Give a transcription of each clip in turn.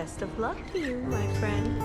Best of luck to you, my friend.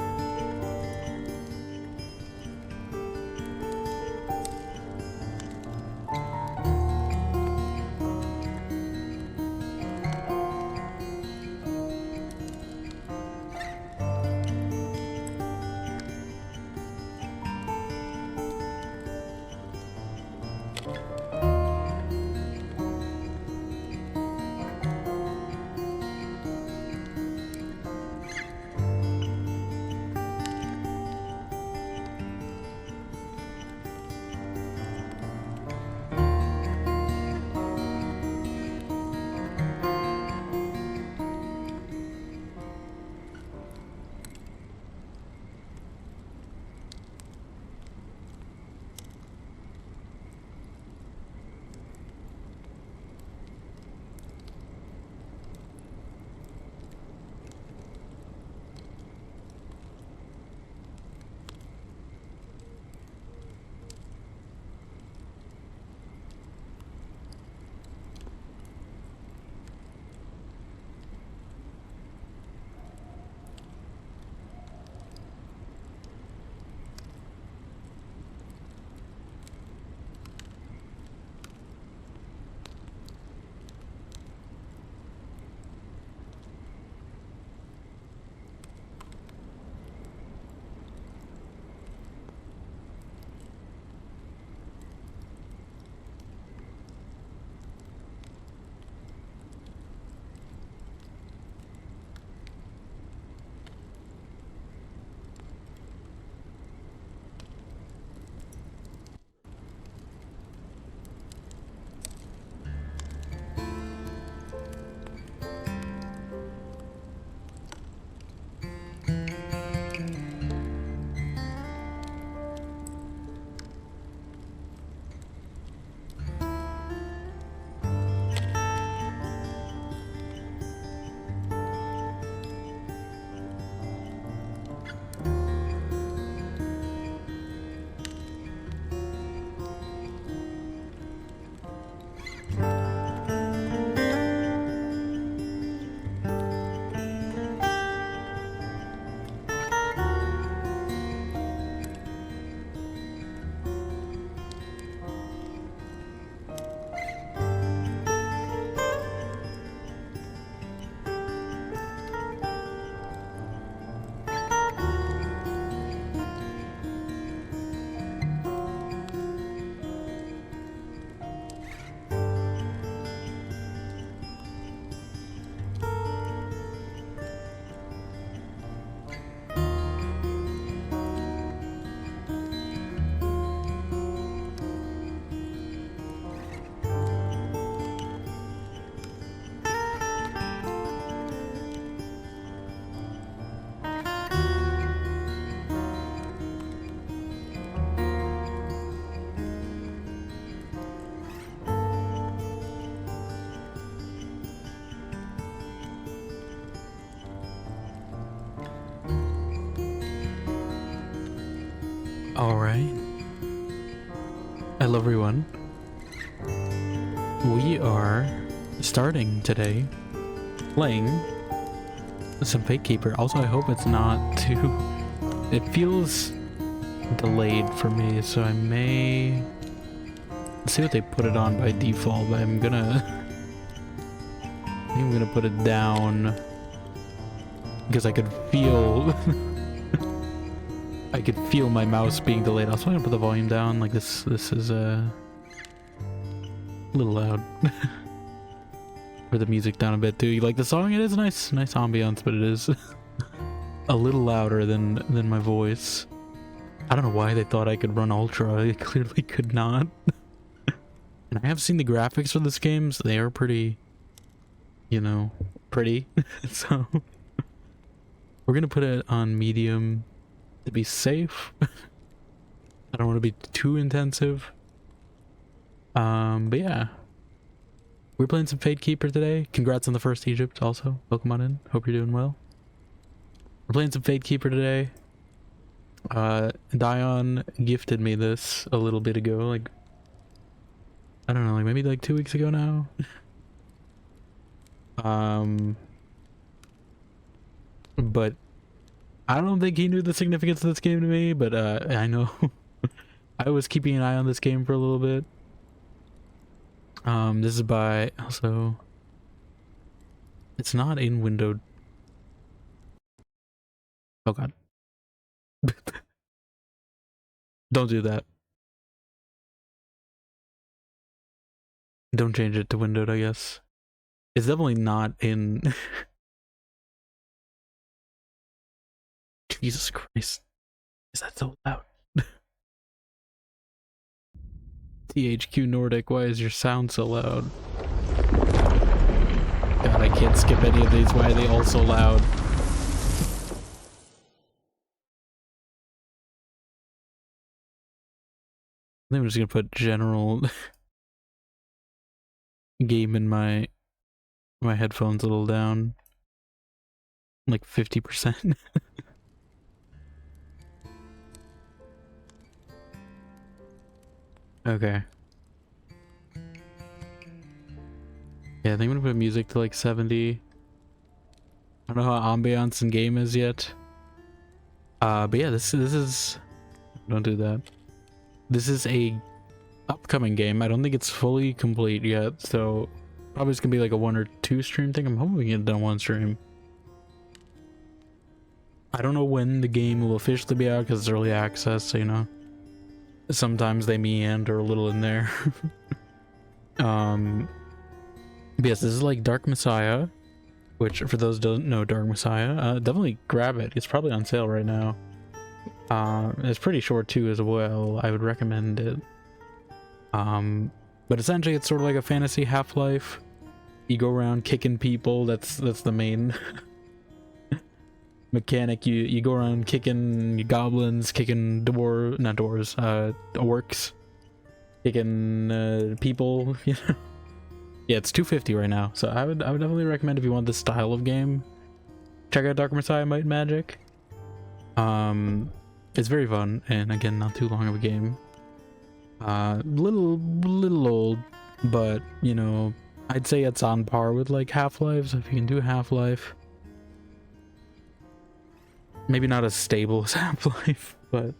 Alright. Hello everyone. We are starting today playing some FATEKEEPER. Also, I hope it's not too... It feels delayed for me, so I may... Let's see what they put it on by default, but I'm gonna... I think I'm gonna put it down because I could feel... I could feel my mouse being delayed. Also, I'm gonna put the volume down. Like this is a little loud. Or the music down a bit too. You like the song? It is nice ambiance, but it is a little louder than my voice. I don't know why they thought I could run ultra. I clearly could not. And I have seen the graphics for this game, so they are pretty, you know, pretty. So we're gonna put it on medium to be safe. I don't want to be too intensive. But yeah. We're playing some FATEKEEPER today. Congrats on the first Egypt also. Welcome on in. Hope you're doing well. We're playing some FATEKEEPER today. Dion gifted me this a little bit ago, like I don't know, like maybe like 2 weeks ago now. but I don't think he knew the significance of this game to me, but I know I was keeping an eye on this game for a little bit. This is by, also, it's not in windowed. Oh god. Don't do that. Don't change it to windowed, I guess. It's definitely not in. Jesus Christ. Is that so loud? THQ Nordic, why is your sound so loud? God, I can't skip any of these. Why are they all so loud? I think I'm just gonna put general game in my headphones a little down. Like 50%. Okay. Yeah, I think I'm gonna put music to like 70. I don't know how ambiance in game is yet. But yeah, this is, don't do that. This is a upcoming game. I don't think it's fully complete yet, so probably it's gonna be like a 1 or 2 stream thing. I'm hoping we can get it done 1 stream. I don't know when the game will officially be out because it's early access, so you know. Sometimes they meander a little in there. But yes, this is like Dark Messiah, which for those who don't know Dark Messiah, definitely grab it. It's probably on sale right now. It's pretty short too as well. I would recommend it. But essentially it's sort of like a fantasy Half-Life. You go around kicking people, that's the main mechanic. You go around kicking goblins, kicking orcs, kicking people, you know. Yeah, it's $250 right now, so I would definitely recommend if you want this style of game, check out Dark Messiah Might and Magic. It's very fun, and again, not too long of a game. Little old, but you know, I'd say it's on par with like Half-Life. So if you can do Half-Life, maybe not as stable as Half-Life, but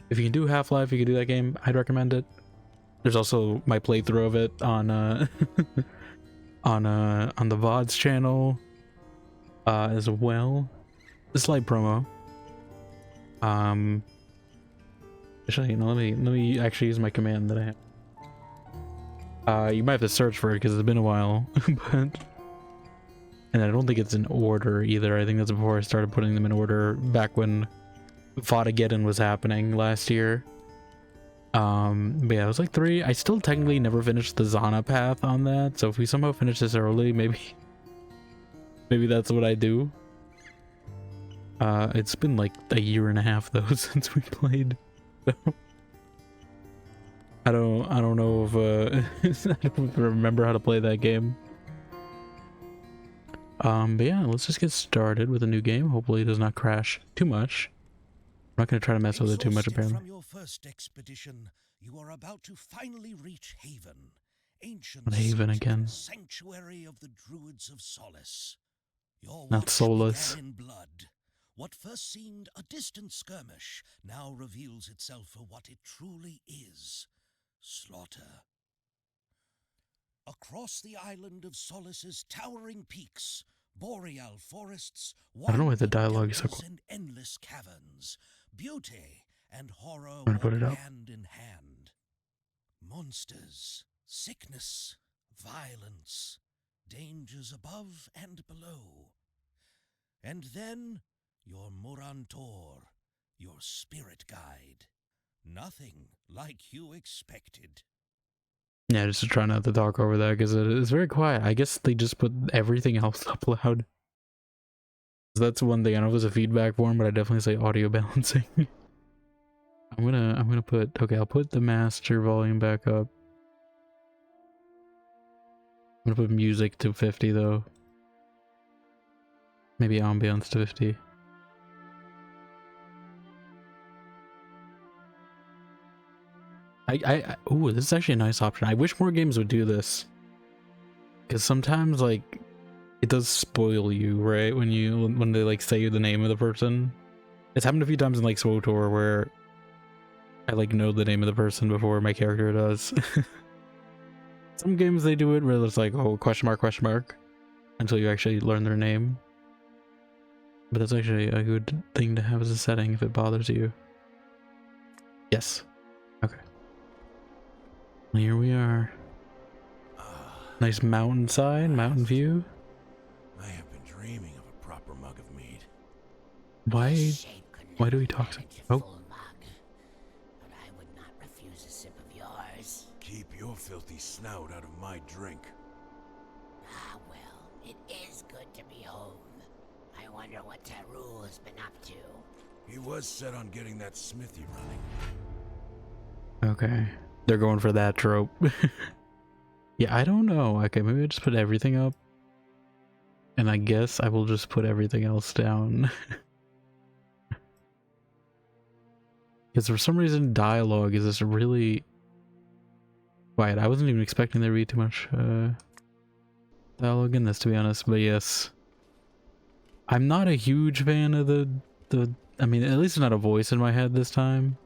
if you can do Half-Life, you can do that game. I'd recommend it. There's also my playthrough of it on on the VODs channel as well. A slight promo. Actually, you know, let me actually use my command that I have. You might have to search for it because it's been a while, but and I don't think it's in order either. I think that's before I started putting them in order back when FATEKEEPER was happening last year. But yeah, it was like 3. I still technically never finished the Zana path on that, so if we somehow finish this early, maybe that's what I do. It's been like a year and a half though since we played. So I don't know if I don't remember how to play that game. But yeah, let's just get started with a new game. Hopefully it does not crash too much. I'm not gonna try to mess with it too much apparently. From your first expedition, you are about to finally reach Haven, ancient Not Haven again. sanctuary of the Druids of Solace. Your Not watch Solace. began in blood. What first seemed a distant skirmish now reveals itself for what it truly is: slaughter. Across the island of Solace's towering peaks, boreal forests, I don't know why the dialogue is so wilderness cool. and endless caverns, beauty and horror I'm gonna put it walk up. hand in hand. Monsters, sickness, violence, dangers above and below. And then your Murantor, your spirit guide. Nothing like you expected. Yeah, just to try not to talk over that because it is very quiet. I guess they just put everything else up loud. So that's one thing. I don't know if there's a feedback form, but I definitely say audio balancing. I'm gonna put, okay, I'll put the master volume back up. I'm gonna put music to 50 though. Maybe ambiance to 50. Ooh, this is actually a nice option. I wish more games would do this. Because sometimes, like, it does spoil you, right? When they like say the name of the person. It's happened a few times in like SWTOR where I like know the name of the person before my character does. Some games they do it where it's like, oh, question mark, until you actually learn their name. But that's actually a good thing to have as a setting if it bothers you. Yes. Okay. Well, here we are. Nice mountainside, mountain view. I have been dreaming of a proper mug of mead. Why do we talk so? Oh. But I would not refuse a sip of yours. Keep your filthy snout out of my drink. Ah, well, it is good to be home. I wonder what Tarul has been up to. He was set on getting that smithy running. Okay. They're going for that trope. Yeah, I don't know. Okay, maybe I just put everything up. And I guess I will just put everything else down. Because for some reason dialogue is just really quiet. I wasn't even expecting there to be too much dialogue in this, to be honest. But yes. I'm not a huge fan of the I mean, at least not a voice in my head this time.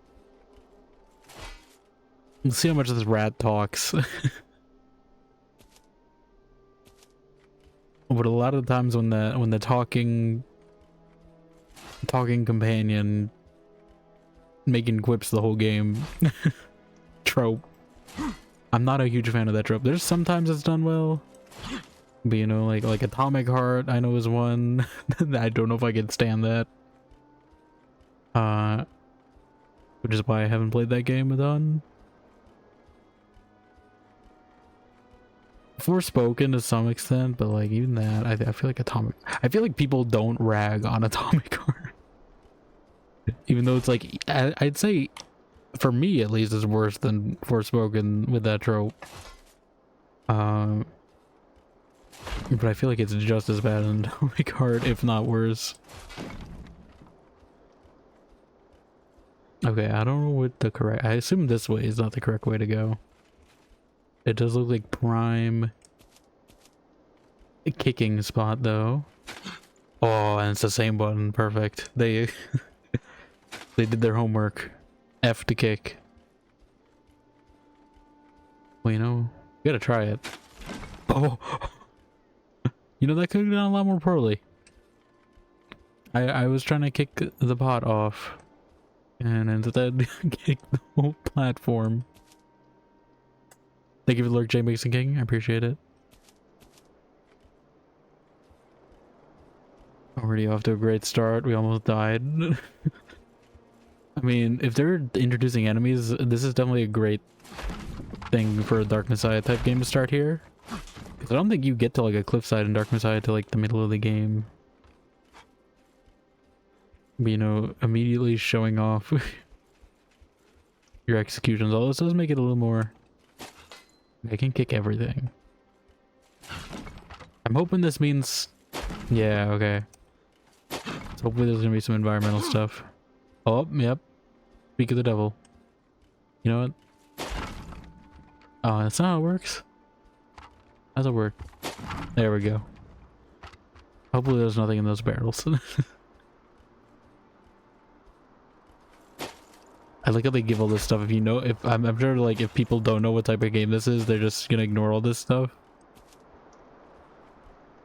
Let's see how much this rat talks. But a lot of the times when the talking companion making quips the whole game trope, I'm not a huge fan of that trope. There's sometimes it's done well, but you know, like Atomic Heart I know is one. I don't know if I can stand that. Which is why I haven't played that game a ton. Forspoken to some extent, but like even that, I feel like I feel like people don't rag on Atomic Heart. Even though it's like, I'd say, for me at least, it's worse than Forspoken with that trope. But I feel like it's just as bad in Atomic Heart, if not worse. Okay, I don't know what the correct... I assume this way is not the correct way to go. It does look like prime kicking spot though. Oh, and it's the same button. Perfect. They they did their homework. F to kick. Well, you know, you gotta try it. Oh, you know, that could have gone a lot more poorly. I was trying to kick the pot off, and instead kicked the whole platform. Thank you for the lurk, J Mason King. I appreciate it. Already off to a great start. We almost died. I mean, if they're introducing enemies, this is definitely a great thing for a Dark Messiah type game to start here. Because I don't think you get to like a cliffside in Dark Messiah till like the middle of the game. But, you know, immediately showing off your executions. Although this does make it a little more... I can kick everything. I'm hoping this means... Yeah, okay. So hopefully there's gonna be some environmental stuff. Oh, yep. Speak of the devil. You know what? Oh, that's not how it works. How's it work? There we go. Hopefully there's nothing in those barrels. I like how they give all this stuff. If you know, if I'm sure, like, if people don't know what type of game this is, they're just gonna ignore all this stuff.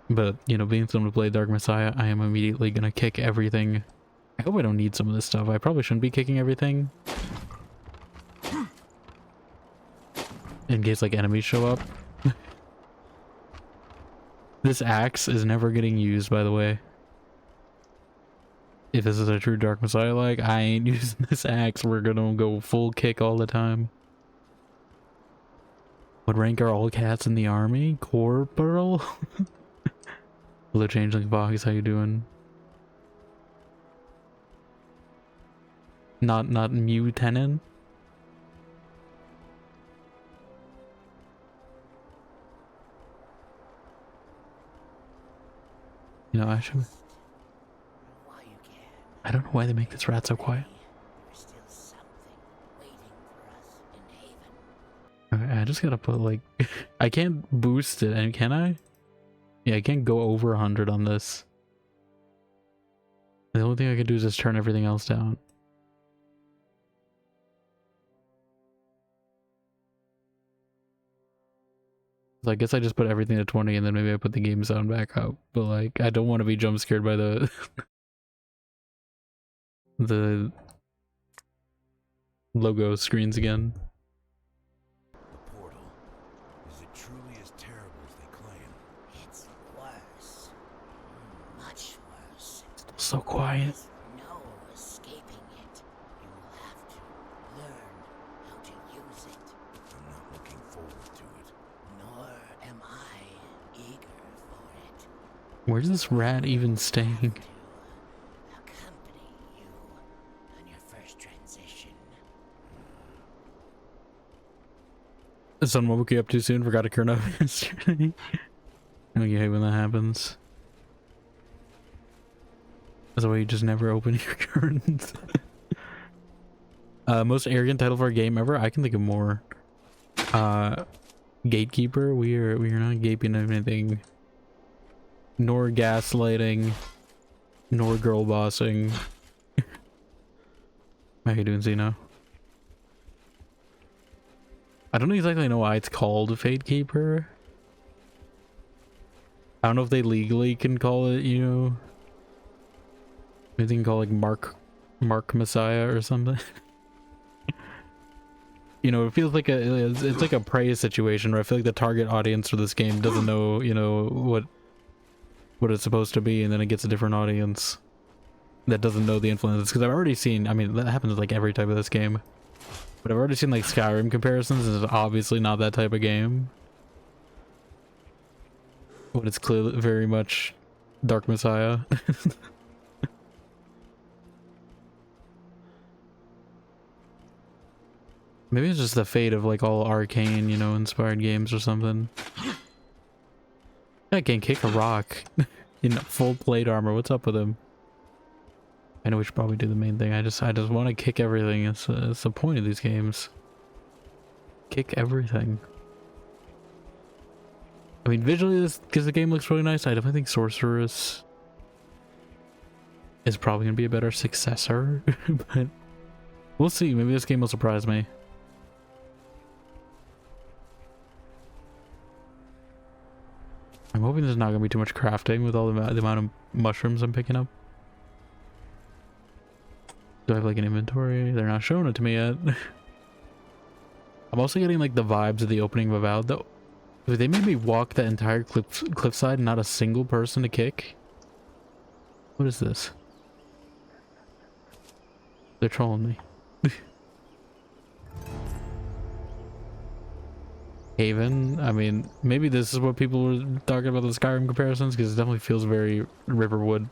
But, you know, being someone to play Dark Messiah, I am immediately gonna kick everything. I hope I don't need some of this stuff. I probably shouldn't be kicking everything. In case, like, enemies show up. This axe is never getting used, by the way. If this is a true Dark Messiah, like, I ain't using this axe. We're gonna go full kick all the time. What rank are all cats in the army? Corporal? Hello, Changeling Fox, how you doing? Not Mutenant? You know, I should... I don't know why they make this rat so quiet. There's still something waiting for us in Haven. Okay, I just gotta put, like... I can't boost it, and can I? Yeah, I can't go over 100 on this. The only thing I can do is just turn everything else down. So I guess I just put everything to 20 and then maybe I put the game sound back up. But like, I don't want to be jump scared by the the logo screens again. The portal. Is it truly as terrible as they claim? It's worse. Much worse. So quiet. There's no escaping it. You will have to learn how to use it. I'm not looking forward to it. Nor am I eager for it. Where's this rat even staying? To accompany you on your first transition. Someone woke you up too soon, forgot to turn off yesterday. Oh, you hate when that happens. That's why you just never open your curtains. Most arrogant title for a game ever? I can think of more. Gatekeeper? We are not gaping at anything. Nor gaslighting. Nor girl bossing. How you doing, Zeno? I don't exactly know why it's called FATEKEEPer. I don't know if they legally can call it, you know. Maybe they can call it like Mark Messiah or something. You know, it feels like it's like a prey situation where I feel like the target audience for this game doesn't know, you know, what it's supposed to be, and then it gets a different audience that doesn't know the influences. Because I've already seen, I mean, that happens with like every type of this game. But I've already seen like Skyrim comparisons, and it's obviously not that type of game. But it's clearly very much Dark Messiah. Maybe it's just the fate of like all arcane, you know, inspired games or something. I can kick a rock in full plate armor. What's up with him? I know we should probably do the main thing. I just want to kick everything. It's the point of these games. Kick everything. I mean, visually, because the game looks really nice, I definitely think Sorceress is probably going to be a better successor. But we'll see. Maybe this game will surprise me. I'm hoping there's not going to be too much crafting with all the amount of mushrooms I'm picking up. Do I have like an inventory? They're not showing it to me yet. I'm also getting like the vibes of the opening of Avowed though. They made me walk that entire cliffside and not a single person to kick. What is this? They're trolling me. Haven. I mean, maybe this is what people were talking about the Skyrim comparisons, because it definitely feels very Riverwood.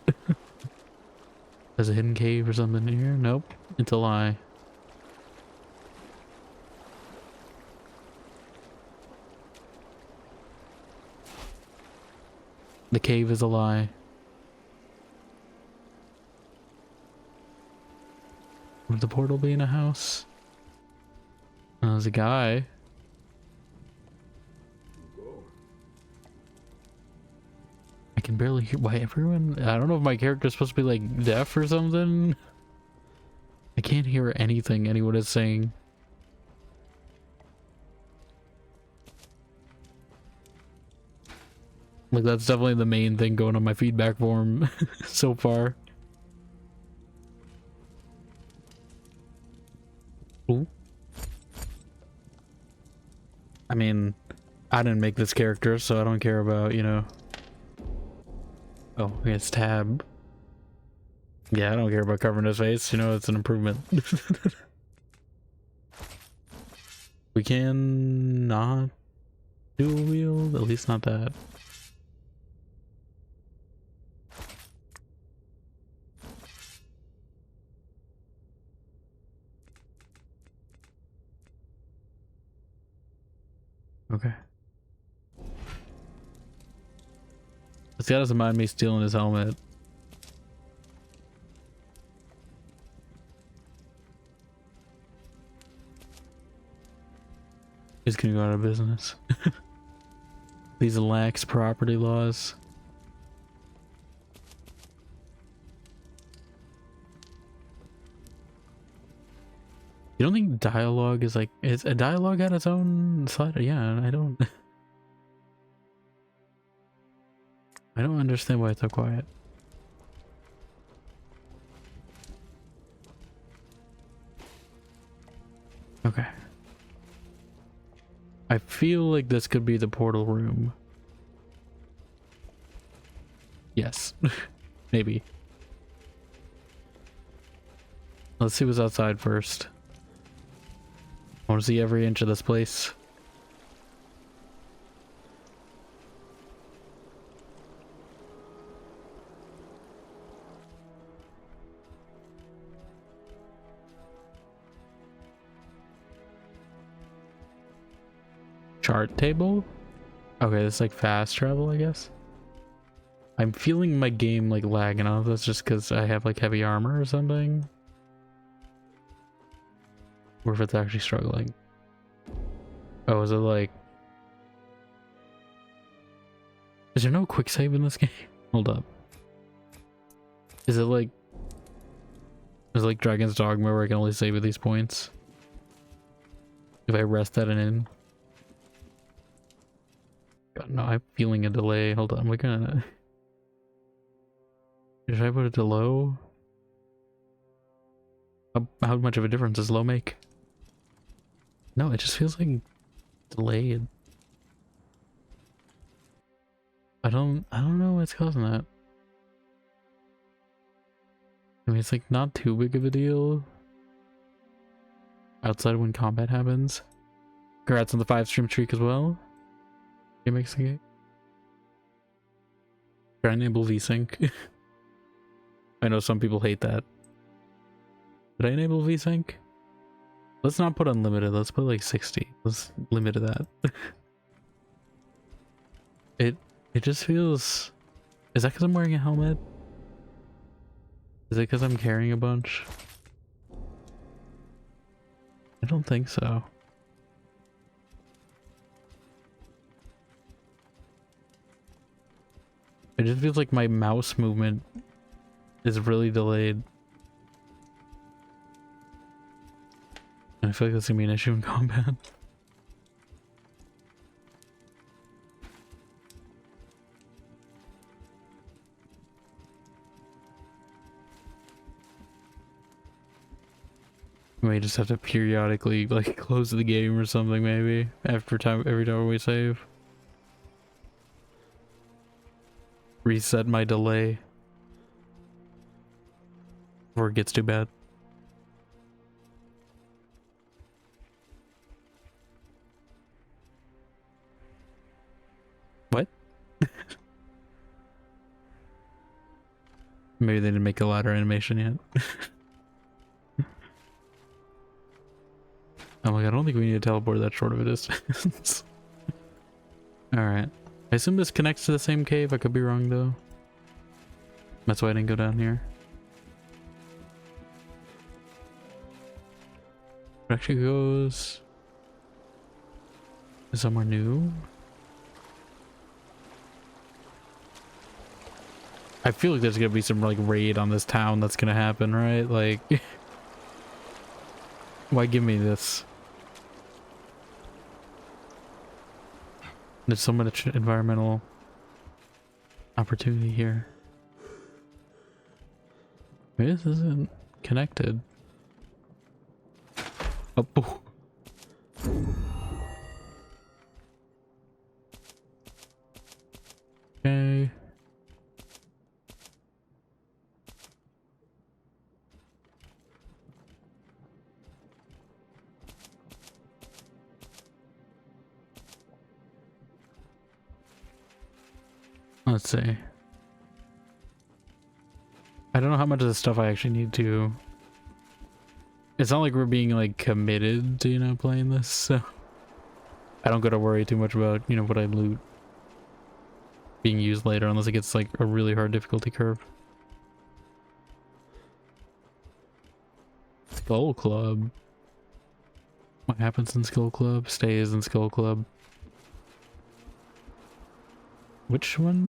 There's a hidden cave or something here. Nope. It's a lie. The cave is a lie. Would the portal be in a house? Oh, there's a guy. I can barely hear. Why everyone? I don't know if my character's supposed to be like deaf or something. I can't hear anything anyone is saying. Like, that's definitely the main thing going on my feedback form so far. Ooh. I mean, I didn't make this character, so I don't care about, you know. Oh, it's tab. Yeah, I don't care about covering his face, you know, it's an improvement. We can not dual wield, at least not that. Okay. This guy doesn't mind me stealing his helmet. He's gonna go out of business. These lax property laws. You don't think dialogue is like, is a dialogue at its own slider? Yeah, I don't I don't understand why it's so quiet. Okay. I feel like this could be the portal room. Yes. Maybe. Let's see what's outside first. I want to see every inch of this place. Chart table? Okay, it's like fast travel, I guess. I'm feeling my game like lagging. I don't know if that's just because I have like heavy armor or something. Or if it's actually struggling. Oh, is it like... Is there no quick save in this game? Hold up. Is it like... Is it like Dragon's Dogma where I can only save at these points? If I rest at an inn? God, no, I'm feeling a delay. Hold on, we're gonna... Should I put it to low? How much of a difference does low make? No, it just feels like delayed. I don't know what's causing that. I mean, it's like not too big of a deal. Outside of when combat happens. Congrats on the 5-stream streak as well. It makes the game. Try and enable VSync. I know some people hate that. Did I enable VSync? Let's not put unlimited, let's put like 60. Let's limit to that. It just feels... Is that because I'm wearing a helmet? Is it because I'm carrying a bunch? I don't think so. It just feels like my mouse movement is really delayed. I feel like that's gonna be an issue in combat. We may just have to periodically like close the game or something maybe every time we save. Reset my delay before it gets too bad. What? Maybe they didn't make a ladder animation yet. I'm like, I don't think we need to teleport that short of a distance. Alright. I assume this connects to the same cave. I could be wrong though. That's why I didn't go down here. It actually goes somewhere new. I feel like there's gonna be some like raid on this town that's gonna happen, right? Like, why give me this? There's so much environmental opportunity here. Maybe this isn't connected. Oh. Okay. Let's see. I don't know how much of this stuff I actually need to... It's not like we're being like committed to, you know, playing this, so... I don't gotta worry too much about, you know, what I loot being used later unless it gets like a really hard difficulty curve. Skull Club. What happens in Skull Club stays in Skull Club. Which one?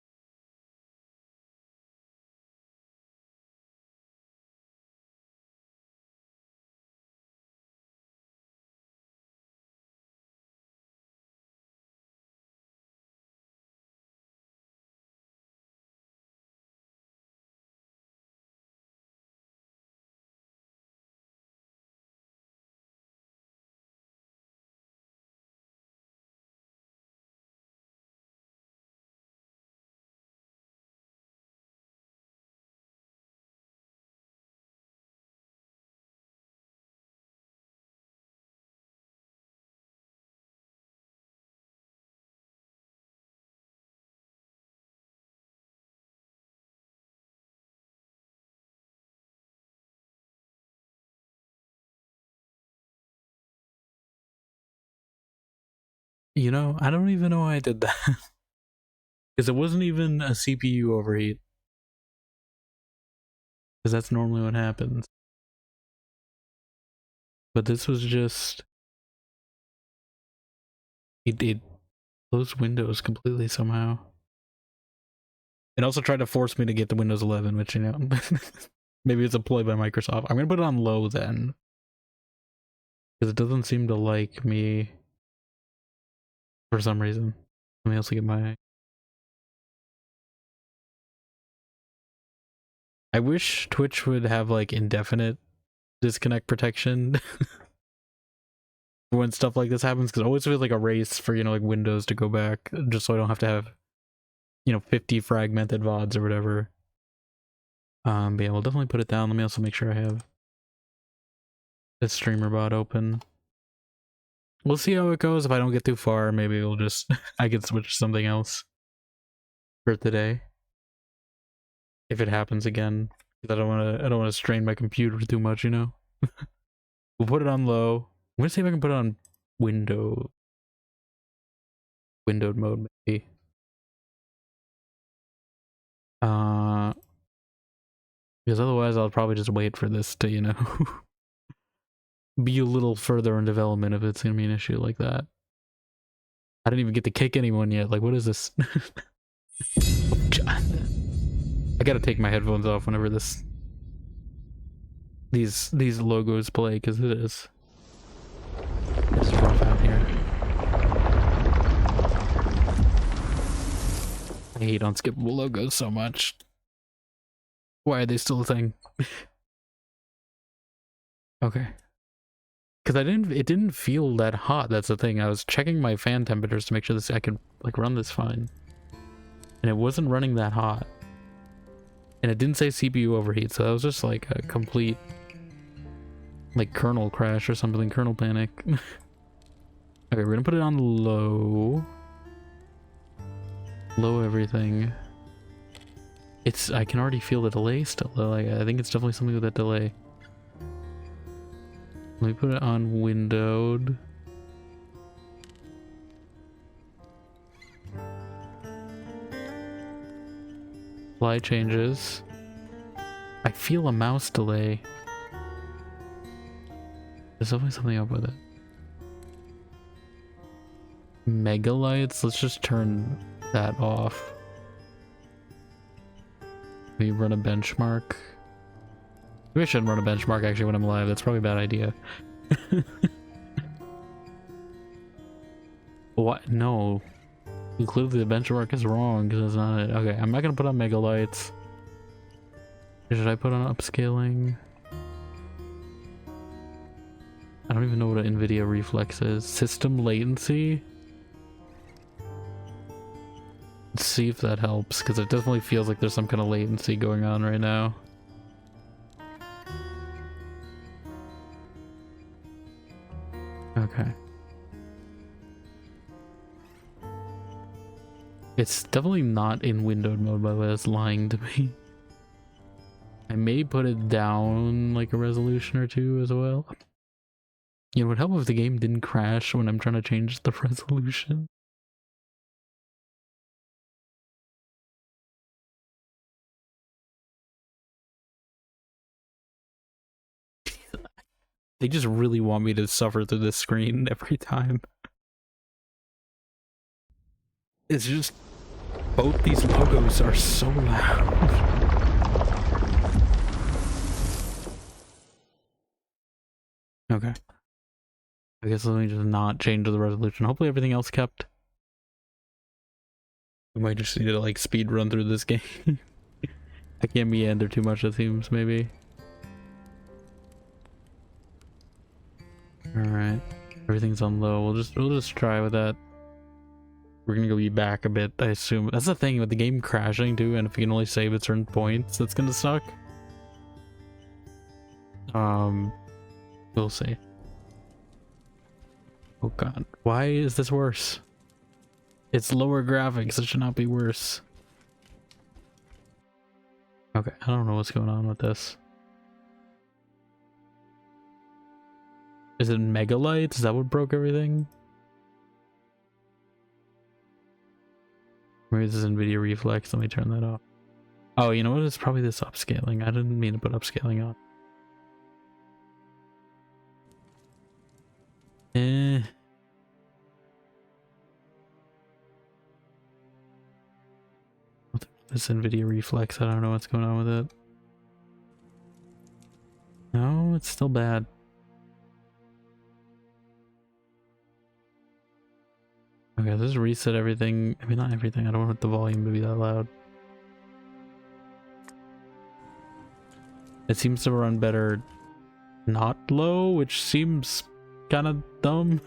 You know, I don't even know why I did that. Because it wasn't even a CPU overheat. Because that's normally what happens. But this was just... It closed Windows completely somehow. It also tried to force me to get the Windows 11, which, you know, maybe it's a ploy by Microsoft. I'm going to put it on low then. Because it doesn't seem to like me for some reason. Let me also get my... I wish Twitch would have like indefinite disconnect protection when stuff like this happens, because it always feels like a race for, you know, like Windows to go back, just so I don't have to have, you know, 50 fragmented VODs or whatever. But yeah, we'll definitely put it down. Let me also make sure I have the streamer bot open. We'll see how it goes. If I don't get too far, maybe we'll just I can switch to something else for today. If it happens again. Because I don't want to strain my computer too much, you know. We'll put it on low. I'm gonna see if I can put it on windowed mode, maybe. Because otherwise I'll probably just wait for this to, you know, be a little further in development if it's gonna be an issue like that. I didn't even get to kick anyone yet. Like, what is this? Oh, God. I gotta take my headphones off whenever these logos play, because it's rough out here. I hate unskippable logos so much. Why are they still a thing? Okay. Because it didn't feel that hot, that's the thing. I was checking my fan temperatures to make sure I could like run this fine. And it wasn't running that hot. And it didn't say CPU overheat, so that was just like a complete like kernel crash or something, kernel panic. Okay, we're gonna put it on low. Low everything. I can already feel the delay still. Like, I think it's definitely something with that delay. Let me put it on windowed. Apply changes. I feel a mouse delay. There's definitely something up with it. Megalights, let's just turn that off. We run a benchmark. Maybe I shouldn't run a benchmark actually when I'm live. That's probably a bad idea. What? No. Clearly the benchmark is wrong because it's not it. Okay, I'm not gonna put on megalights. Should I put on upscaling? I don't even know what an NVIDIA reflex is. System latency? Let's see if that helps, because it definitely feels like there's some kind of latency going on right now. Okay. It's definitely not in windowed mode, by the way. That's lying to me. I may put it down like a resolution or two as well. You know, it would help if the game didn't crash when I'm trying to change the resolution. They just really want me to suffer through this screen every time. It's just Both these logos are so loud. Okay. I guess let me just not change the resolution. Hopefully everything else kept. We might just need to like speed run through this game. I can't meander too much, it seems, maybe. Alright. Everything's on low. We'll just try with that. We're gonna go be back a bit, I assume. That's the thing with the game crashing too, and if you can only save at certain points, that's gonna suck. We'll see. Oh god, why is this worse? It's lower graphics, it should not be worse. Okay, I don't know what's going on with this. Is it megalights? Is that what broke everything? Maybe this is NVIDIA Reflex. Let me turn that off. Oh, you know what? It's probably this upscaling. I didn't mean to put upscaling on. This NVIDIA Reflex, I don't know what's going on with it. No, it's still bad. Okay, let's reset everything. I mean, not everything. I don't want the volume to be that loud. It seems to run better not low, which seems kind of dumb.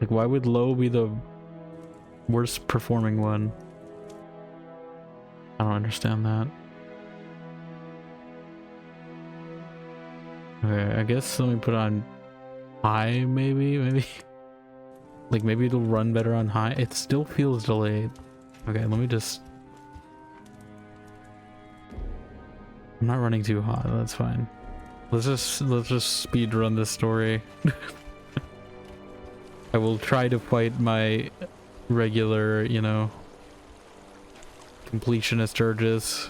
Like, why would low be the worst performing one? I don't understand that. Okay, I guess let me put on high, maybe. Like, maybe it'll run better on high. It still feels delayed. Okay, let me just... I'm not running too hot, that's fine. Let's just speed run this story. I will try to fight my regular, you know, completionist urges.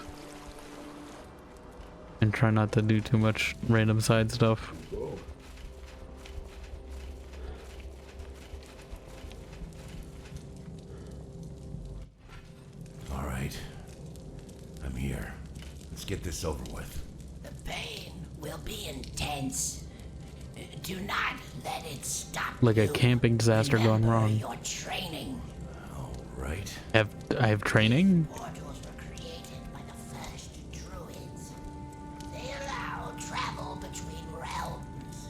And try not to do too much random side stuff. All right. I'm here. Let's get this over with. The pain will be intense. Do not let it stop Like a you. camping disaster gone Remember wrong. your training. All right. I have training? Portals were created by the first druids. They allow travel between realms.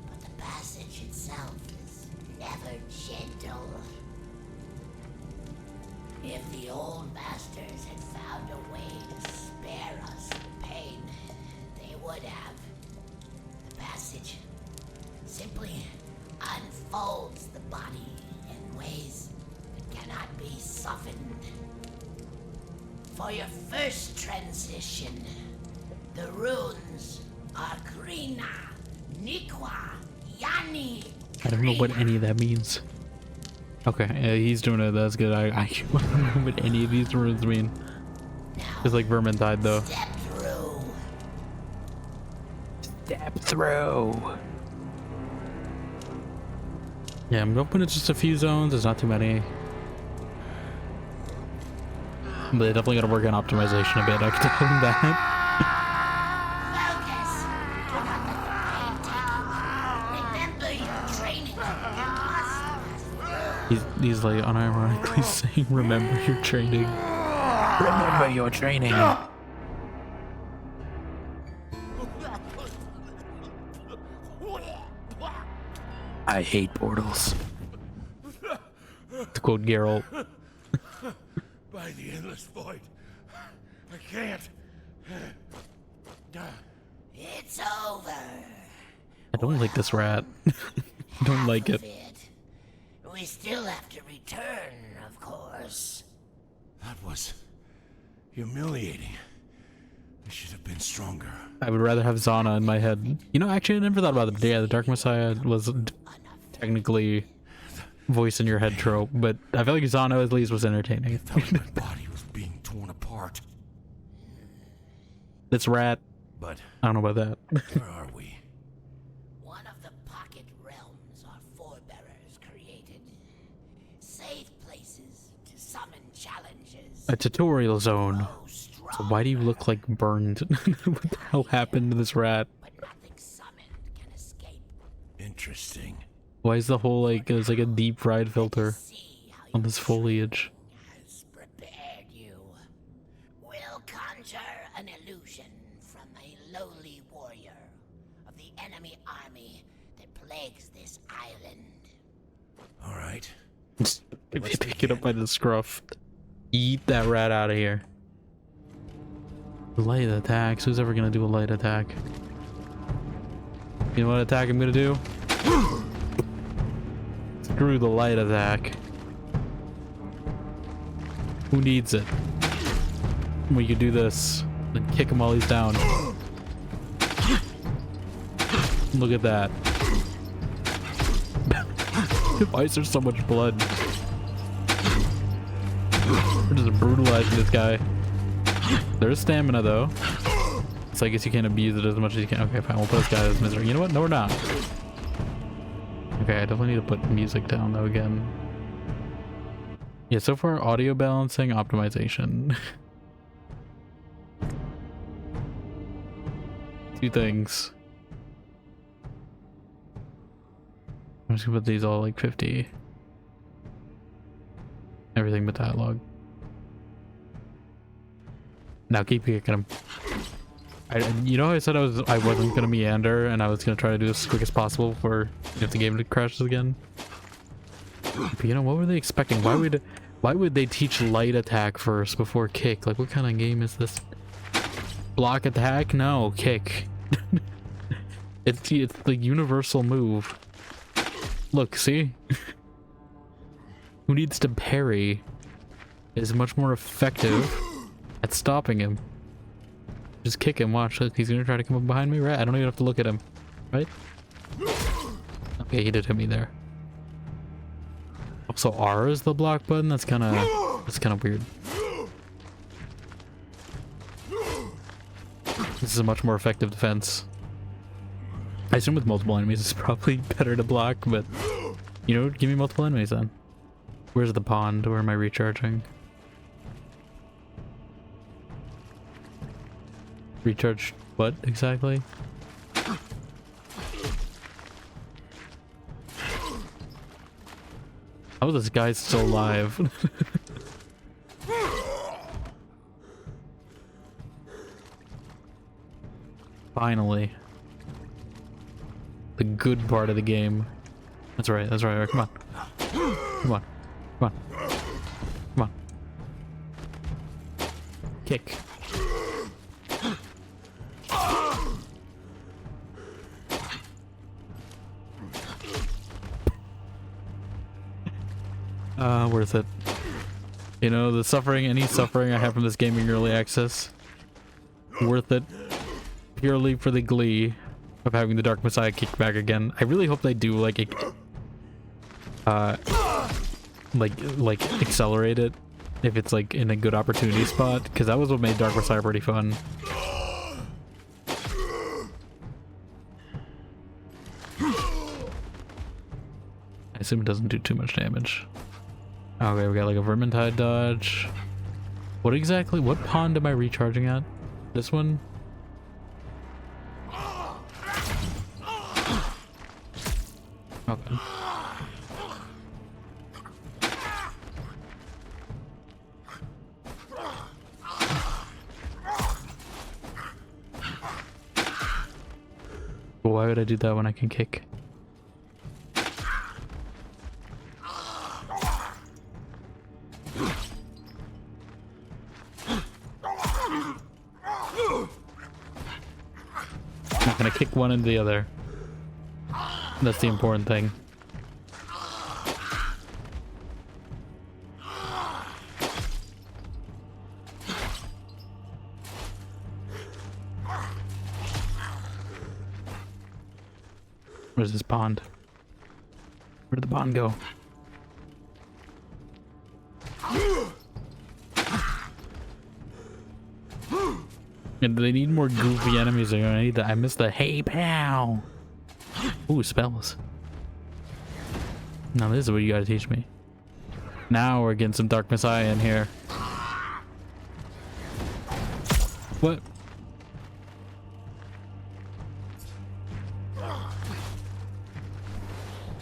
But the passage itself is never gentle. If the old masters had found a way to spare us the pain, they would have. The passage simply unfolds the body in ways that cannot be softened. For your first transition, the runes are Krina, Nikwa, Yani. I don't know what any of that means. Okay, yeah, he's doing it. That's good. I don't know what any of these runes mean. It's like Vermintide, though. Step through. Step through. Yeah, I'm hoping it's just a few zones. There's not too many. But they definitely got to work on optimization a bit. I can tell them that. Focus. Do not let the pain take you. Remember your training. You must. He's like unironically saying, "Remember your training." Remember your training. I hate portals. To quote Geralt. By the endless void. I can't. It's over. I don't like this rat. I don't like it. We still have to return, of course. That was humiliating. I should have been stronger. I would rather have Zana in my head. You know, actually, I never thought about it. Yeah, the Dark Messiah was technically voice in your head trope, but I feel like Zana at least was entertaining. I felt my body was being torn apart. This rat, But I don't know about that. where are we? One of the pocket realms our forebearers created. Safe places to A tutorial zone. grow strong, So why do you look like burned? What the hell happened to this rat? but nothing summoned can escape. Interesting. Why is the whole like there's like a deep fried filter See how on this foliage? has prepared you. We'll conjure an illusion from a lowly warrior of the enemy army that plagues this island. All right. Pick it up by the scruff. Eat that rat out of here. Light attacks. Who's ever gonna do a light attack? You know what attack I'm gonna do? Screw the light attack. Who needs it? We could do this. Then kick him while he's down. Look at that. Why is there so much blood? We're just brutalizing this guy. There's stamina though. So I guess you can't abuse it as much as you can. Okay, fine. We'll put this guy in his misery. You know what? No, we're not. Okay, I definitely need to put music down though again. Yeah, so far audio balancing, optimization. Two things. I'm just gonna put these all like 50. Everything but dialogue. Now keep kicking him. You know how I said I wasn't gonna meander and I was gonna try to do this as quick as possible for if the game crashes again. But you know, what were they expecting? Why would they teach light attack first before kick? Like, what kind of game is this? Block attack? No, kick. It's the universal move. Look, see? Who needs to parry is much more effective at stopping him. Just kick him, watch. Look, he's gonna try to come up behind me, right? I don't even have to look at him, right? Okay, he did hit me there. Also, R is the block button? That's kind of weird. This is a much more effective defense. I assume with multiple enemies it's probably better to block, but you know, give me multiple enemies then. Where's the pond? Where am I recharging? Recharge what exactly? How is this guy still alive? Finally. The good part of the game. That's right, that's right. Come on. Come on. Come on. Come on. Kick. Worth it. You know, the suffering, any suffering I have from this game in early access, worth it. Purely for the glee of having the Dark Messiah kick back again. I really hope they do like accelerate it if it's like in a good opportunity spot, because that was what made Dark Messiah pretty fun. I assume it doesn't do too much damage. Okay, we got like a Vermintide dodge. What exactly? What pond am I recharging at? This one? Okay. Well, why would I do that when I can kick? I'm not gonna kick one into the other. That's the important thing. Where's this pond? Where'd the pond go? And they need more goofy enemies. They're gonna need that. I missed the hey pal. Ooh, spells. Now this is what you gotta teach me. Now we're getting some Dark Messiah in here. What?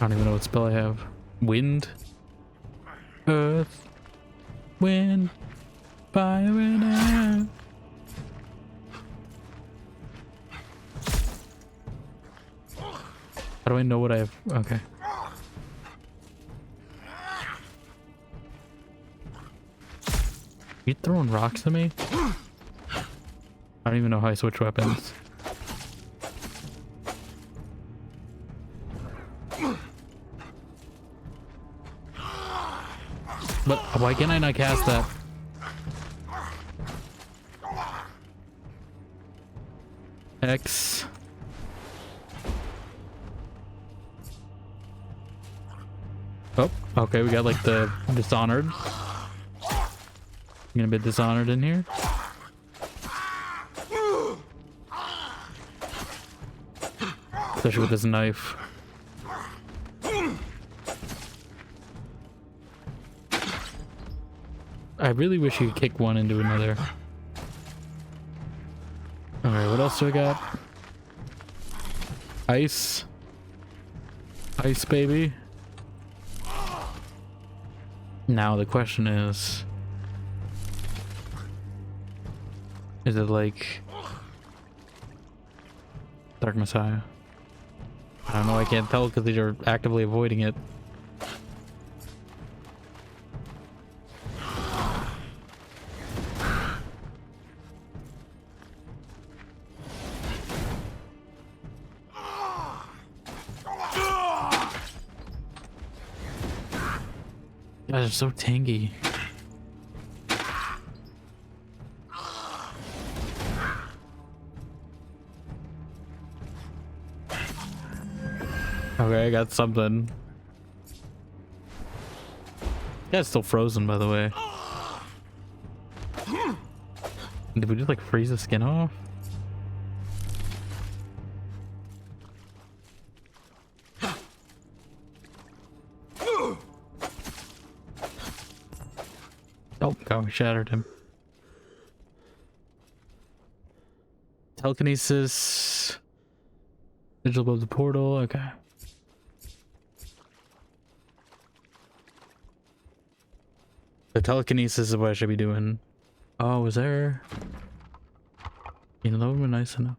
I don't even know what spell I have. Wind, earth, wind, fire, and air. How do I know what I have? Okay. You throwing rocks at me? I don't even know how I switch weapons. But why can't I not cast that? X. Oh, okay, we got like the Dishonored. I'm gonna be Dishonored in here. Especially with this knife. I really wish you could kick one into another. Alright, what else do I got? Ice. Ice, baby. Now the question is it like Dark Messiah? I don't know, I can't tell because they're actively avoiding it. God, they're so tangy. Okay, I got something. Yeah, it's still frozen, by the way. Did we just like freeze the skin off? Oh god, we shattered him. Telekinesis. Vigil above the portal, okay. The telekinesis is what I should be doing. Oh, was there? You know, that would be nice enough.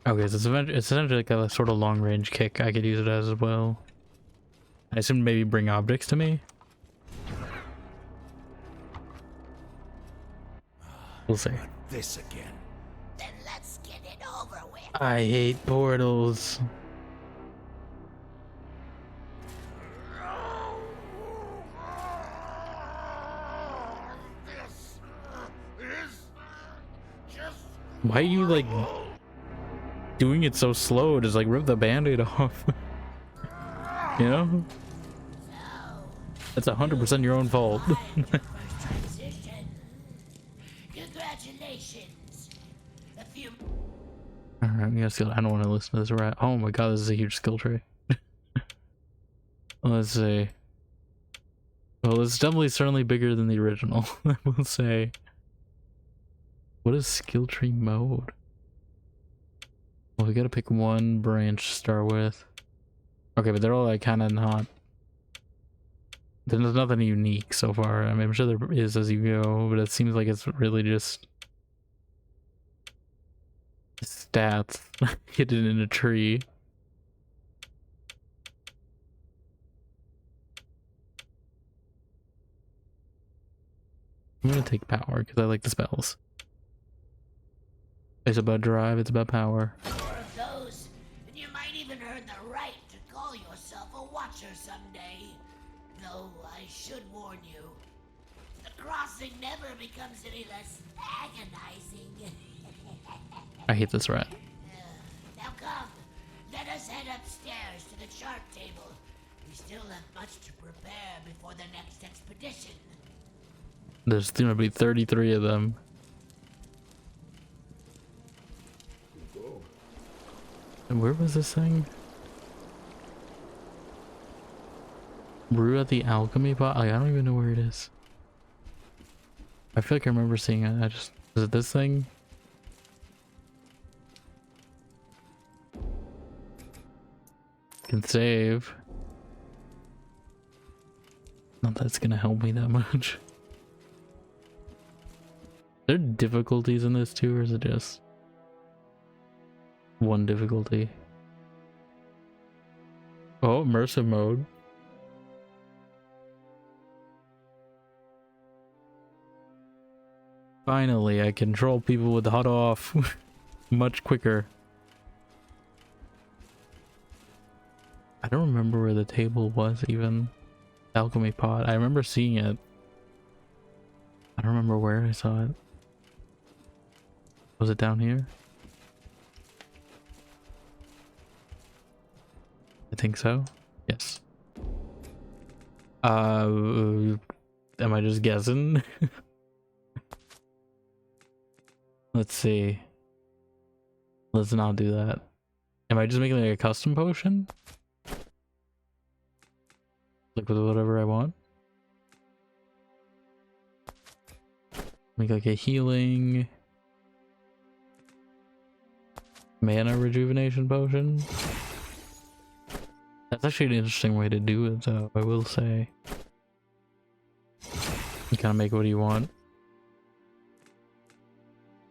Okay, so it's essentially like a sort of long range kick. I could use it as well. I assume maybe bring objects to me. We'll see. This again. Then let's get it over with. I hate portals. Why are you like doing it so slow? Just like rip the band-aid off. You know? That's 100% your own fault. Transition. Congratulations. A few. Alright, we gotta skill. I don't want to listen to this rat. Oh my god, this is a huge skill tree. Let's see. Well, it's definitely certainly bigger than the original. I will say. What is skill tree mode? Well, we gotta pick one branch to start with. Okay, but they're all like kind of not. There's nothing unique so far. I mean, I'm sure there is as you go, but it seems like it's really just stats hidden in a tree. I'm gonna take power because I like the spells. It's about drive, it's about power. More of those, and you might even earn the right to call yourself a watcher someday. Though I should warn you, the crossing never becomes any less agonizing. I hate this rat. Now come, let us head upstairs to the chart table. We still have much to prepare before the next expedition. There's gonna be 33 of them. And where was this thing? Brew at the alchemy pot? Like, I don't even know where it is. I feel like I remember seeing it. Is it this thing? Can save. Not that it's gonna help me that much. Are there difficulties in this too, or is it just one difficulty? Oh, immersive mode. Finally, I control people with the HUD off much quicker. I don't remember where the table was even. Alchemy pot. I remember seeing it. I don't remember where I saw it. Was it down here? I think so. Yes. Am I just guessing? Let's see. Let's not do that. Am I just making like a custom potion? Like with whatever I want? Make like a healing mana rejuvenation potion. That's actually an interesting way to do it, though, I will say. You kind of make what you want.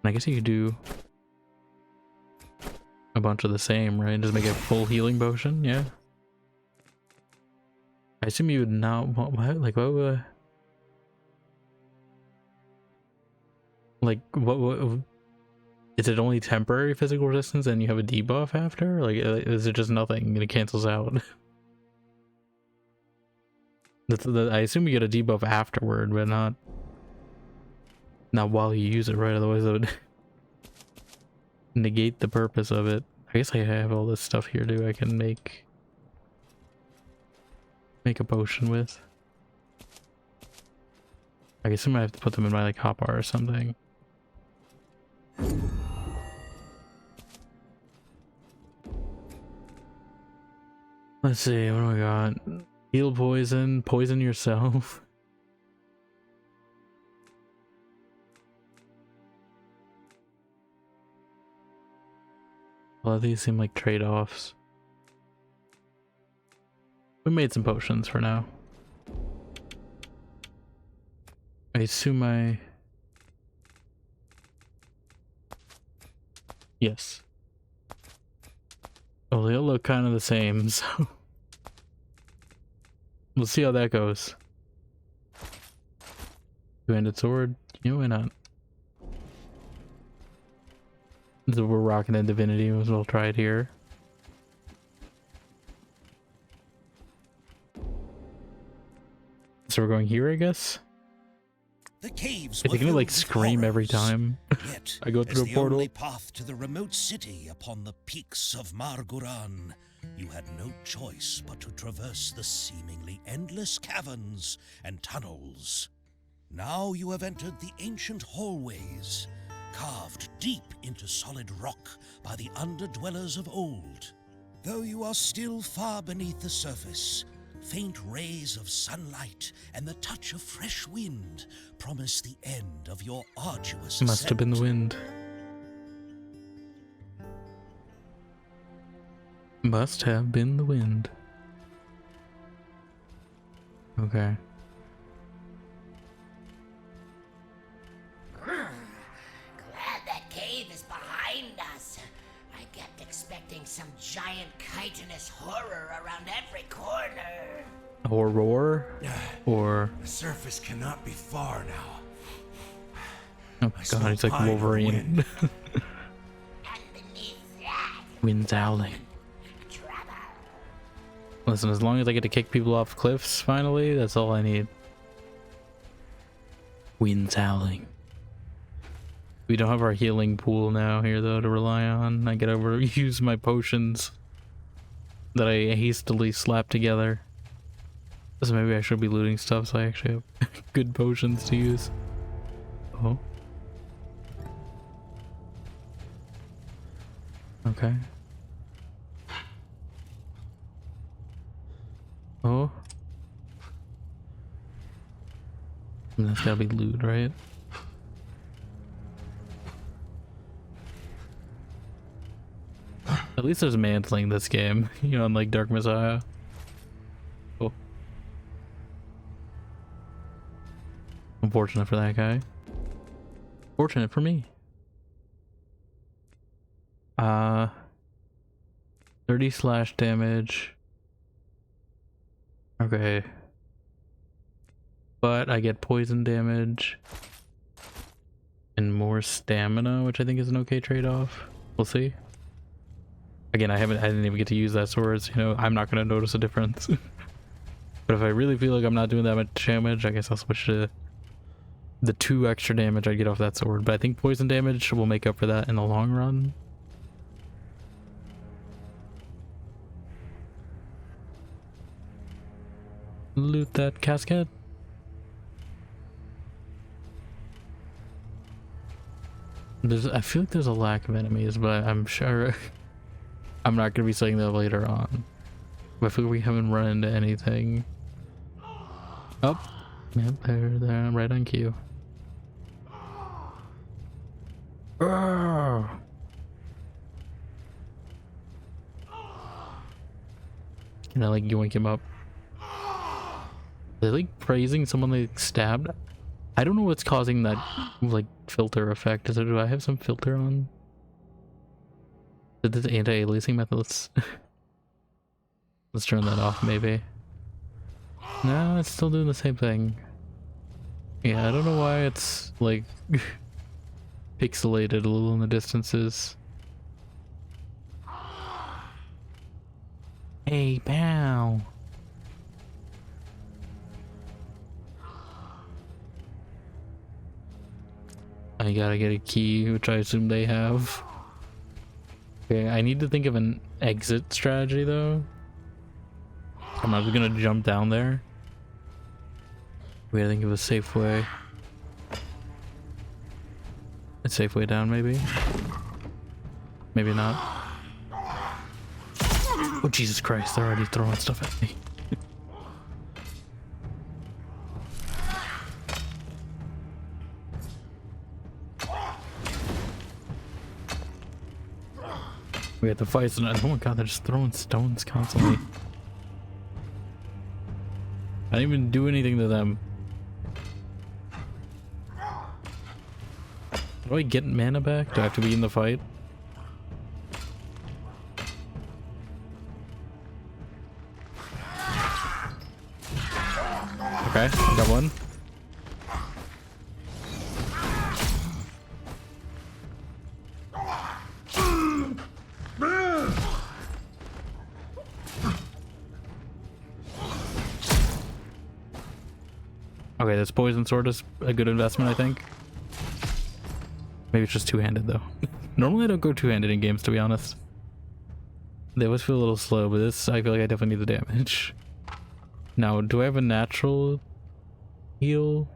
And I guess you could do a bunch of the same, right? Just make a full healing potion, yeah. I assume you would not want, what would... Like, what is it only temporary physical resistance and you have a debuff after? Like, is it just nothing and it cancels out? I assume you get a debuff afterward, but not while you use it, right? Otherwise it would negate the purpose of it. I guess I have all this stuff here too I can make a potion with. I guess I might have to put them in my like hotbar or something. Let's see, what do we got? Heal poison, poison yourself. A lot of these seem like trade-offs. We made some potions for now. I assume yes. Oh, they all look kind of the same, so... We'll see how that goes. Two-handed sword? You know, why not? So we're rocking in Divinity, as well try it here. So we're going here, I guess? The caves Is were it gonna like filled with scream every horrors. time Yet, I go as through a the portal? only path to the remote city upon the peaks of Marguran, you had no choice but to traverse the seemingly endless caverns and tunnels. Now you have entered the ancient hallways, carved deep into solid rock by the underdwellers of old. Though you are still far beneath the surface, faint rays of sunlight and the touch of fresh wind promise the end of your arduous Must have been the ascent. wind. Must have been the wind. Okay. Glad that cave is behind us. I kept expecting some giant chitinous horror around every corner. Or roar? Or... The surface cannot be far now. Oh I god, smell he's like fire and Wolverine. wind. And beneath that, Wind's howling. trouble. Listen, as long as I get to kick people off cliffs, finally, that's all I need. Wind's howling. We don't have our healing pool now here, though, to rely on. I gotta use my potions that I hastily slapped together. So maybe I should be looting stuff so I actually have good potions to use. Oh. Okay. Oh. And that's gotta be loot, right? At least there's mantling this game, you know, unlike Dark Messiah. Cool. Unfortunate for that guy. Fortunate for me. 30 slash damage. Okay. But I get poison damage and more stamina, which I think is an okay trade-off. We'll see. Again, I didn't even get to use that sword, so, you know, I'm not gonna notice a difference. But if I really feel like I'm not doing that much damage, I guess I'll switch to the 2 extra damage I get off that sword. But I think poison damage will make up for that in the long run. Loot that casket. I feel like there's a lack of enemies, but I'm sure I'm not gonna be saying that later on. But I feel like we haven't run into anything. Oh, yep, they're right on cue. Can I like yoink him up? They're like praising someone they stabbed. I don't know what's causing that like filter effect. Do I have some filter on? Did this anti-aliasing method? Let's turn that off maybe. No, it's still doing the same thing. Yeah, I don't know why it's like pixelated a little in the distances. Hey, pow. I gotta get a key, which I assume they have. Okay, I need to think of an exit strategy though. I'm not gonna jump down there. We gotta think of a safe way. A safe way down, maybe? Maybe not. Oh, Jesus Christ, they're already throwing stuff at me. We have to fight tonight. Oh my god, they're just throwing stones constantly. I didn't even do anything to them. Do I get mana back? Do I have to be in the fight? Okay, got one. Okay, this poison sword is a good investment, I think. Maybe it's just two-handed though. Normally I don't go two-handed in games, to be honest. They always feel a little slow, but this, I feel like I definitely need the damage. Now, do I have a natural heal?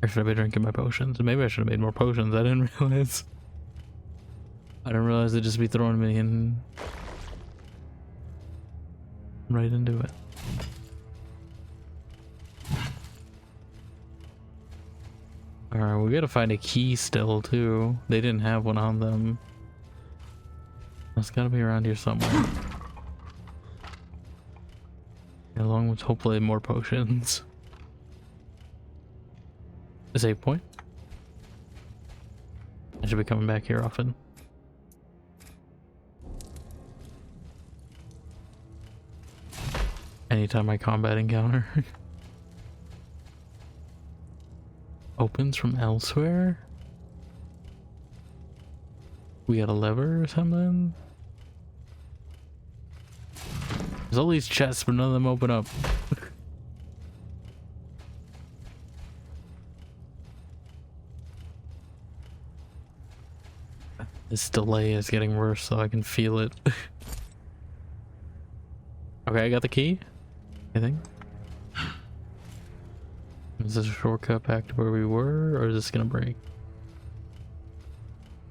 Or should I be drinking my potions? Maybe I should have made more potions. I didn't realize. I didn't realize they'd just be throwing me in right into it. Alright, we gotta find a key still too. They didn't have one on them. It's gotta be around here somewhere. Along with hopefully more potions. A save point. I should be coming back here often. Anytime I combat encounter. Opens from elsewhere? We got a lever or something? There's all these chests, but none of them open up. This delay is getting worse, so I can feel it. Okay, I got the key, I think. Is this a shortcut back to where we were, or is this gonna break?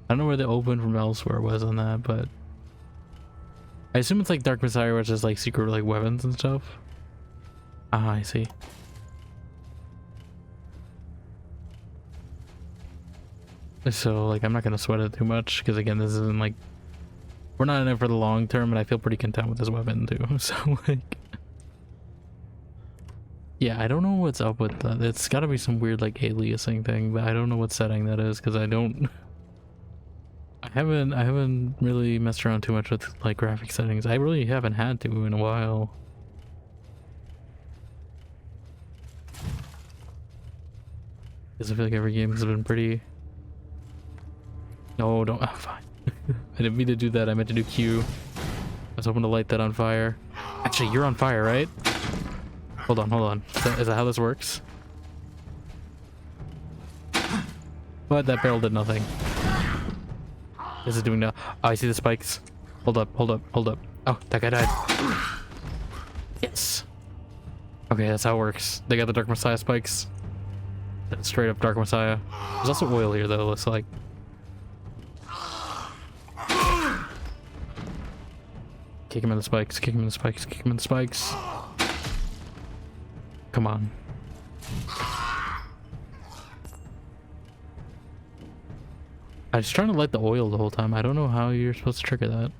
I don't know where the open from elsewhere was on that, but I assume it's like Dark Messiah, which is like secret like weapons and stuff. Ah, I see. So like I'm not gonna sweat it too much because again this isn't like we're not in it for the long term, and I feel pretty content with this weapon too. So like yeah, I don't know what's up with that. It's got to be some weird like aliasing thing, but I don't know what setting that is because I haven't really messed around too much with like graphic settings. I really haven't had to in a while. Because I feel like every game has been pretty... No, don't... Oh, fine. I didn't mean to do that. I meant to do Q. I was hoping to light that on fire. Actually, you're on fire, right? Hold on, hold on. Is that how this works? But that barrel did nothing. This is doing now. Oh, I see the spikes. Hold up, hold up, hold up. Oh, that guy died. Yes. Okay, that's how it works. They got the Dark Messiah spikes. That's straight up Dark Messiah. There's also oil here though, looks like. Kick him in the spikes, kick him in the spikes, kick him in the spikes. Come on. I was trying to light the oil the whole time. I don't know how you're supposed to trigger that.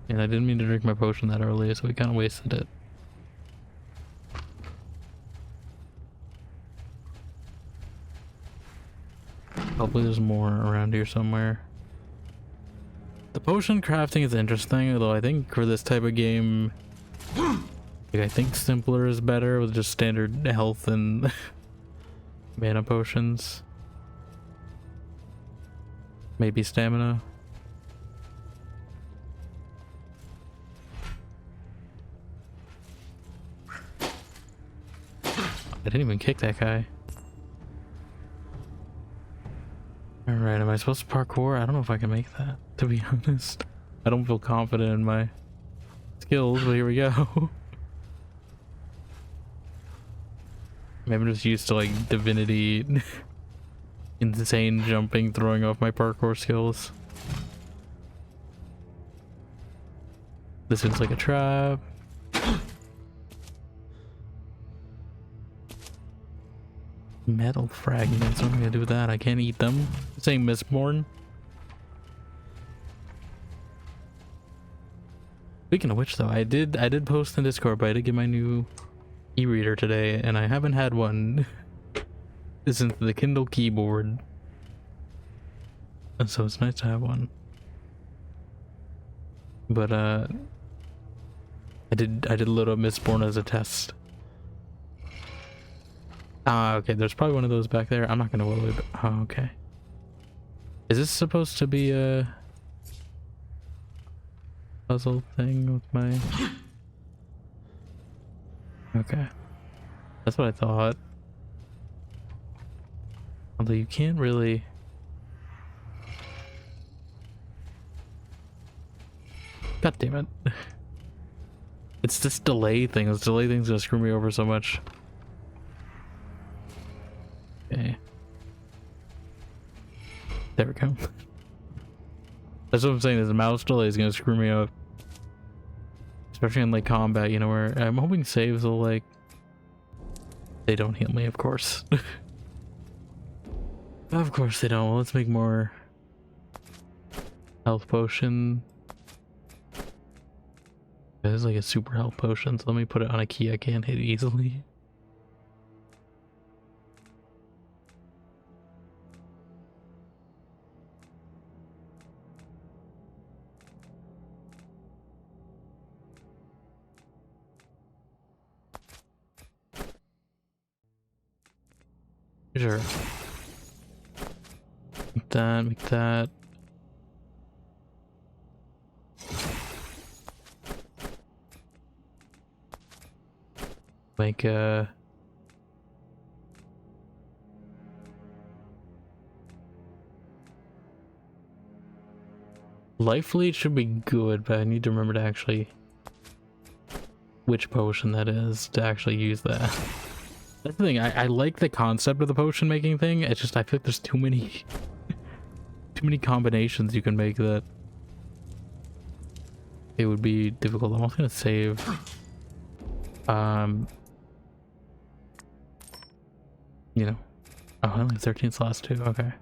And I didn't mean to drink my potion that early, so we kind of wasted it. Hopefully there's more around here somewhere. The potion crafting is interesting, although I think for this type of game, like I think simpler is better with just standard health and mana potions. Maybe stamina. I didn't even kick that guy. Alright, am I supposed to parkour? I don't know if I can make that, to be honest. I don't feel confident in my skills, but here we go. Maybe I'm just used to like divinity, insane jumping, throwing off my parkour skills. This is like a trap. Metal fragments, what am I gonna do with that? I can't eat them. It's saying Mistborn. Speaking of which though, I did post in Discord, but I did get my new e-reader today and I haven't had one since the Kindle keyboard. And so it's nice to have one. But I did load up Mistborn as a test. Okay, there's probably one of those back there. I'm not gonna load it. Oh, okay. Is this supposed to be a puzzle thing with my... Okay. That's what I thought. Although you can't really... God damn it. It's this delay thing. This delay thing's gonna screw me over so much. Okay. There we go. That's what I'm saying, this mouse delay is gonna screw me up. Especially in like combat, you know, where I'm hoping saves will like... They don't heal me, of course. Of course they don't. Well, let's make more health potion. This is like a super health potion, so let me put it on a key I can't hit easily. Sure. Make that, make that. Make life lead should be good, but I need to remember to actually which potion that is to actually use that. That's the thing, I like the concept of the potion making thing, it's just I feel like there's too many combinations you can make that it would be difficult. I'm also gonna save. You know. Oh, I only have 13 slots too, okay.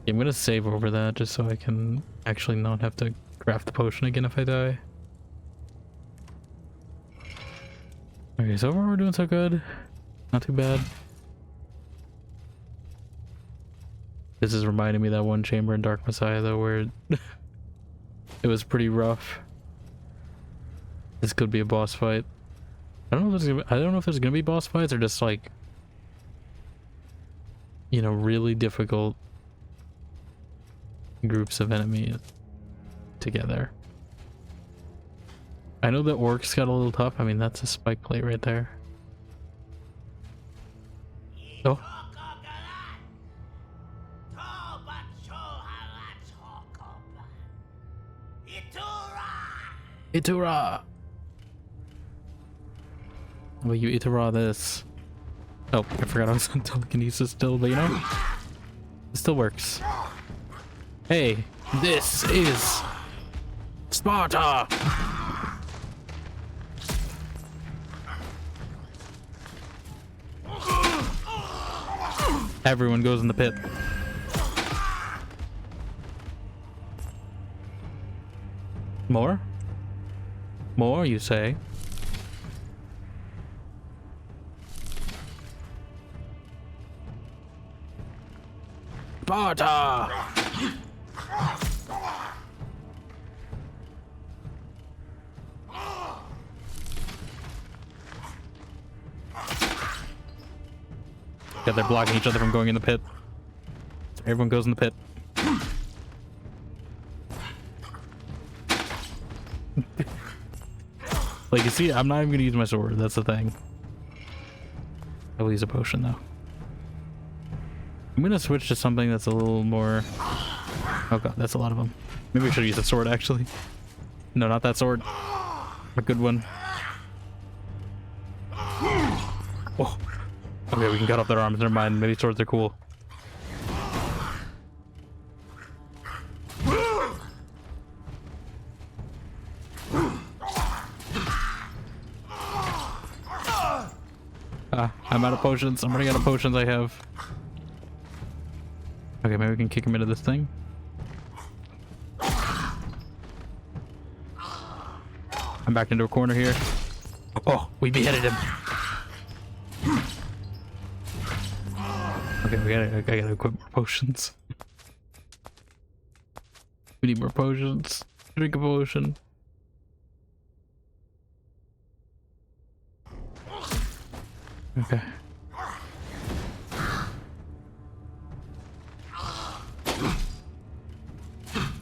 I'm gonna save over that just so I can actually not have to craft the potion again if I die. Okay, so far we're doing so good. Not too bad. This is reminding me of that one chamber in Dark Messiah though where it was pretty rough. This could be a boss fight. I don't know if there's gonna be boss fights or just like, you know, really difficult groups of enemies together. I know the orcs got a little tough. I mean, that's a spike plate right there. Oh. Itura! Well, you Itura this. Oh, I forgot I was on telekinesis still, but you know, it still works. Hey, this is Sparta! Everyone goes in the pit. More? More, you say? Sparta! Yeah, they're blocking each other from going in the pit. So everyone goes in the pit. Like, you see, I'm not even gonna use my sword. That's the thing. I will use a potion though. I'm gonna switch to something that's a little more... Oh god, that's a lot of them. Maybe I should use a sword actually. No, not that sword. A good one. Oh. Okay, we can cut off their arms. Never mind. Maybe swords are cool. I'm out of potions. I'm running out of potions I have. Okay, maybe we can kick him into this thing. I'm back into a corner here. Oh, we beheaded him. Okay, I gotta equip more potions. We need more potions. Drink a potion. Okay.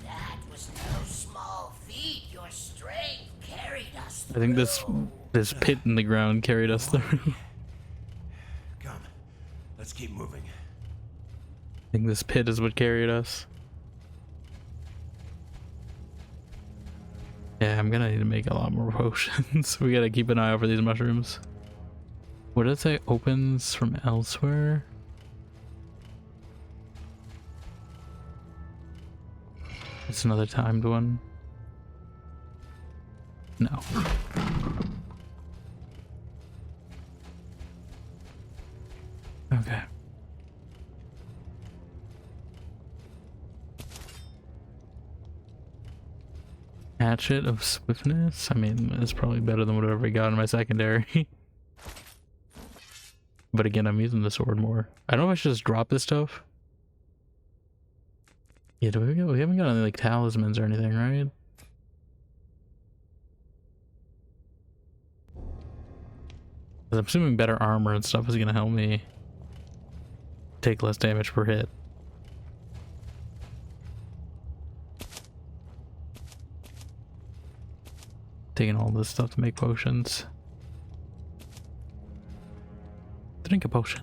That was no small feat. Your strength carried us through. I think this pit in the ground carried us through. Come, let's keep moving. I think this pit is what carried us. Yeah, I'm gonna need to make a lot more potions. We gotta keep an eye out for these mushrooms. What did it say? Opens from elsewhere? It's another timed one. No. Okay. Hatchet of Swiftness? I mean, it's probably better than whatever I got in my secondary. But again, I'm using the sword more. I don't know if I should just drop this stuff. Yeah, we haven't got any like talismans or anything, right? I'm assuming better armor and stuff is gonna help me take less damage per hit. Taking all this stuff to make potions. Drink a potion.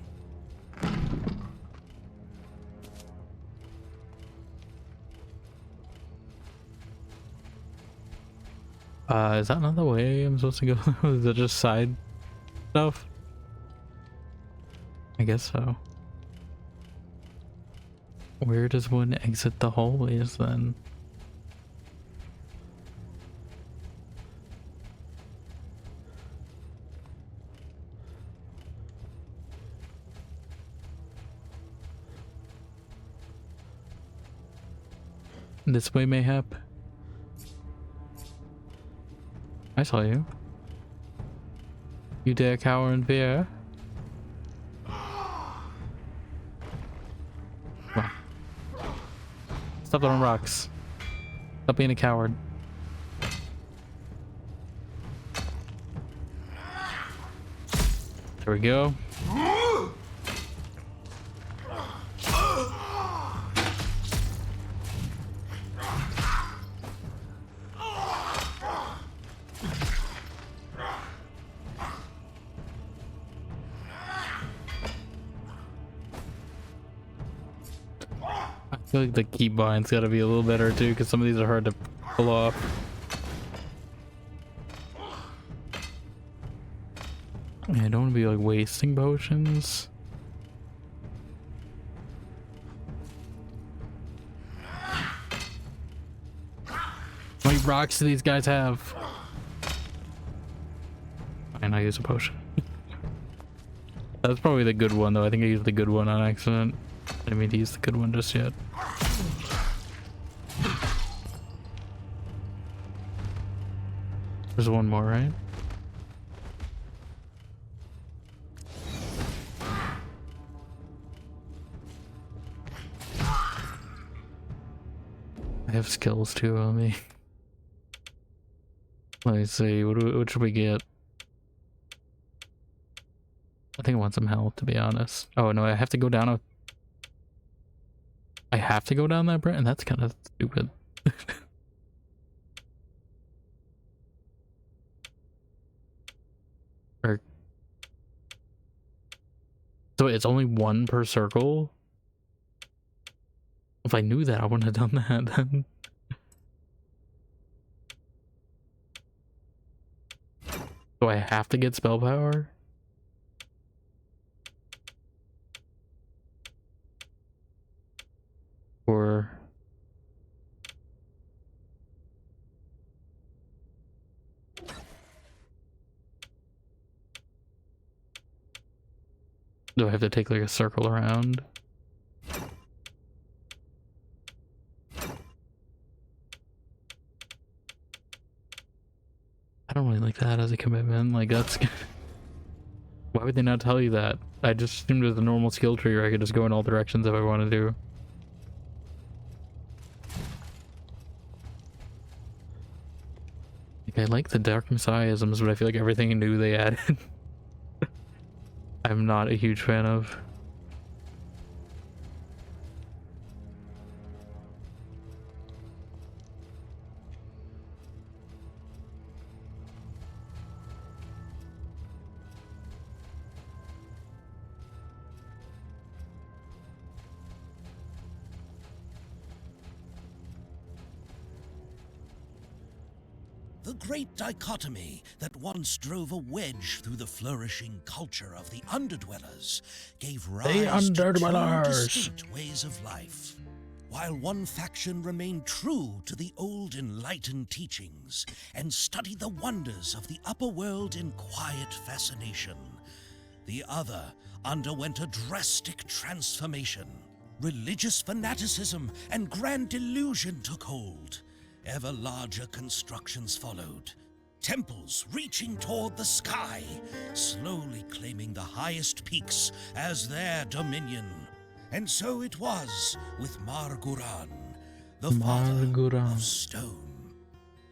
Is that not the way I'm supposed to go? Is that just side stuff? I guess so. Where does one exit the hallways then? This way, mayhap. I saw you. You dare cower in fear? Come on. Stop throwing rocks. Stop being a coward. There we go. I feel like the keybind's gotta be a little better too, because some of these are hard to pull off. I don't want to be like wasting potions. How many rocks do these guys have? And I use a potion. That's probably the good one though. I think I used the good one on accident. I didn't mean to use the good one just yet. There's one more, right? I have skills too on me. Let me see, what should we get? I think I want some health, to be honest. Oh no, I have to go down I have to go down that bridge, and that's kind of stupid. So it's only one per circle? If I knew that, I wouldn't have done that then. So I have to get spell power? Or... do I have to take like a circle around? I don't really like that as a commitment. Like that's... Why would they not tell you that? I just assumed it was a normal skill tree where I could just go in all directions if I want to do. Like, I like the Dark Messiahisms, but I feel like everything new they added I'm not a huge fan of. The great dichotomy that once drove a wedge through the flourishing culture of the Underdwellers gave rise to two Underdwellers. distinct ways of life. While one faction remained true to the old enlightened teachings and studied the wonders of the upper world in quiet fascination, the other underwent a drastic transformation. Religious fanaticism and grand delusion took hold. Ever larger constructions followed, temples reaching toward the sky, slowly claiming the highest peaks as their dominion. And so it was with Marguran, the father of stone.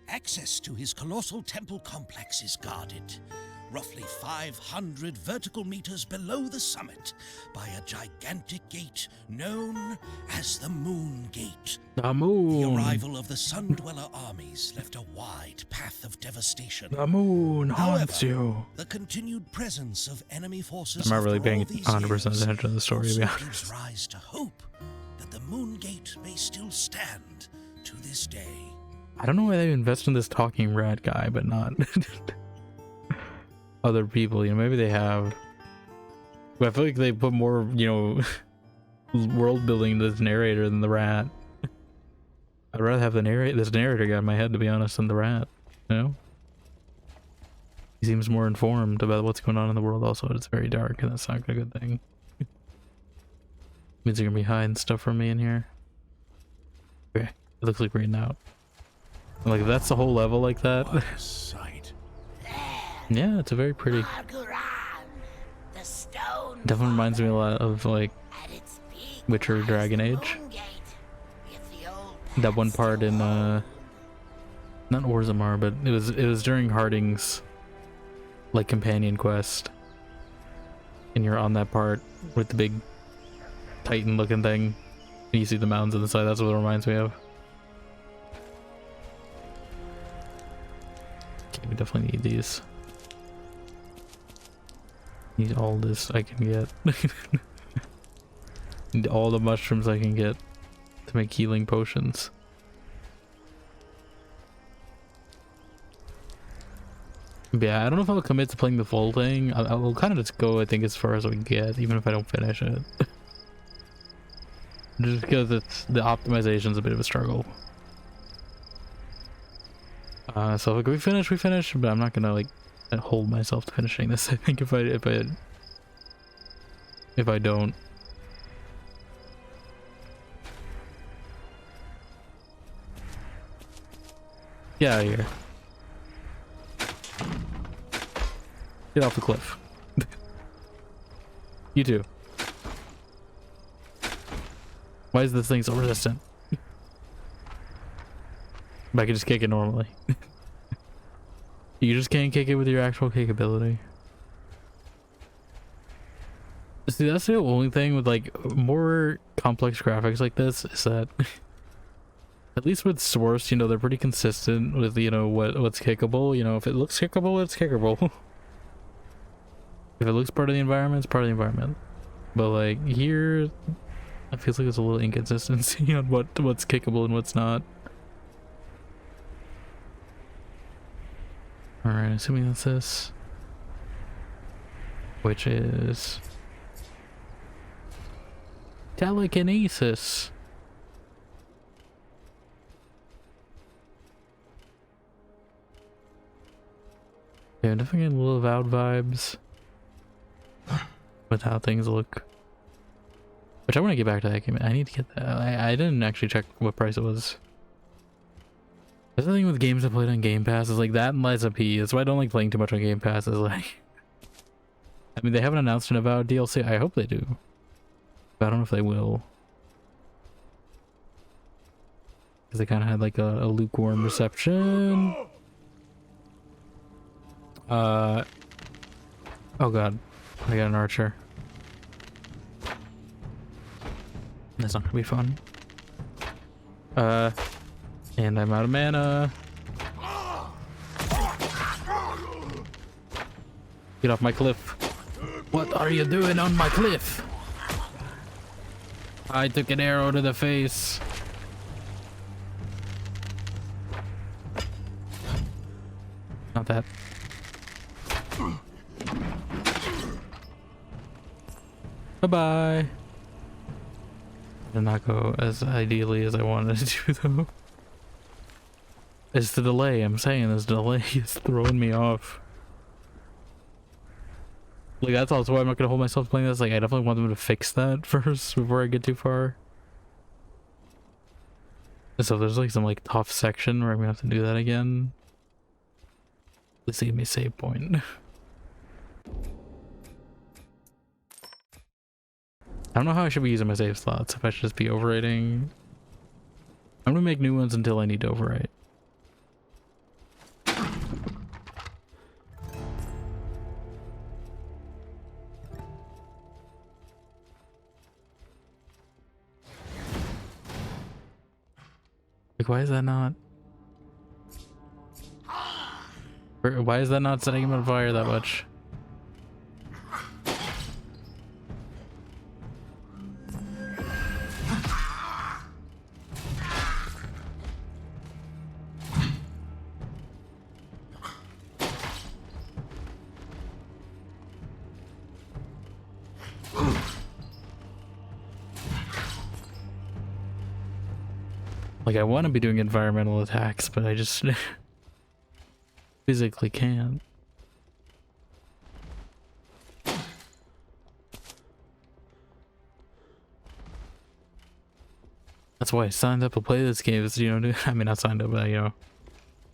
Access to his colossal temple complex is guarded, roughly 500 vertical meters below the summit, by a gigantic gate known as the Moon Gate. The moon! The arrival of the Sun Dweller armies left a wide path of devastation. The moon haunts you! The continued presence of enemy forces I'm not really after all paying these 100% years attention to the story, to be also honest. gives rise to hope that the Moon Gate may still stand to this day. I don't know why they invest in this talking rat guy, but not other people. You know, maybe they have. But I feel like they put more, you know, world building into this narrator than the rat. I'd rather have this narrator guy in my head, to be honest, than the rat. You know, he seems more informed about what's going on in the world. Also, it's very dark, and that's not a good thing. Means you're gonna be hiding stuff from me in here. Okay. It looks like green out. Like if that's the whole level like that. What a sight. Yeah, it's a very pretty. Marguran, the stone Definitely reminds me a lot of like at its peak Witcher lies Dragon the Age. Moon Gate. If the old That one paths part in still not Orzammar, but it was during Harding's like companion quest. And you're on that part with the big Titan looking thing. And you see the mountains on the side, that's what it reminds me of. Okay, we definitely need these. Need all this I can get. Need all the mushrooms I can get to make healing potions. But yeah, I don't know if I'll commit to playing the full thing. I'll kind of just go, I think, as far as I can get, even if I don't finish it. Just because the optimization's a bit of a struggle. So if we finish, we finish. But I'm not gonna like hold myself to finishing this. I think if I don't. Get out of here. Get off the cliff. You too. Why is this thing so resistant? But I can just kick it normally. You just can't kick it with your actual kick ability. See, that's the only thing with like more complex graphics like this is that at least with Source, you know, they're pretty consistent with, you know, what's kickable. You know, if it looks kickable, it's kickable. If it looks part of the environment, it's part of the environment. But like here, it feels like there's a little inconsistency on what's kickable and what's not. Alright, assuming that's this. Which is telekinesis. Yeah, I'm definitely getting a little Avowed vibes with how things look. Which I want to get back to that game. I need to get that. I didn't actually check what price it was. That's the thing with games I played on Game Pass is like that and Lies of P. That's why I don't like playing too much on Game Pass. Is like, I mean, they haven't announced an Avowed DLC. I hope they do, but I don't know if they will. Because they kind of had like a lukewarm reception. Oh god, I got an archer. That's not gonna be fun. And I'm out of mana. Get off my cliff. What are you doing on my cliff? I took an arrow to the face. Not that. Bye-bye. Did not go as ideally as I wanted to do though. It's the delay. I'm saying this delay is throwing me off. Like that's also why I'm not gonna hold myself playing this. Like I definitely want them to fix that first before I get too far. So there's like some like tough section where I'm gonna have to do that again. Please give me a save point. I don't know how I should be using my save slots. If I should just be overwriting. I'm gonna make new ones until I need to overwrite. Like, why is that not? Why is that not setting him on fire that much? Like, I want to be doing environmental attacks, but I just physically can't. That's That's why I signed up to play this game. Is, you know, I mean, not signed up, but, you know,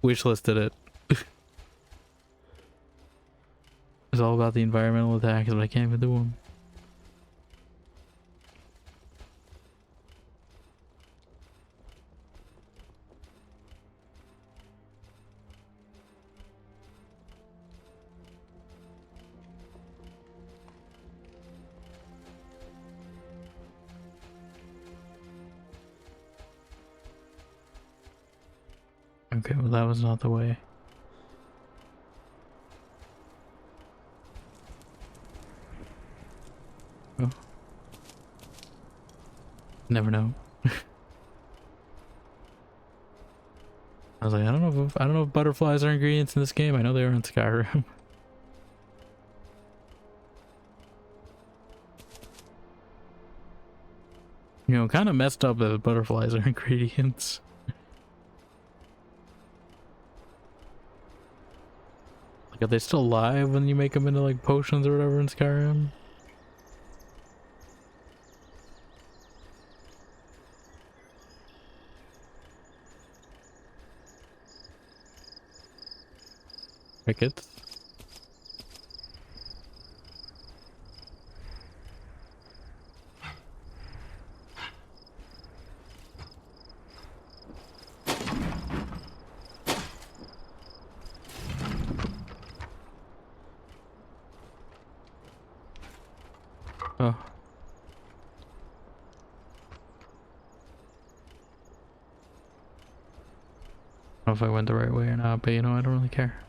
wishlisted it. It's all about the environmental attacks, but I can't even do them. Okay, well that was not the way. Oh. Never know. I was like, I don't know if butterflies are ingredients in this game. I know they are in Skyrim. You know, kind of messed up that butterflies are ingredients. Like, are they still alive when you make them into like potions or whatever in Skyrim? Crickets? Oh. I don't know if I went the right way or not, but you know, I don't really care.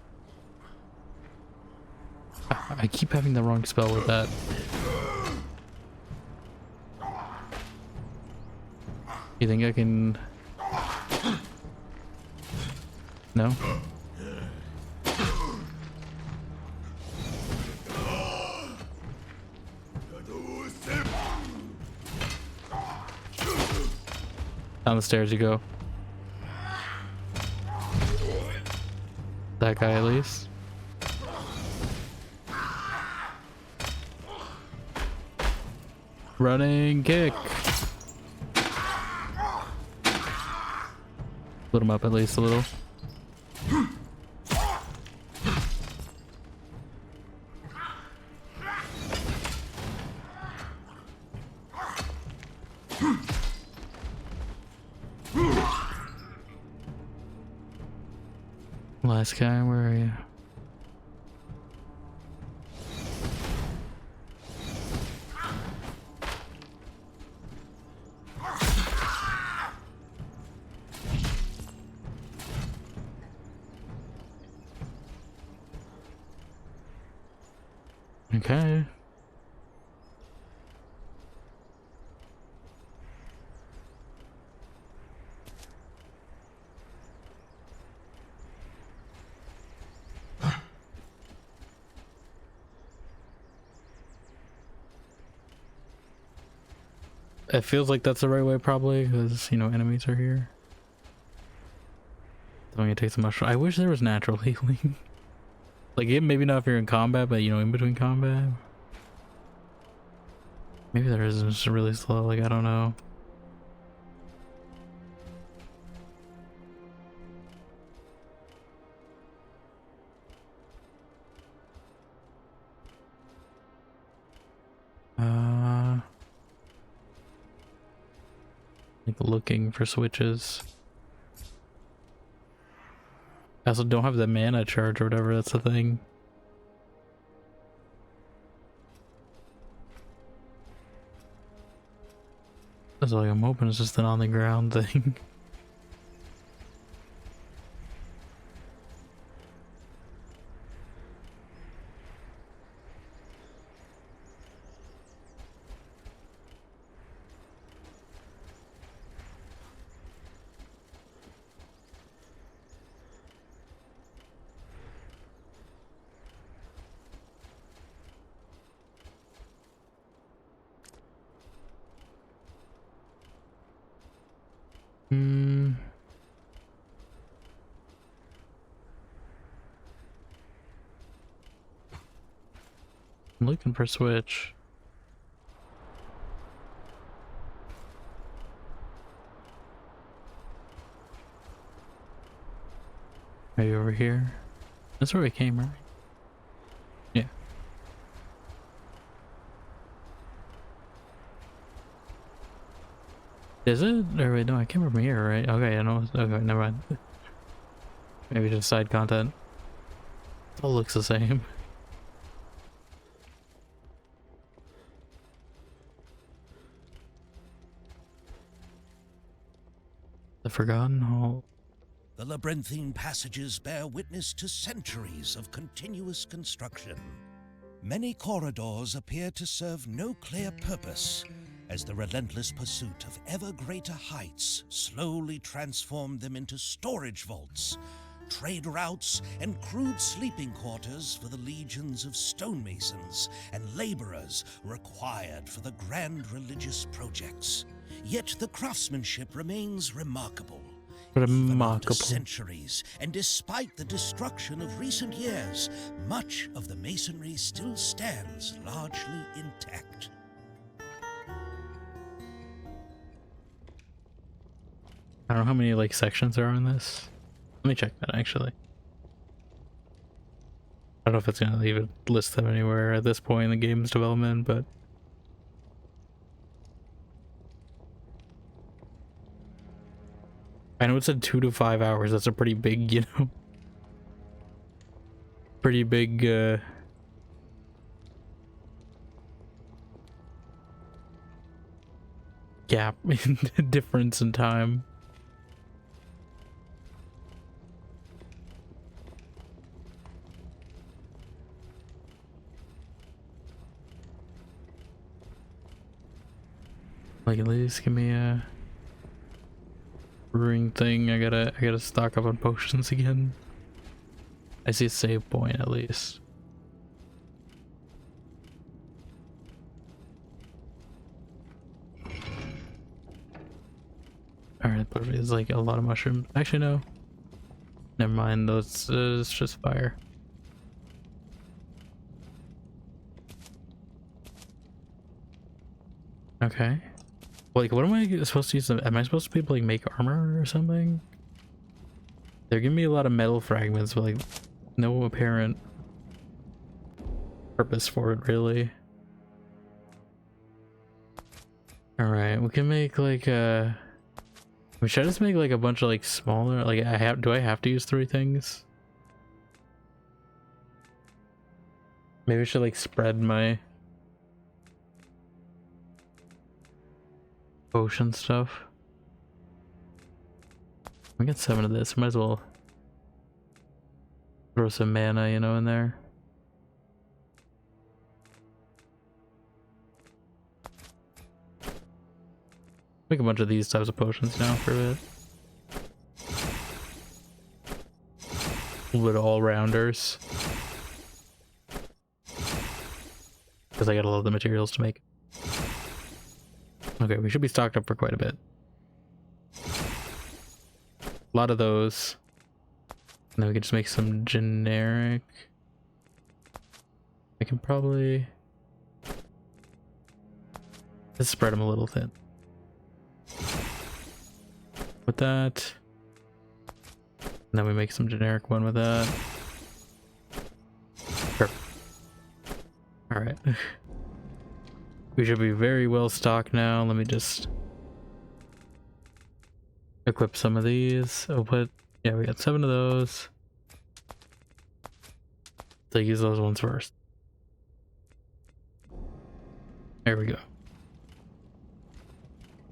I keep having the wrong spell with that. You think I can... No? Down the stairs you go. That guy at least. Running kick. Put him up at least a little. Last guy, where are you? Okay. It feels like that's the right way probably, because, you know, enemies are here. I'm gonna take some mushroom. I wish there was natural healing. Like, maybe not if you're in combat, but, you know, in between combat. Maybe there is, it's just really slow, like, I don't know. Like, looking for switches. I also don't have the mana charge or whatever, that's the thing. That's like, I'm hoping it's just an on the ground thing. I'm looking for switch. Maybe over here. That's where we came, right? Yeah. Is it? Or wait, no, I came from here, right? Okay, I know. Okay, never mind. Maybe just side content. It all looks the same. The Forgotten Hall. The labyrinthine passages bear witness to centuries of continuous construction. Many corridors appear to serve no clear purpose, as the relentless pursuit of ever greater heights slowly transformed them into storage vaults, trade routes, and crude sleeping quarters for the legions of stonemasons and laborers required for the grand religious projects. Yet the craftsmanship remains remarkable. Even after centuries, and despite the destruction of recent years, much of the masonry still stands largely intact. I don't know how many like sections there are in this. Let me check that actually. I don't know if it's gonna even list them anywhere at this point in the game's development, but I know it said 2 to 5 hours. That's a pretty big, you know, pretty big gap in difference in time. Like at least give me a brewing thing. I gotta stock up on potions again. I see a save point at least. Alright, but it's like a lot of mushrooms. Actually no. Never mind, those it's just fire. Okay. Like, what am I supposed to use? Am I supposed to be able to like make armor or something? They're giving me a lot of metal fragments, but like no apparent purpose for it, really. All right, we can make like should I just make like a bunch of like smaller? Like, do I have to use 3 things? Maybe I should like spread my potion stuff. We got 7 of this. Might as well throw some mana, you know, in there. Make a bunch of these types of potions now for a bit. A little bit of all-rounders. Because I got a lot of the materials to make. Okay, we should be stocked up for quite a bit. A lot of those. And then we can just make some generic. I can probably just spread them a little thin. With that. And then we make some generic one with that. Perfect. Alright. We should be very well stocked now. Let me just equip some of these. Oh, but yeah, we got 7 of those. So use those ones first. There we go.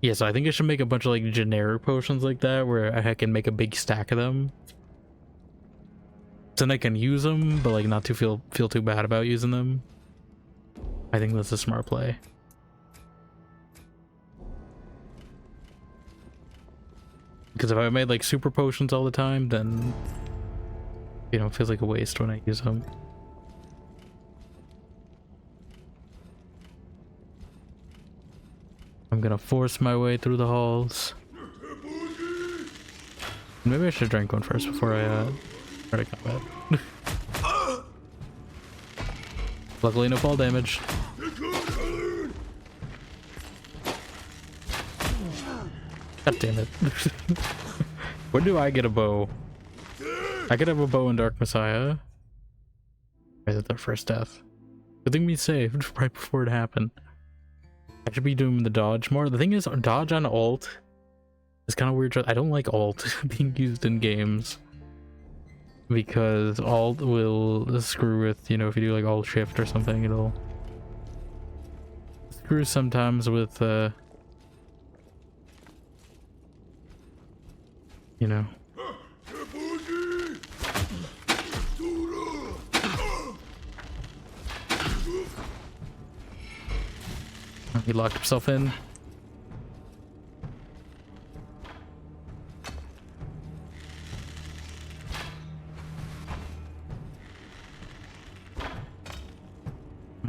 Yeah, so I think I should make a bunch of like generic potions like that where I can make a big stack of them. So then I can use them, but like not to feel too bad about using them. I think that's a smart play. Because if I made like super potions all the time, then, you know, it feels like a waste when I use them. I'm gonna force my way through the halls. Maybe I should drink one first before I try to combat. Luckily no fall damage. God damn it. When do I get a bow? I could have a bow and Dark Messiah. Right at their first death. Good thing we saved right before it happened. I should be doing the dodge more. The thing is, dodge on alt is kind of weird. I don't like alt being used in games. Because alt will screw with, you know, if you do like alt shift or something, it'll screw sometimes with, you know. He locked himself in.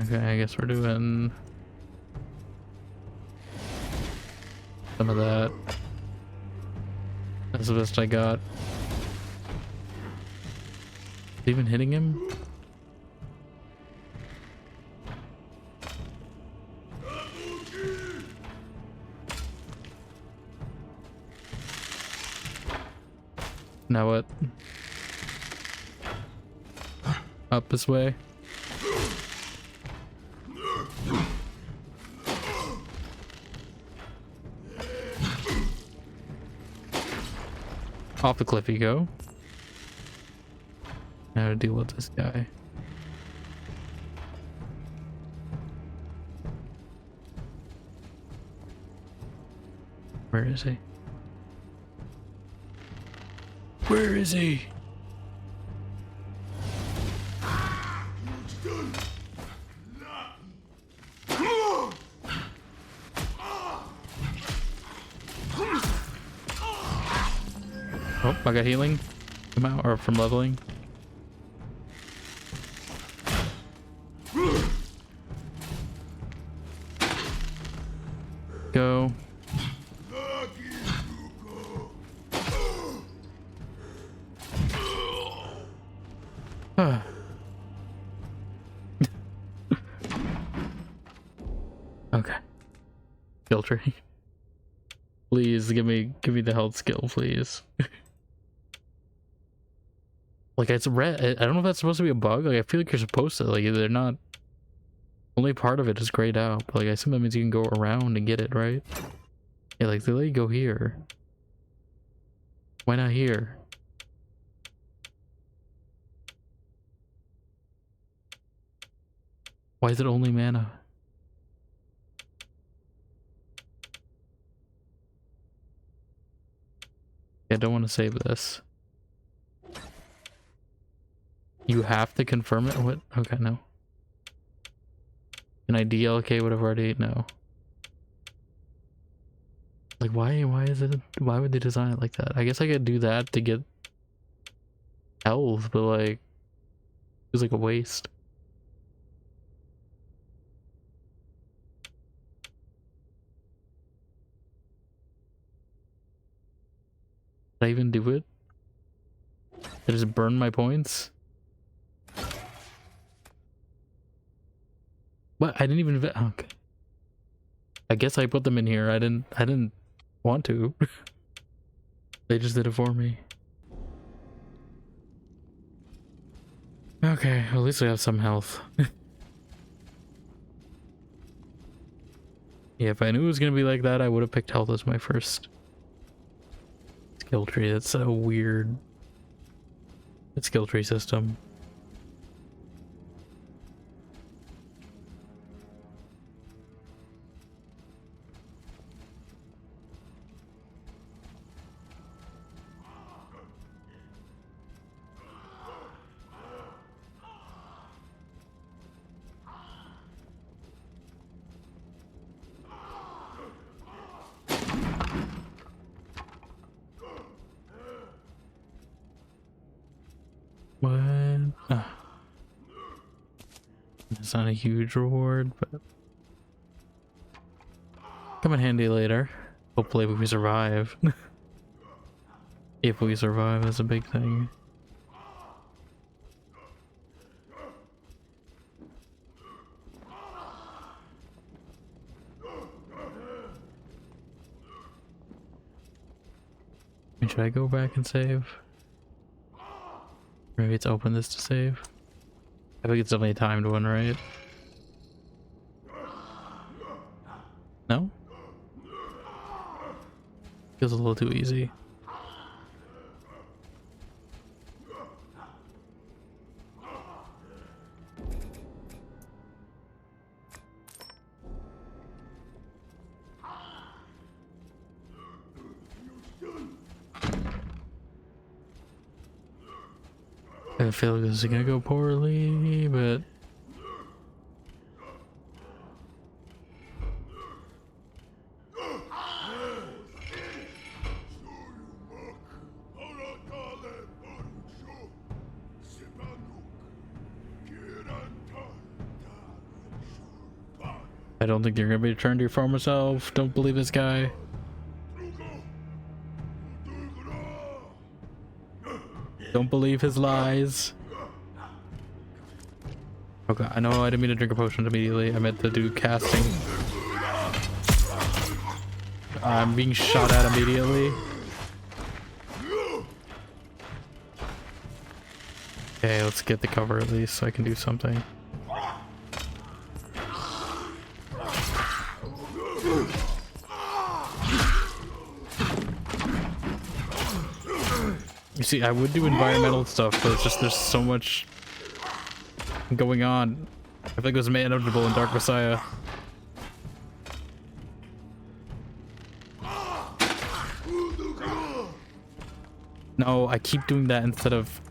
Okay, I guess we're doing some of that. That's the best I got. Is he even hitting him? Now what? Up this way. Off the cliff you go. Now to deal with this guy. Where is he? Where is he? Oh, I got healing. Come out, or from leveling. Go. Okay. Skill tree. Please give me the health skill, please. Like it's red. I don't know if that's supposed to be a bug. Like I feel like you're supposed to. Like they're not. Only part of it is grayed out. But like I assume that means you can go around and get it, right? Yeah, like they let you go here. Why not here? Why is it only mana? Yeah, I don't want to save this. You have to confirm it? What? Okay, no. Can I DLK what I've already? No. Like, why is it? Why would they design it like that? I guess I could do that to get health, but like, it was like a waste. Did I even do it? Did I just burn my points? What? I didn't even. Okay. I guess I put them in here. I didn't want to. They just did it for me. Okay, well, at least we have some health. Yeah, if I knew it was gonna be like that, I would have picked health as my first skill tree. That's so weird. It's skill tree system. What? Ah. It's not a huge reward, but come in handy later. Hopefully we survive. If we survive, that's a big thing. Should I go back and save? Maybe it's open this to save. I think it's definitely a timed one, right? No? Feels a little too easy. I feel like this is gonna go poorly, but I don't think you're gonna be returned to your former self. Don't believe this guy. Don't believe his lies. Okay, I know I didn't mean to drink a potion immediately. I meant to do casting. I'm being shot at immediately. Okay, let's get the cover at least so I can do something. You see, I would do environmental stuff, but it's just there's so much going on. I feel like it was manageable in Dark Messiah. No, I keep doing that instead of...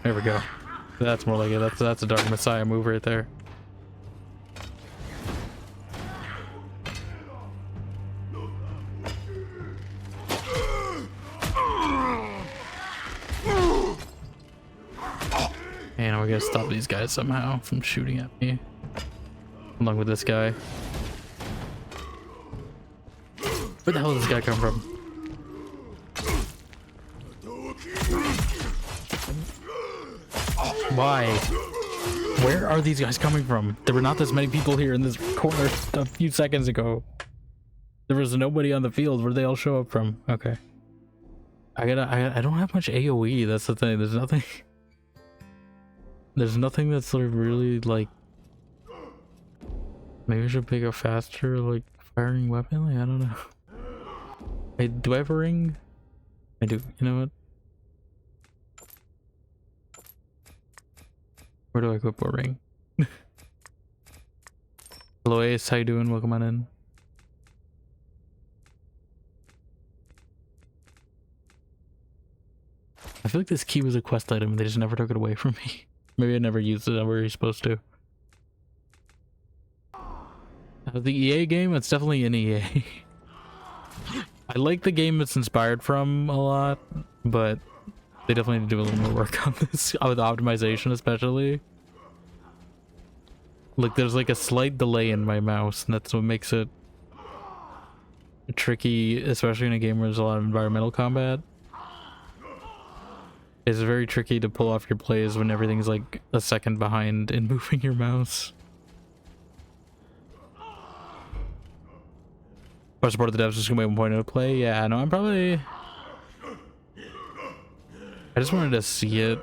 There we go. That's more like it. That's a Dark Messiah move right there. And we gotta stop these guys somehow from shooting at me. Along with this guy. Where the hell did this guy come from? Why? Where are these guys coming from? There were not this many people here in this corner a few seconds ago. There was nobody on the field. Where'd they all show up from? Okay. I don't have much AoE. That's the thing. There's nothing. There's nothing that's sort of really like. Maybe I should pick a faster like firing weapon. Like, I don't know. Hey, do I have a ring? I do. You know what? Where do I equip a ring? Hello Ace, how you doing? Welcome on in. I feel like this key was a quest item and they just never took it away from me. Maybe I never used it where you're supposed to. The EA game? It's definitely an EA. I like the game it's inspired from a lot, but they definitely need to do a little more work on this, with optimization especially. Like there's like a slight delay in my mouse, and that's what makes it tricky, especially in a game where there's a lot of environmental combat. It's very tricky to pull off your plays when everything's like a second behind in moving your mouse. I support the devs just gonna be 1.0 to play. Yeah, no, I'm probably... I just wanted to see it.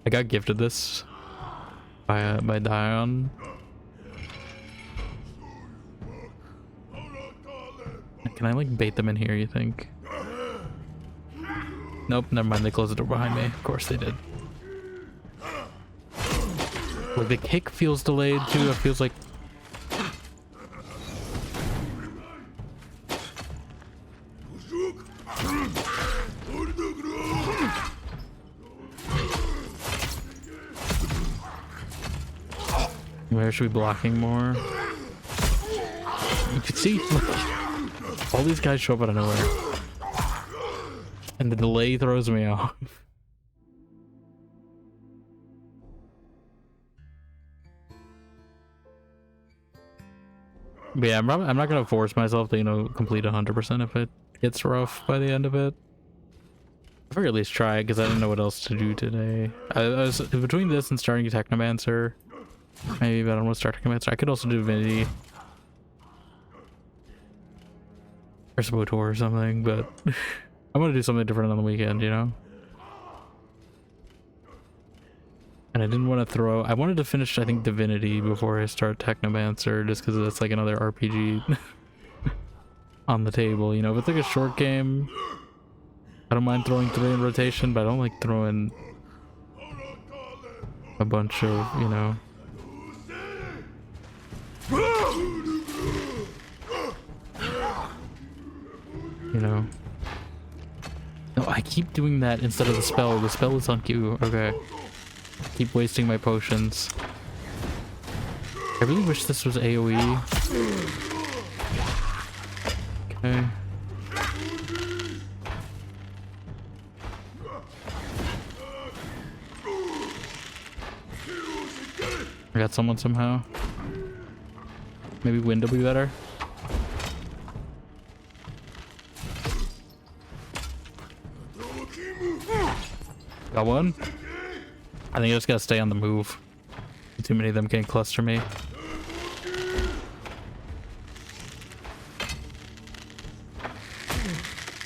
I got gifted this by Dion. Can I like bait them in here, you think? Nope, never mind, they closed the door behind me. Of course they did. Like the kick feels delayed too. It feels like... Where should we be blocking more? You can see, like, all these guys show up out of nowhere. And the delay throws me off. But yeah, I'm not gonna force myself to, you know, complete 100% if it gets rough by the end of it. I figured at least try it because I didn't know what else to do today. I was between this and starting Technomancer. Maybe, but I don't want to start Technomancer. I could also do Divinity. or SWTOR or something, but I want to do something different on the weekend, you know? And I didn't want to throw... I wanted to finish, I think, Divinity before I start Technomancer, just because that's like another RPG on the table, you know? If it's like a short game, I don't mind throwing 3 in rotation, but I don't like throwing a bunch of, you know... You know? No, I keep doing that instead of the spell. The spell is on cue. Okay. Keep wasting my potions. I really wish this was AoE. Okay. I got someone somehow. Maybe wind will be better. Got one. I think I just gotta stay on the move. Too many of them can cluster me.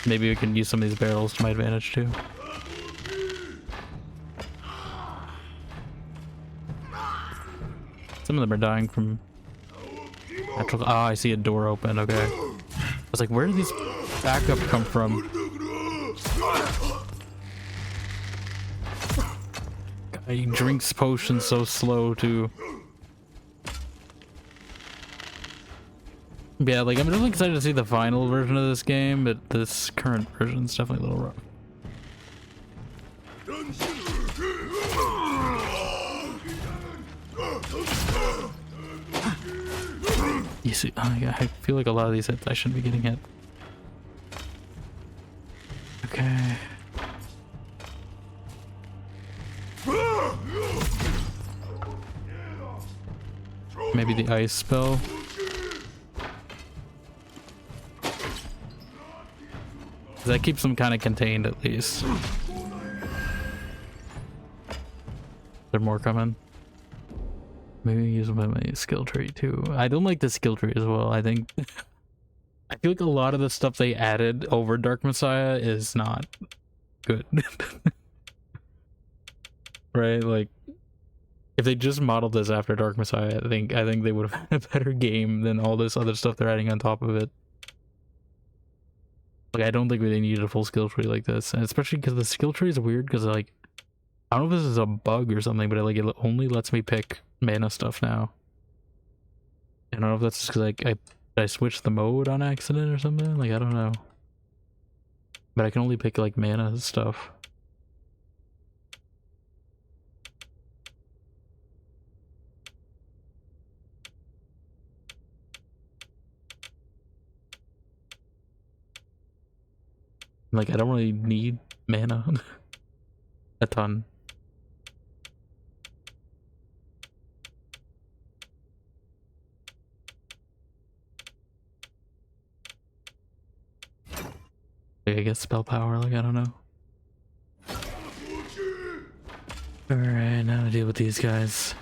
Maybe we can use some of these barrels to my advantage too. Some of them are dying from natural. Ah, I see a door open. Okay. I was like, where did these backup come from? He drinks potions so slow too. Yeah, like I'm really excited to see the final version of this game, but this current version is definitely a little rough. You see, oh yeah, I feel like a lot of these hits I shouldn't be getting hit. Okay. Maybe the ice spell. That keeps them kind of contained at least. There are more coming. Maybe use them in my skill tree too. I don't like the skill tree as well. I think I feel like a lot of the stuff they added over Dark Messiah is not good. Right? Like if they just modeled this after Dark Messiah, I think they would have had a better game than all this other stuff they're adding on top of it. Like I don't think they needed a full skill tree like this, and especially because the skill tree is weird. Because like I don't know if this is a bug or something, but it only lets me pick mana stuff now. I don't know if that's just because like I switched the mode on accident or something. Like I don't know, but I can only pick like mana stuff. Like I don't really need mana a ton. I guess spell power, like I don't know. Alright, now to deal with these guys.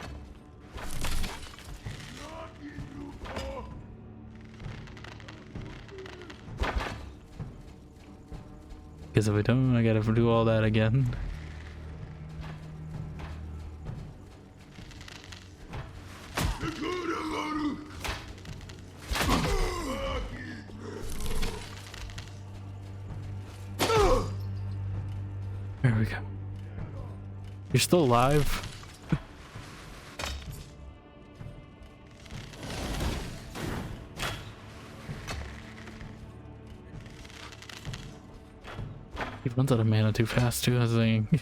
Because if I don't, I gotta do all that again. There we go. You're still alive? He runs out of mana too fast too, I was thinking.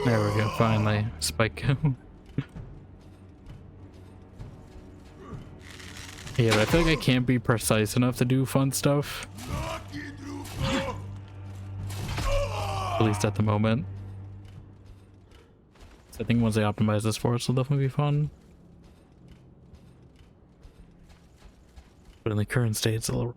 There we go, finally. Spike. Yeah, but I feel like I can't be precise enough to do fun stuff. At least at the moment. So I think once they optimize this for us, it'll definitely be fun. But in the current state, it's a little...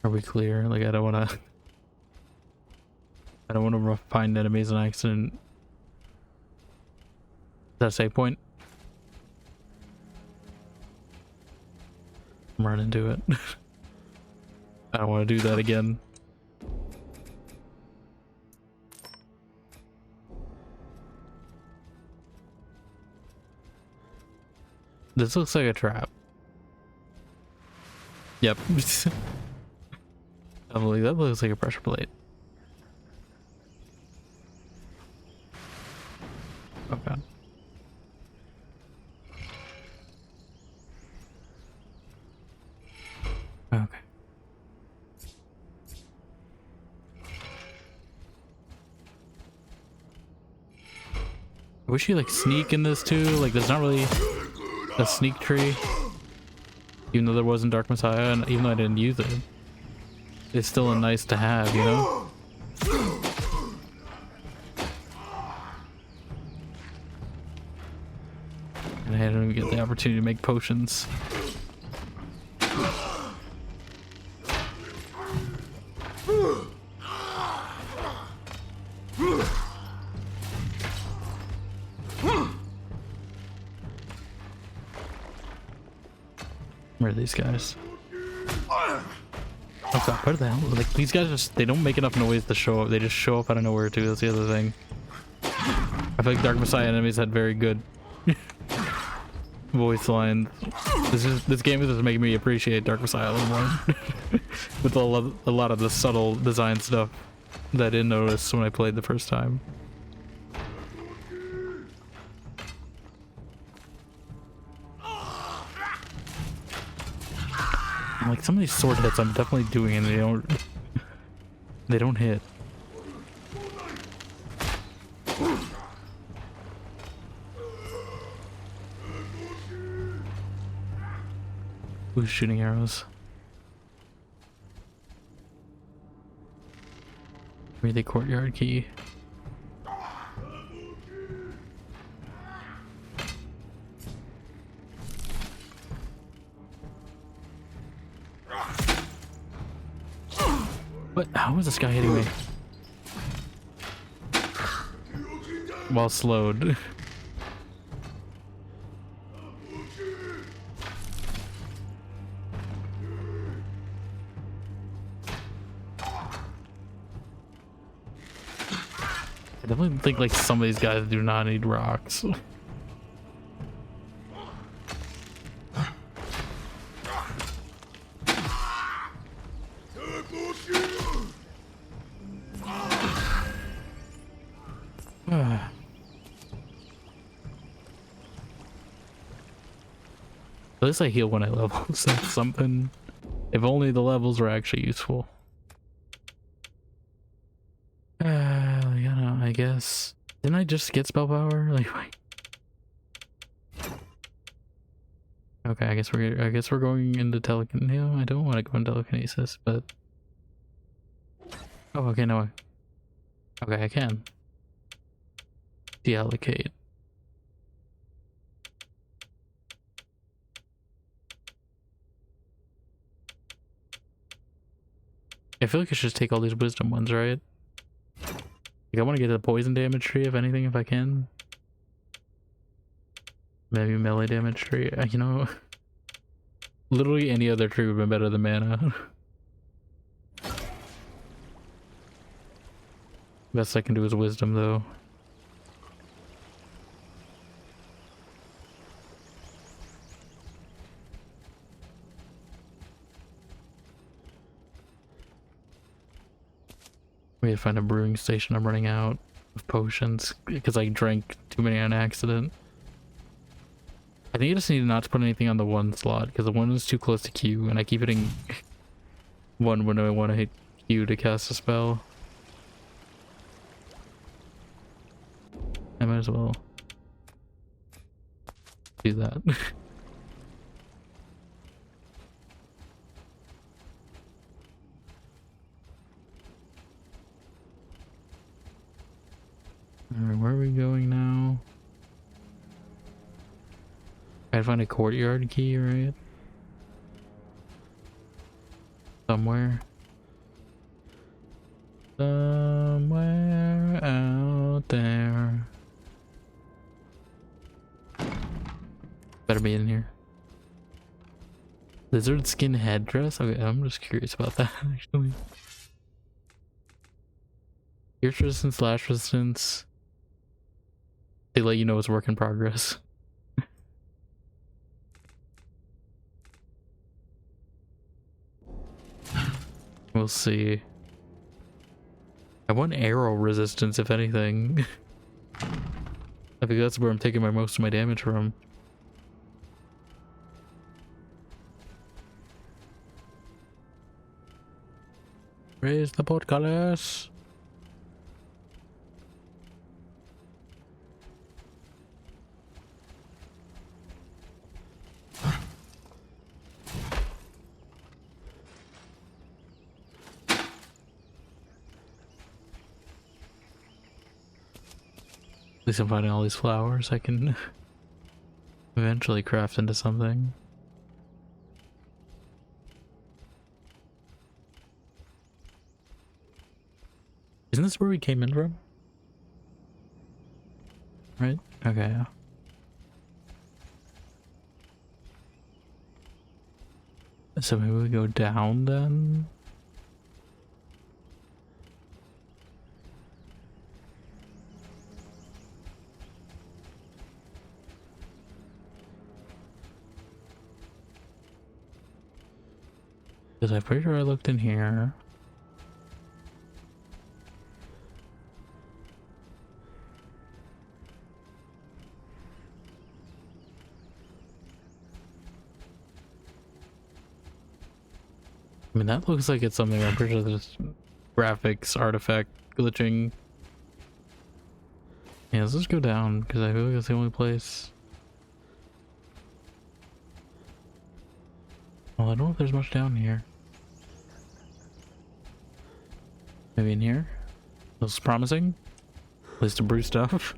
Are we clear? Like, I don't want to... I don't want to find enemies in accident. Is that a save point? I'm running into it. I don't want to do that again. This looks like a trap. Yep. I believe that looks like a pressure plate. Oh god. Okay. I wish you like sneak in this too. Like there's not really a sneak tree. Even though there wasn't Dark Messiah, and even though I didn't use it. It's still a nice to have, you know? And I didn't even get the opportunity to make potions. Where are these guys? Oh god, what the hell? Like, these guys just, they don't make enough noise to show up. They just show up out of nowhere too. That's the other thing. I feel like Dark Messiah enemies had very good voice lines. This game is just making me appreciate Dark Messiah a little more. With a lot of the subtle design stuff that I didn't notice when I played the first time. Like some of these sword hits I'm definitely doing and they don't hit. Who's shooting arrows? Read the courtyard key. What? How is this guy hitting me? While slowed. I definitely think like some of these guys do not need rocks. At least I heal when I level, so that's something. If only the levels were actually useful. You know, I guess. Didn't I just get spell power? Like, okay, I guess we're going into telekinesis. No, I don't want to go into telekinesis, but. Oh, okay, no. Okay, I can. Deallocate. I feel like I should just take all these wisdom ones, right? Like I want to get the poison damage tree, if anything, if I can. Maybe melee damage tree. You know, literally any other tree would have been better than mana. Best I can do is wisdom, though. We had to find a brewing station. I'm running out of potions because I drank too many on accident. I think I just need not to put anything on the one slot because the one is too close to Q and I keep hitting one when I want to hit Q to cast a spell. I might as well. do that. Alright, where are we going now? Gotta find a courtyard key, right? Somewhere. Somewhere out there. Better be in here. Lizard skin headdress? Okay, I'm just curious about that actually. Pierce resistance, slash resistance. They let you know it's work in progress. We'll see. I want arrow resistance, if anything. I think that's where I'm taking most of my damage from. Raise the portcullis. At least I'm finding all these flowers I can eventually craft into something. Isn't this where we came in from? Right? Okay. So maybe we go down then? Because I'm pretty sure I looked in here. I mean, that looks like it's something. I'm pretty sure there's graphics, artifact, glitching. Yeah, let's just go down, because I feel like it's the only place. Well, I don't know if there's much down here. Maybe in here? Looks promising. Place to brew stuff.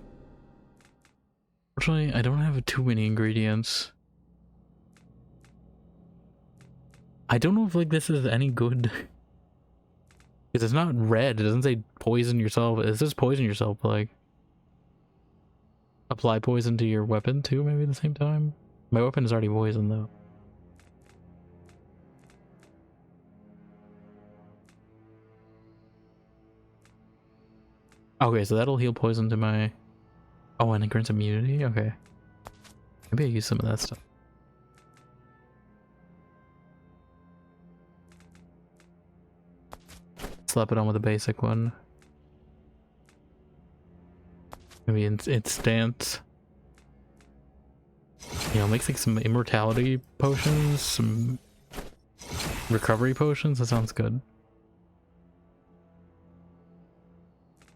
Fortunately, I don't have too many ingredients. I don't know if like this is any good. Because it's not red. It doesn't say poison yourself. It says poison yourself, but like apply poison to your weapon too, maybe at the same time. My weapon is already poisoned though. Okay, so that'll heal poison to my... Oh, and it grants immunity? Okay. Maybe I use some of that stuff. Slap it on with a basic one. Maybe instant. You know, makes like some immortality potions, some recovery potions. That sounds good.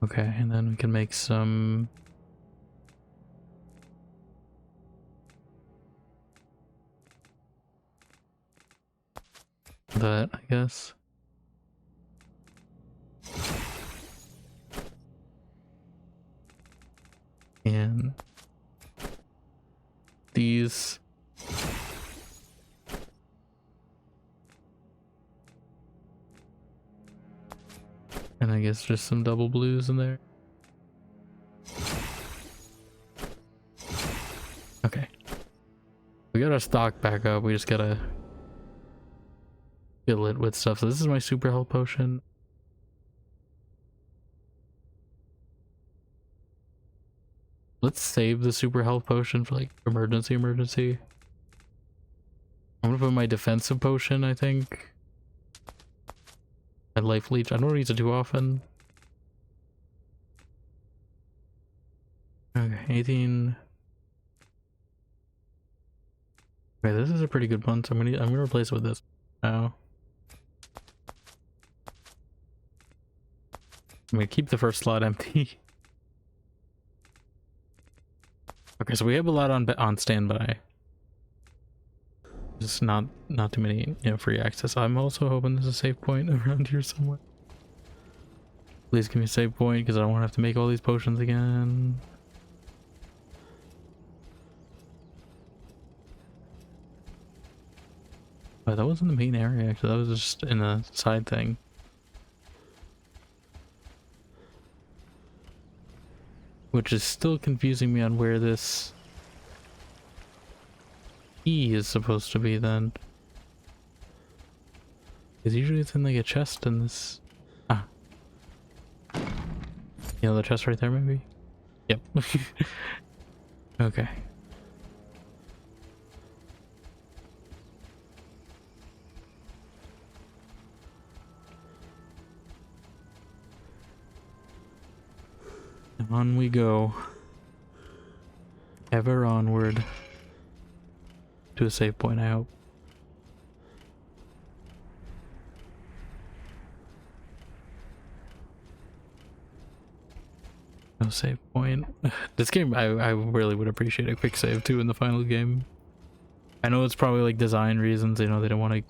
Okay, and then we can make some... that, I guess. And these. And I guess just some double blues in there. Okay. We got our stock back up. We just gotta fill it with stuff. So this is my super health potion. Let's save the super health potion for like emergency. I'm gonna put my defensive potion, I think. And life leech. I don't use it too often. Okay, 18. Okay, this is a pretty good one, so I'm gonna replace it with this now. I'm gonna keep the first slot empty. Okay, so we have a lot on standby. Just not too many, you know, free access. I'm also hoping there's a save point around here somewhere. Please give me a save point because I don't want to have to make all these potions again. Oh, that wasn't the main area actually. That was just in a side thing. Which is still confusing me on where this key is supposed to be then. Because usually it's in like a chest in this. Ah. You know the chest right there maybe? Yep. Okay. On we go. Ever onward. To a save point, I hope. No save point. This game, I really would appreciate a quick save too in the final game. I know it's probably like design reasons, you know, they don't want to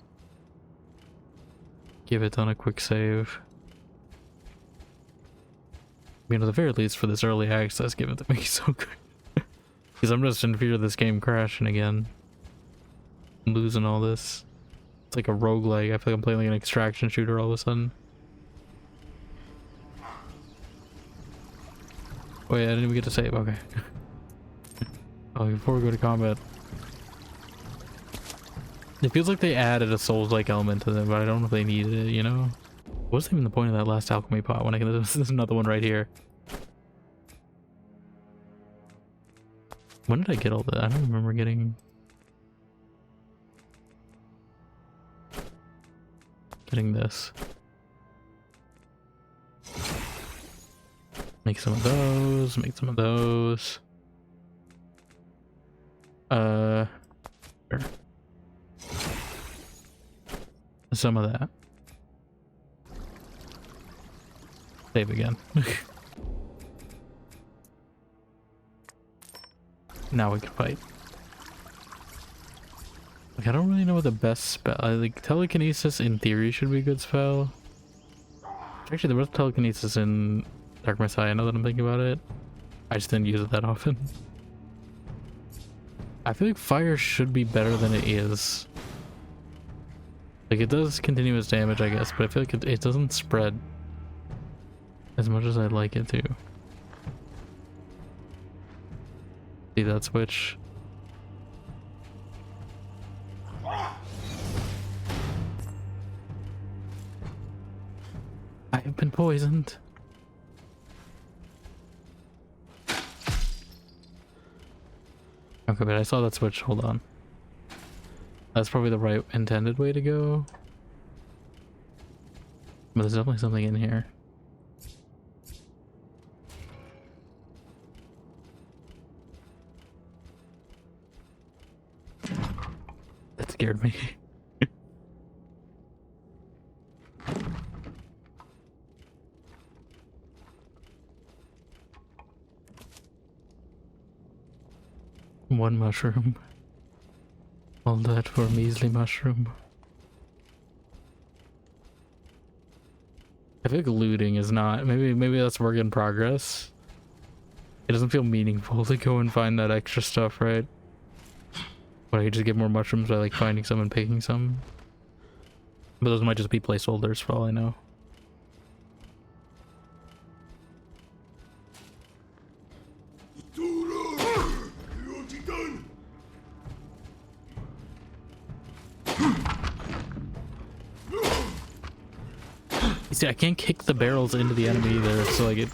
give it on a quick save. I mean, at the very least for this early access, give it to me so good. Because I'm just in fear of this game crashing again. I'm losing all this. It's like a roguelike. I feel like I'm playing like an extraction shooter all of a sudden. Wait, I didn't even get to save. Okay. Oh, before we go to combat. It feels like they added a Souls-like element to them, but I don't know if they needed it, you know? What's even the point of that last alchemy pot when I can... This is another one right here. When did I get all that? I don't remember getting... this. Make some of those, make some of those. Sure. Some of that. Save again. Now we can fight. Like, I don't really know what the best spell. Like telekinesis in theory should be a good spell. Actually, there was telekinesis in Dark Messiah. Now that I'm thinking about it, I just didn't use it that often. I feel like fire should be better than it is. Like, it does continuous damage, I guess, but I feel like it doesn't spread as much as I'd like it to. See that switch? I have been poisoned. Okay, but I saw that switch. Hold on. That's probably the right intended way to go. But there's definitely something in here. That scared me. One mushroom. All that for a measly mushroom. I think looting is not. Maybe that's work in progress. It doesn't feel meaningful to go and find that extra stuff, right? But I could just get more mushrooms by like finding some and picking some. But those might just be placeholders for all I know. You see, I can't kick the barrels into the enemy either, so like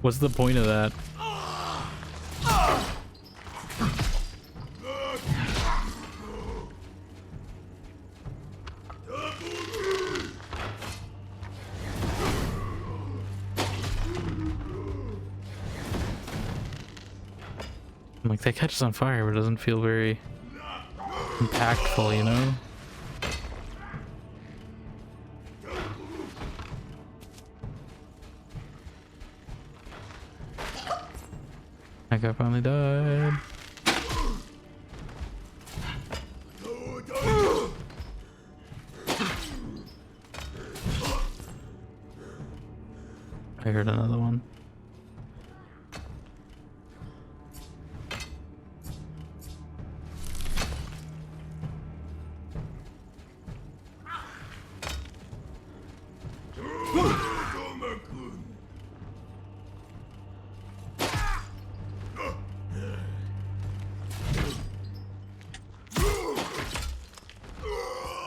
what's the point of that? I'm like, that catches on fire, but it doesn't feel very impactful, you know? That guy finally died. I heard another one.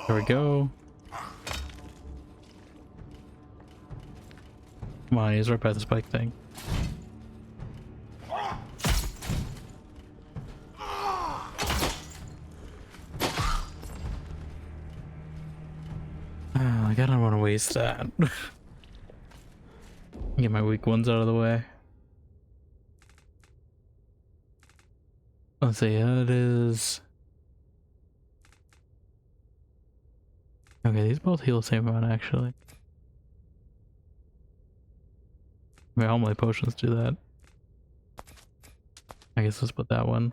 There we go. Come on, he's right by the spike thing. Like, I don't want to waste that. Get my weak ones out of the way. Let's see, that is... Okay, these both heal the same amount, actually. I mean, all my potions do that. I guess let's put that one.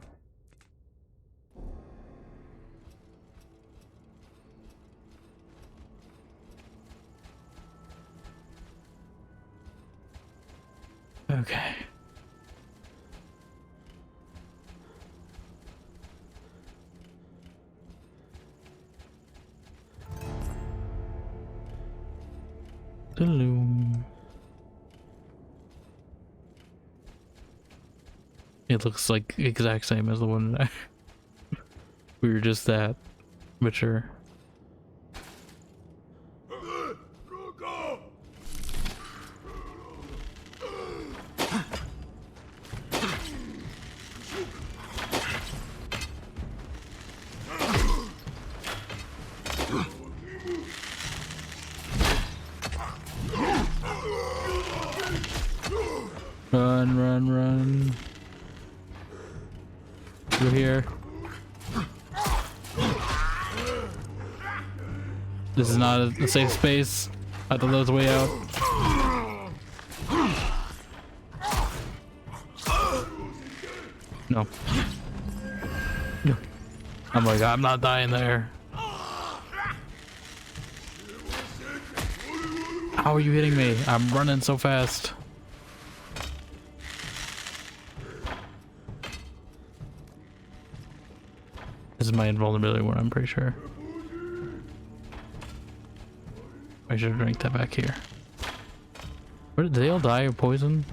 Okay. Doom. It looks like the exact same as the one that we were just at, but sure. Run, run, run. Through here. This is not a safe space. I thought that was a way out. No. No. I'm like, I'm not dying there. How are you hitting me? I'm running so fast. This is my invulnerability one, I'm pretty sure. I should drink that back here. Where did they all die of poison?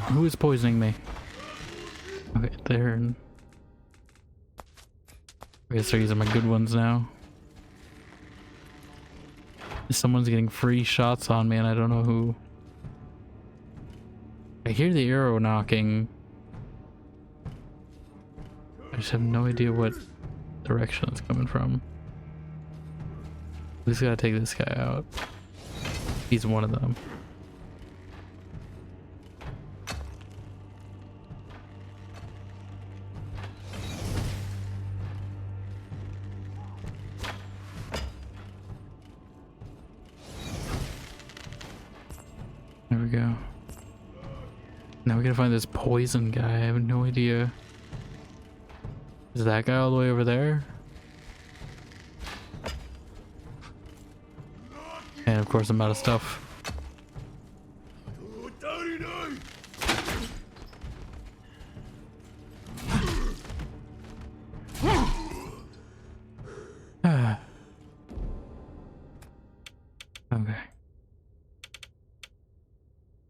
Who is poisoning me? Okay, there. I guess they're using my good ones now. Someone's getting free shots on me and I don't know who. I hear the arrow knocking. I just have no idea what direction it's coming from. We just gotta take this guy out. He's one of them. There we go. Now we gotta find this poison guy. I have no idea. Is that guy all the way over there? And of course I'm out of stuff. Okay.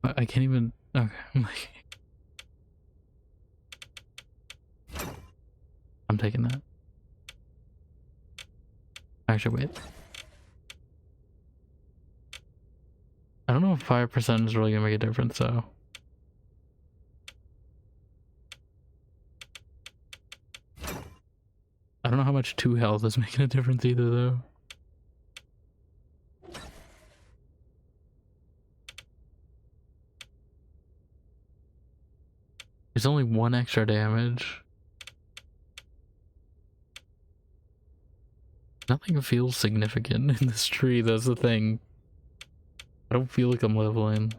I can't even. Okay, I'm like. I'm taking that. Actually, wait. I don't know if 5% is really gonna make a difference, though. don't know how much 2 health is making a difference either, though. There's only 1 extra damage. Nothing feels significant in this tree, that's the thing. I don't feel like I'm leveling.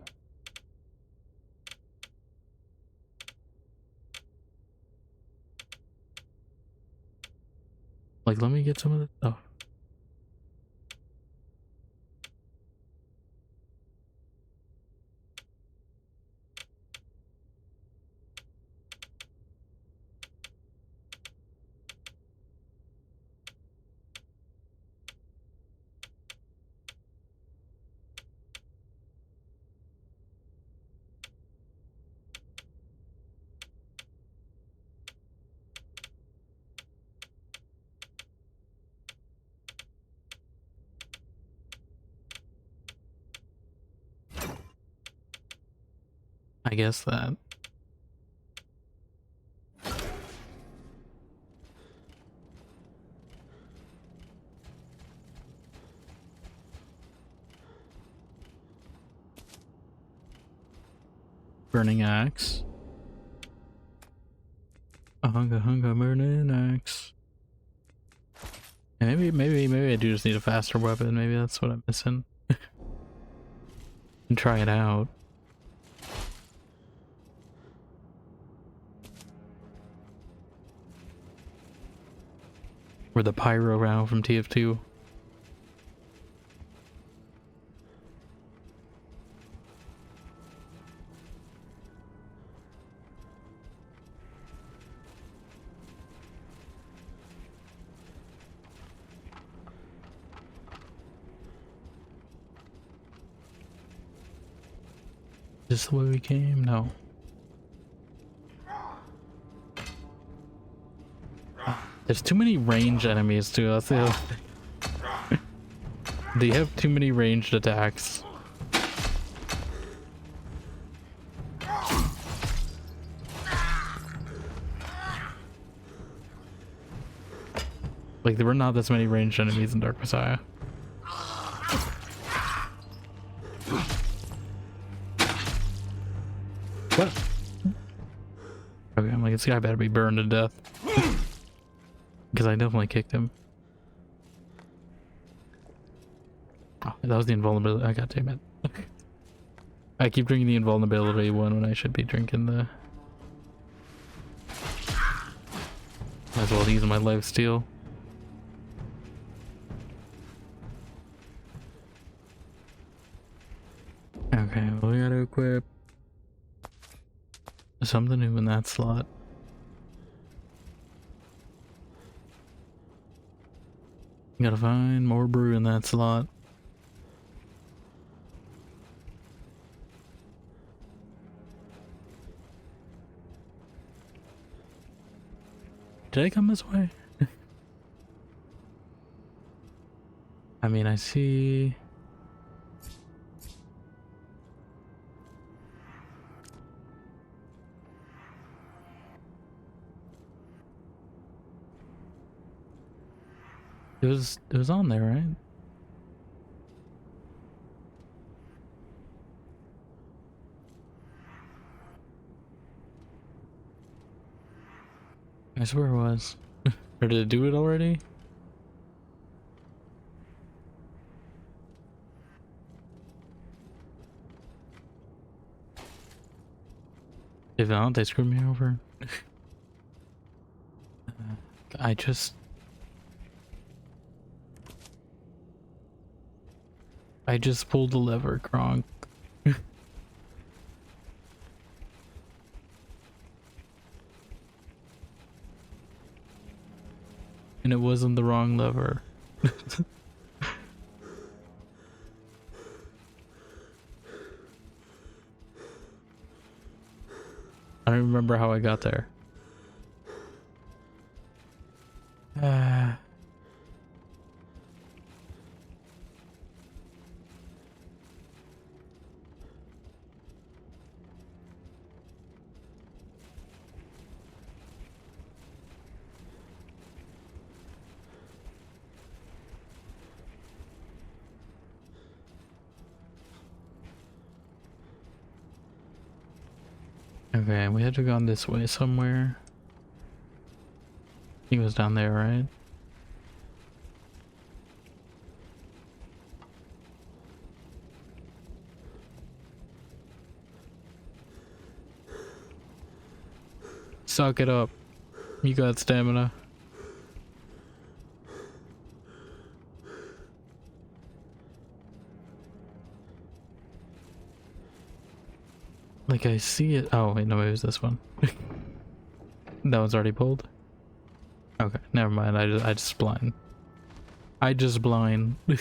Like, let me get some of this stuff. I guess that. Burning axe. A hunga burning axe. And maybe I do just need a faster weapon. Maybe that's what I'm missing. And try it out. Or the pyro round from TF2. Is this the way we came? No. There's too many ranged enemies too, that's the other thing. They have too many ranged attacks. Like, there were not this many ranged enemies in Dark Messiah. What? Okay, I'm like, this guy better be burned to death. Because I definitely kicked him. Oh, that was the invulnerability. Oh, God damn it. I keep drinking the invulnerability one when I should be drinking the... Might as well use my lifesteal. Okay, well, we gotta equip something new in that slot. Gotta find more brew in that slot. Did I come this way? I mean, I see... It was on there, right? I swear it was. Or did it do it already? If not, they screwed me over. I just pulled the lever, Kronk. And it wasn't the wrong lever. I don't remember how I got there. Okay, we had to have gone this way somewhere. He was down there, right? Suck it up. You got stamina. Like I see it. Oh wait, no, it was this one. That one's already pulled. Okay, never mind. I just blind. I just blind. Is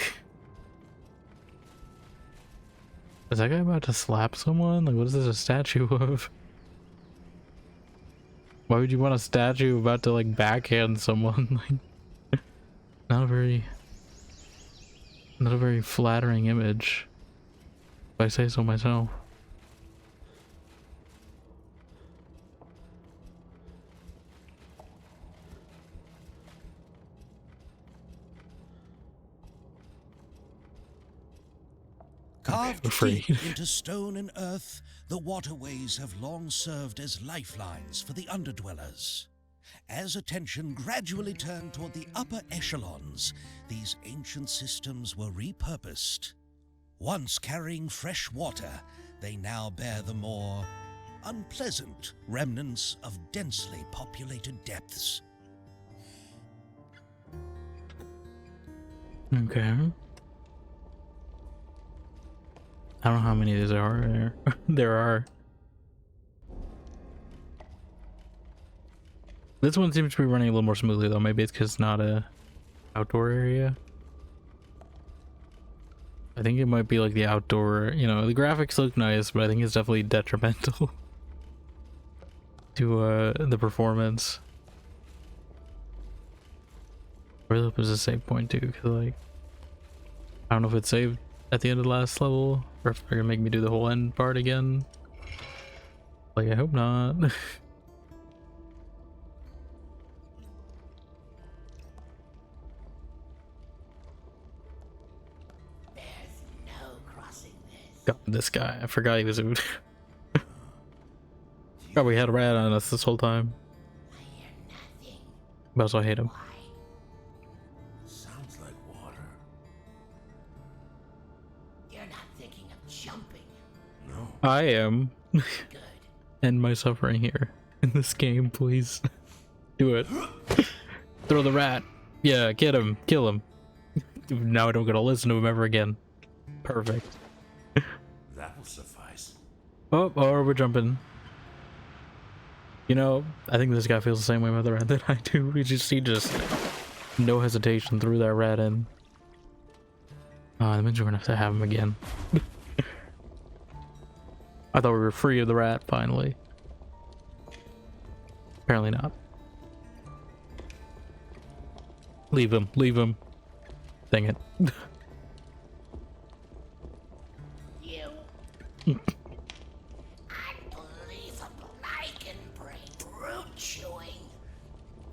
that guy about to slap someone? Like, what is this a statue of? Why would you want a statue about to like backhand someone? Like, not a very flattering image, if I say so myself. Carved free. deep into stone and earth, the waterways have long served as lifelines for the underdwellers. As attention gradually turned toward the upper echelons, these ancient systems were repurposed. Once carrying fresh water, they now bear the more unpleasant remnants of densely populated depths. Okay. I don't know how many of these there are. There are. This one seems to be running a little more smoothly though. Maybe it's because it's not a outdoor area. I think it might be like the outdoor, you know, the graphics look nice, but I think it's definitely detrimental to the performance. I really hope it's a save point too, because like I don't know if it's saved at the end of the last level or if they're gonna make me do the whole end part again. Like I hope not. There's no crossing this. God, this guy, I forgot he was a God, we had a rat on us this whole time. I hear nothing. But also I hate him. Why? Sounds like water. You're not thinking of jumping. No. I am. Good. End my suffering here in this game, please. Do it. Throw the rat. Yeah, get him. Kill him. Now I don't gotta listen to him ever again. Perfect. That will suffice. Oh, we're jumping. You know, I think this guy feels the same way about the rat that I do. He just no hesitation threw that rat in. Oh, that means we're gonna have to have him again. I thought we were free of the rat finally. Apparently not. Leave him. Leave him. Dang it. You. Unbelievable lichen brain brute chewing.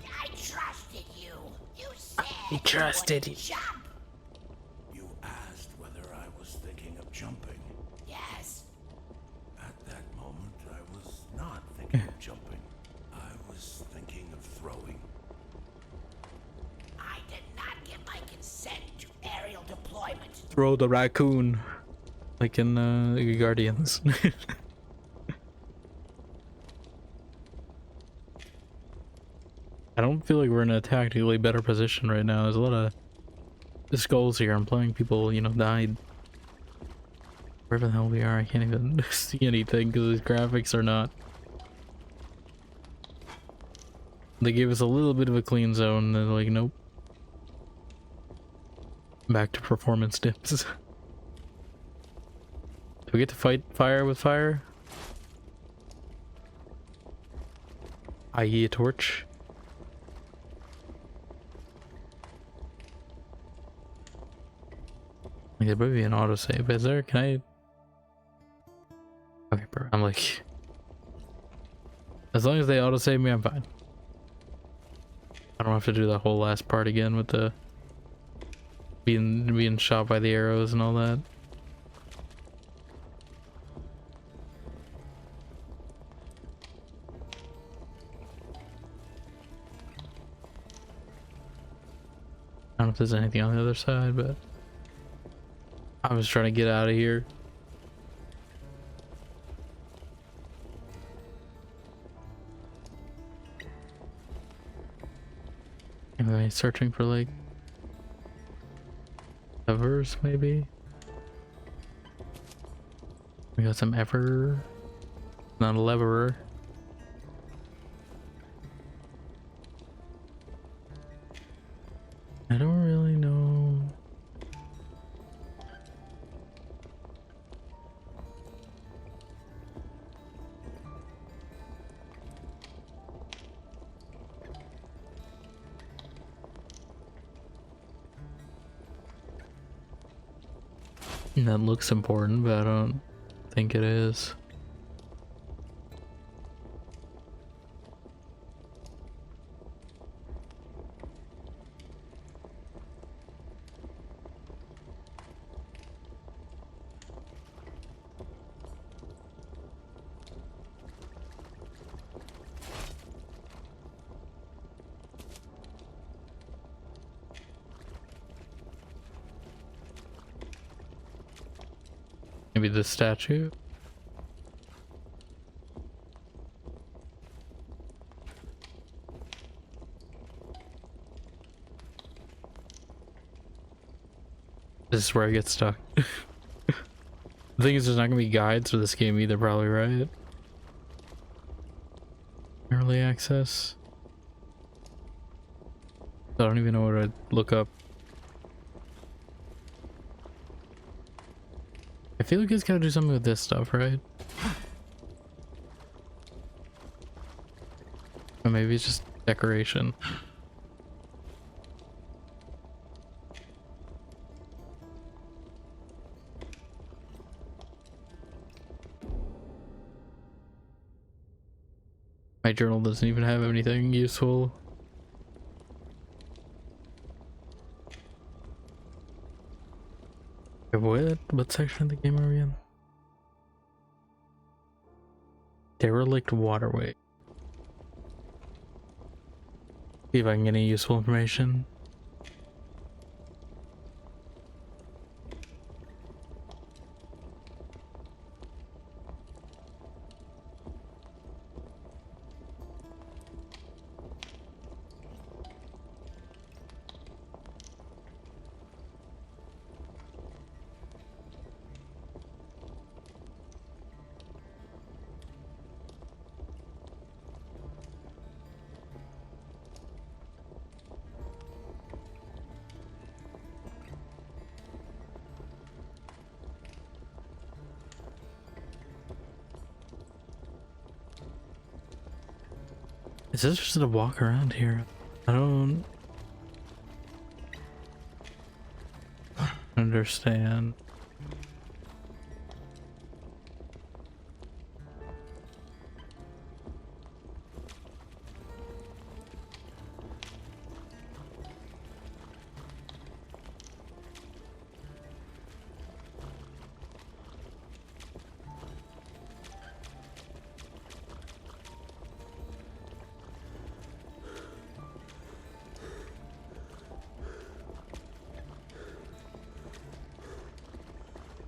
I trusted you. You said He trusted you. you. Wouldn't jump. You asked whether I was thinking of jumping. Yes. At that moment, I was not thinking of jumping. I was thinking of throwing. I did not give my consent to aerial deployment. Throw the raccoon. Like in Guardians. I don't feel like we're in a tactically better position right now. There's a lot of skulls here. I'm playing people, you know, died. Wherever the hell we are, I can't even see anything because these graphics are not. They gave us a little bit of a clean zone, and they're like, nope. Back to performance dips. Do we get to fight fire with fire? I.e. a torch? Like, there might be an autosave. Is there? Can I? Okay, bro. I'm like, as long as they autosave me, I'm fine. I don't have to do that whole last part again with the being shot by the arrows and all that. don't know if there's anything on the other side, but I was trying to get out of here. Anyway, searching for like levers, maybe. We got some ever, not a leverer. I don't really know. That looks important, but I don't think it is. Maybe the statue? This is where I get stuck. The thing is, there's not gonna be guides for this game either, probably, right? Early access. I don't even know what I'd look up. I feel like it's gotta do something with this stuff, right? Or maybe it's just decoration. My journal doesn't even have anything useful. What section of the game are we in? Derelict waterway. See if I can get any useful information. Is this just a walk around here? I don't understand.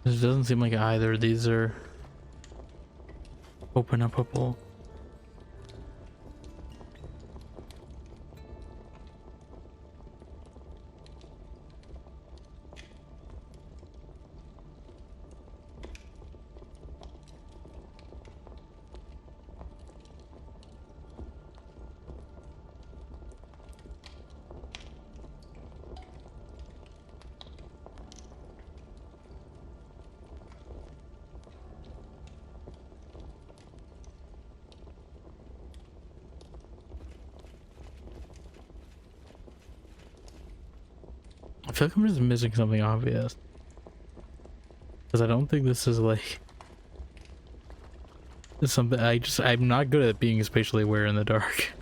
It doesn't seem like either of these are open upable. I feel like I'm just missing something obvious. Because I don't think this is like something I'm not good at being spatially aware in the dark.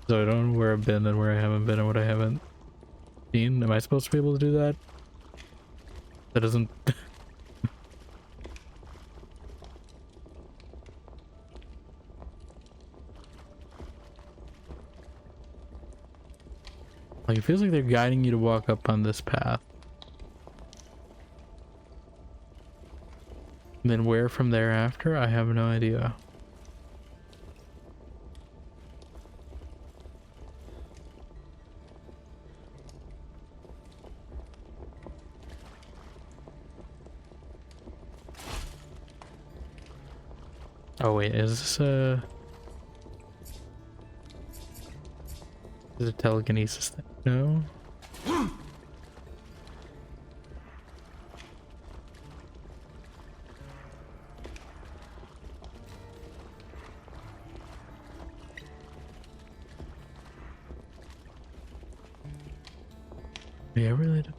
So I don't know where I've been and where I haven't been and what I haven't seen. Am I supposed to be able to do that? That doesn't Like, it feels like they're guiding you to walk up on this path. And then where from there after, I have no idea. Oh wait, is this a... Is it a telekinesis thing? No? Yeah, really don't.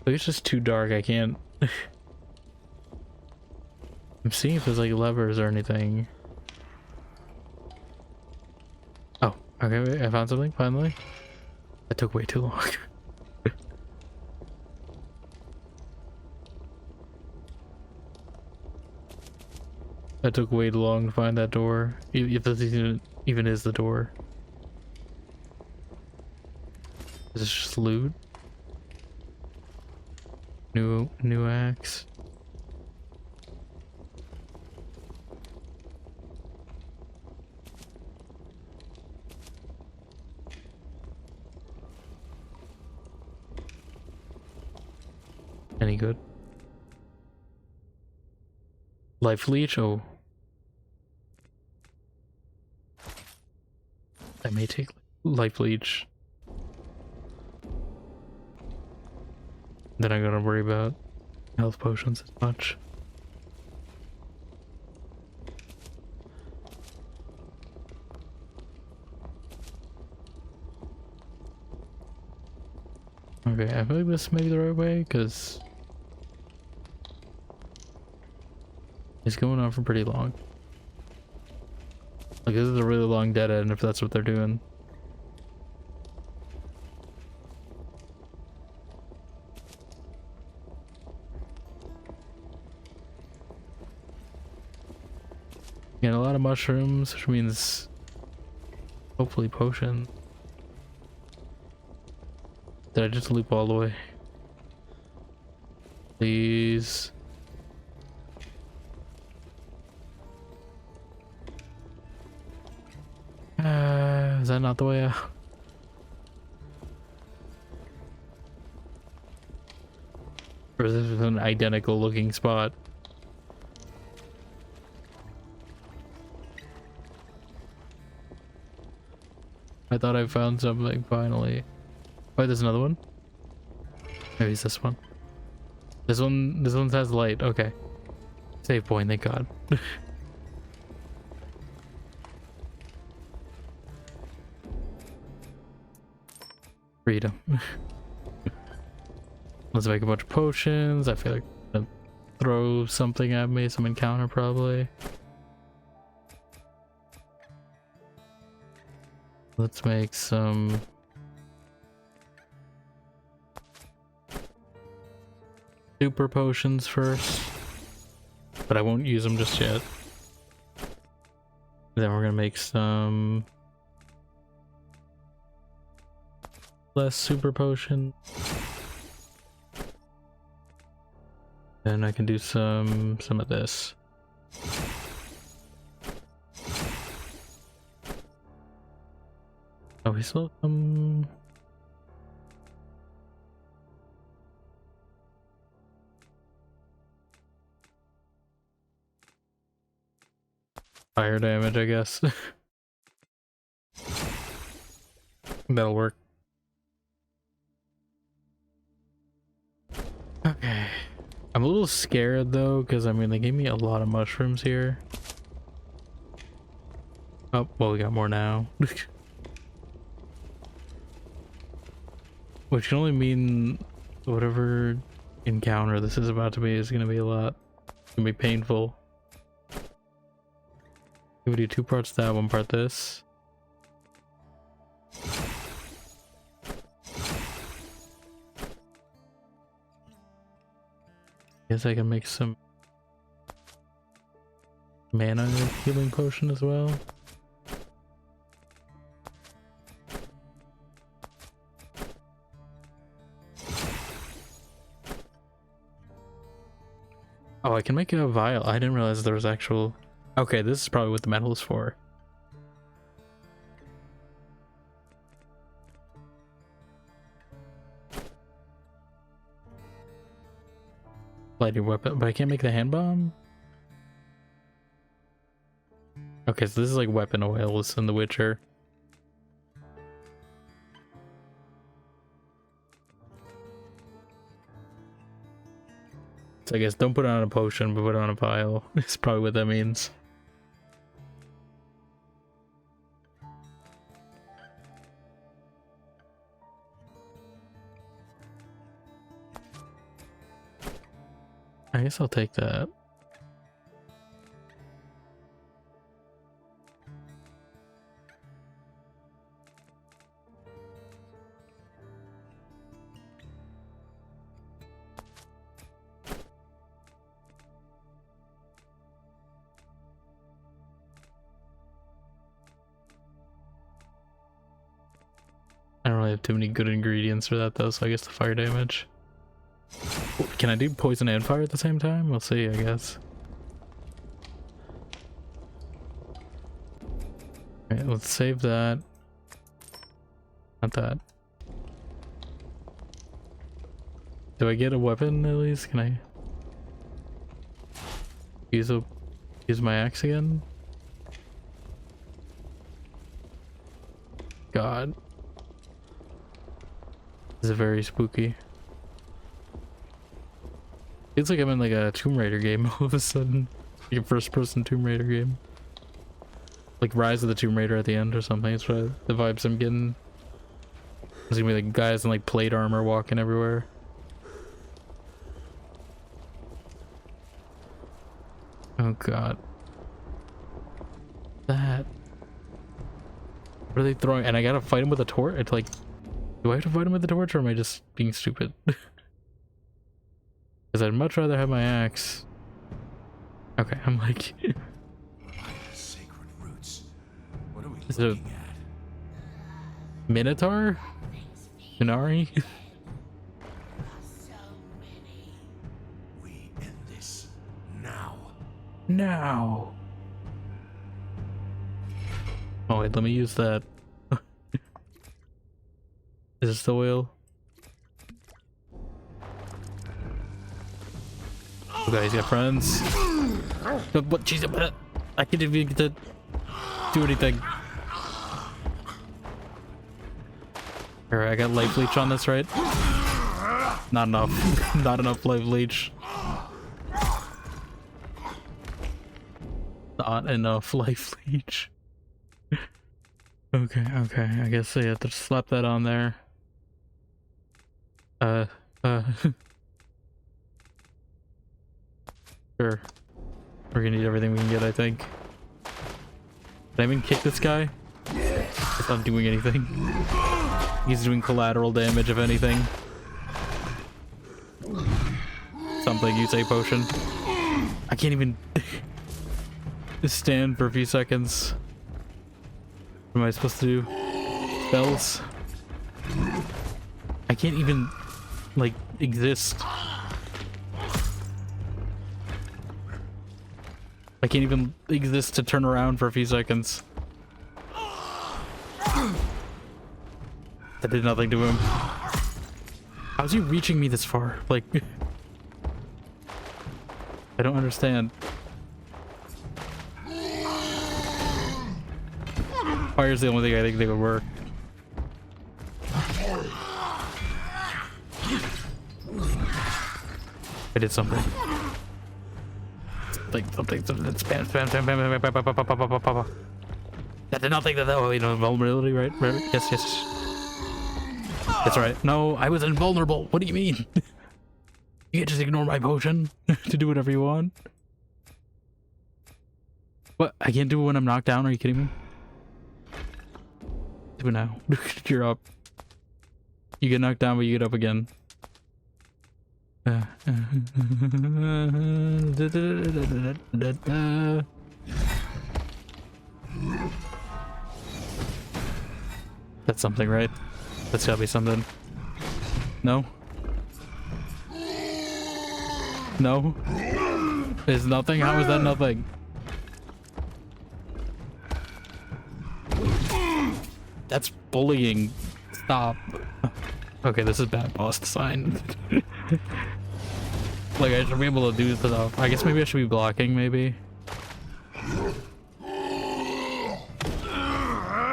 It's just too dark, I can't... I'm seeing if there's like levers or anything. Oh, okay, wait, I found something, finally. That took way too long. That took way too long to find that door. If this even is the door. Is this just loot? New axe. Any good? Life leech? Oh. I may take life leech. Then I gotta worry about health potions as much. Okay, I feel like this may be the right way, because it's going on for pretty long. Like, this is a really long dead end if that's what they're doing. Getting a lot of mushrooms, which means hopefully potion. Did I just loop all the way? Please. Is that not the way out? Or is this an identical looking spot? I thought I found something finally. Oh, there's another one? Maybe it's this one. This one has light. Okay. Save point, thank God. Freedom. Let's make a bunch of potions. I feel like I'm gonna throw something at me, some encounter probably. Let's make some super potions first, but I won't use them just yet. Then we're gonna make some less super potion. Then I can do some of this. Oh, we still fire damage, I guess. That'll work. Okay. I'm a little scared though, because I mean they gave me a lot of mushrooms here. Oh, well, we got more now. Which can only mean whatever encounter this is about to be is gonna be a lot. It's gonna be painful. We do 2 parts that, 1 part this. Guess I can make some mana healing potion as well. Oh, I can make a vial. I didn't realize there was actual... Okay, this is probably what the metal is for. Lighting weapon, but I can't make the hand bomb? Okay, so this is like weapon oils in The Witcher. So I guess don't put it on a potion, but put it on a vial. It's probably what that means. I guess I'll take that. I don't really have too many good ingredients for that though, so I guess the fire damage. Can I do poison and fire at the same time? We'll see, I guess. Okay, let's save that. Not that. Do I get a weapon at least? Can I use my axe again? God. This is very spooky. Feels like I'm in like a Tomb Raider game all of a sudden. Like a first-person Tomb Raider game. Like Rise of the Tomb Raider at the end or something. That's what the vibes I'm getting. There's gonna be like guys in like plate armor walking everywhere. Oh god. That. What are they throwing? And I gotta fight him with a torch? It's like, do I have to fight him with the torch or am I just being stupid? Because I'd much rather have my axe. Okay, I'm like... Sacred roots. What are we Is it looking a at? Minotaur? Minari? So many. We end this now. Now! Oh wait, let me use that. Is this the oil? You guys got friends? What? Jeez, I can't even get to do anything. Alright, I got life leech on this, right? Not enough. Not enough life leech. Not enough life leech. Okay, I guess I have to slap that on there. Sure. We're gonna need everything we can get, I think. Did I even kick this guy? It's not doing anything. He's doing collateral damage, if anything. Something, use a potion. I can't even just stand for a few seconds. What am I supposed to do? Spells? I can't even, like, exist. I can't even exist to turn around for a few seconds. That did nothing to him. How's he reaching me this far? Like, I don't understand. Fire's the only thing I think that would work. I did something. Something, spam, spam, spam, spam, spam, spam, spam, spam, spam, spam. That did not think that was, you know, vulnerability, right? Yes, yes. That's right. No, I was invulnerable. What do you mean? You can't just ignore my potion to do whatever you want. What? I can't do it when I'm knocked down? Are you kidding me? Do it now. You're up. You get knocked down, but you get up again. That's something, right? That's gotta be something. No? No? It's nothing? How is that nothing? That's bullying. Stop. Okay, this is bad boss design. Like, I should be able to do stuff. I guess maybe I should be blocking, maybe.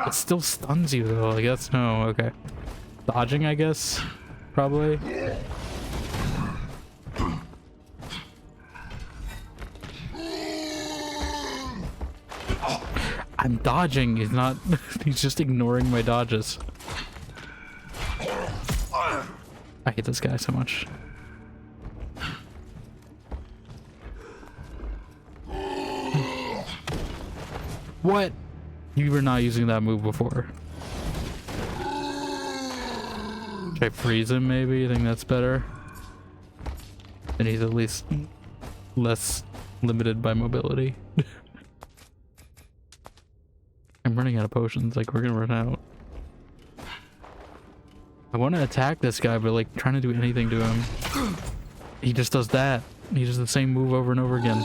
It still stuns you, though. I guess. No, okay. Dodging, I guess. Probably. I'm dodging. He's not. He's just ignoring my dodges. I hate this guy so much. What? You were not using that move before. Should I freeze him maybe? You think that's better? And he's at least less limited by mobility. I'm running out of potions, like we're gonna run out. I want to attack this guy, but like trying to do anything to him. He just does that. He does the same move over and over again.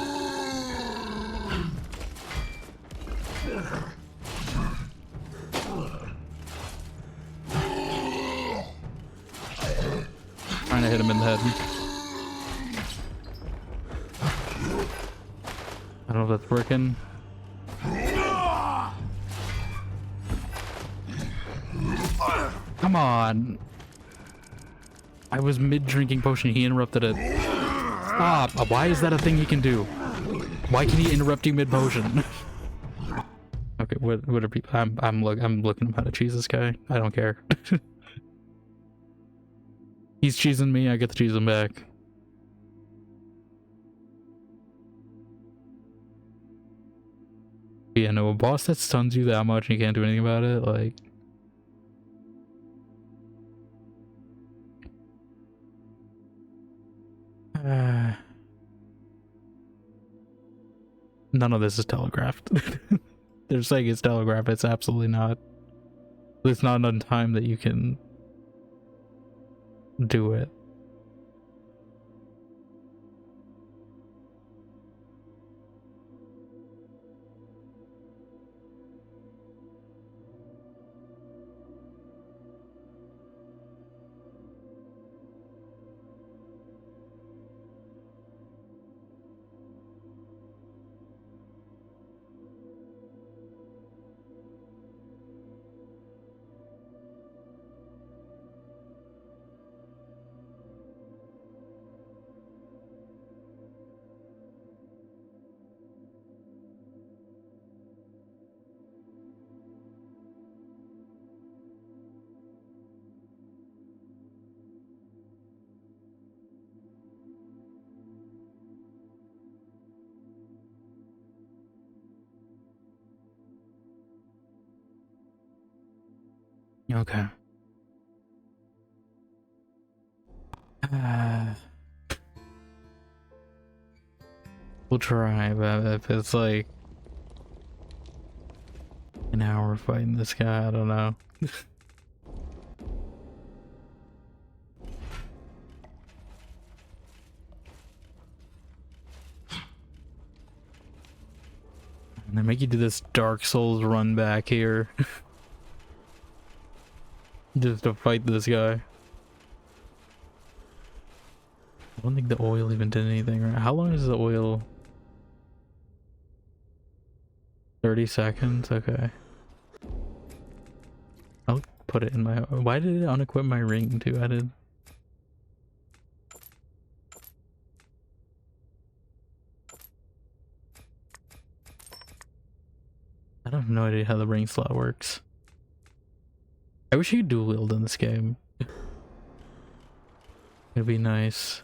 Trying to hit him in the head. I don't know if that's working. Come on. I was mid-drinking potion. He interrupted it. Stop. Why is that a thing he can do? Why can he interrupt you mid-potion? Okay, what are people? I'm looking at how to cheese this guy. I don't care. He's cheesing me. I get to cheese him back. Yeah, no, a boss that stuns you that much and you can't do anything about it, like. None of this is telegraphed. They're saying it's telegraphed. It's absolutely not. There's not enough time that you can do it. Okay. We'll try, but if it's like an hour fighting this guy, I don't know. And they make you do this Dark Souls run back here. Just to fight this guy. I don't think the oil even did anything, right? How long is the oil? 30 seconds? Okay. I'll put it in my... Why did it unequip my ring too? I did... have no idea how the ring slot works. I wish you could dual wield in this game. It'd be nice.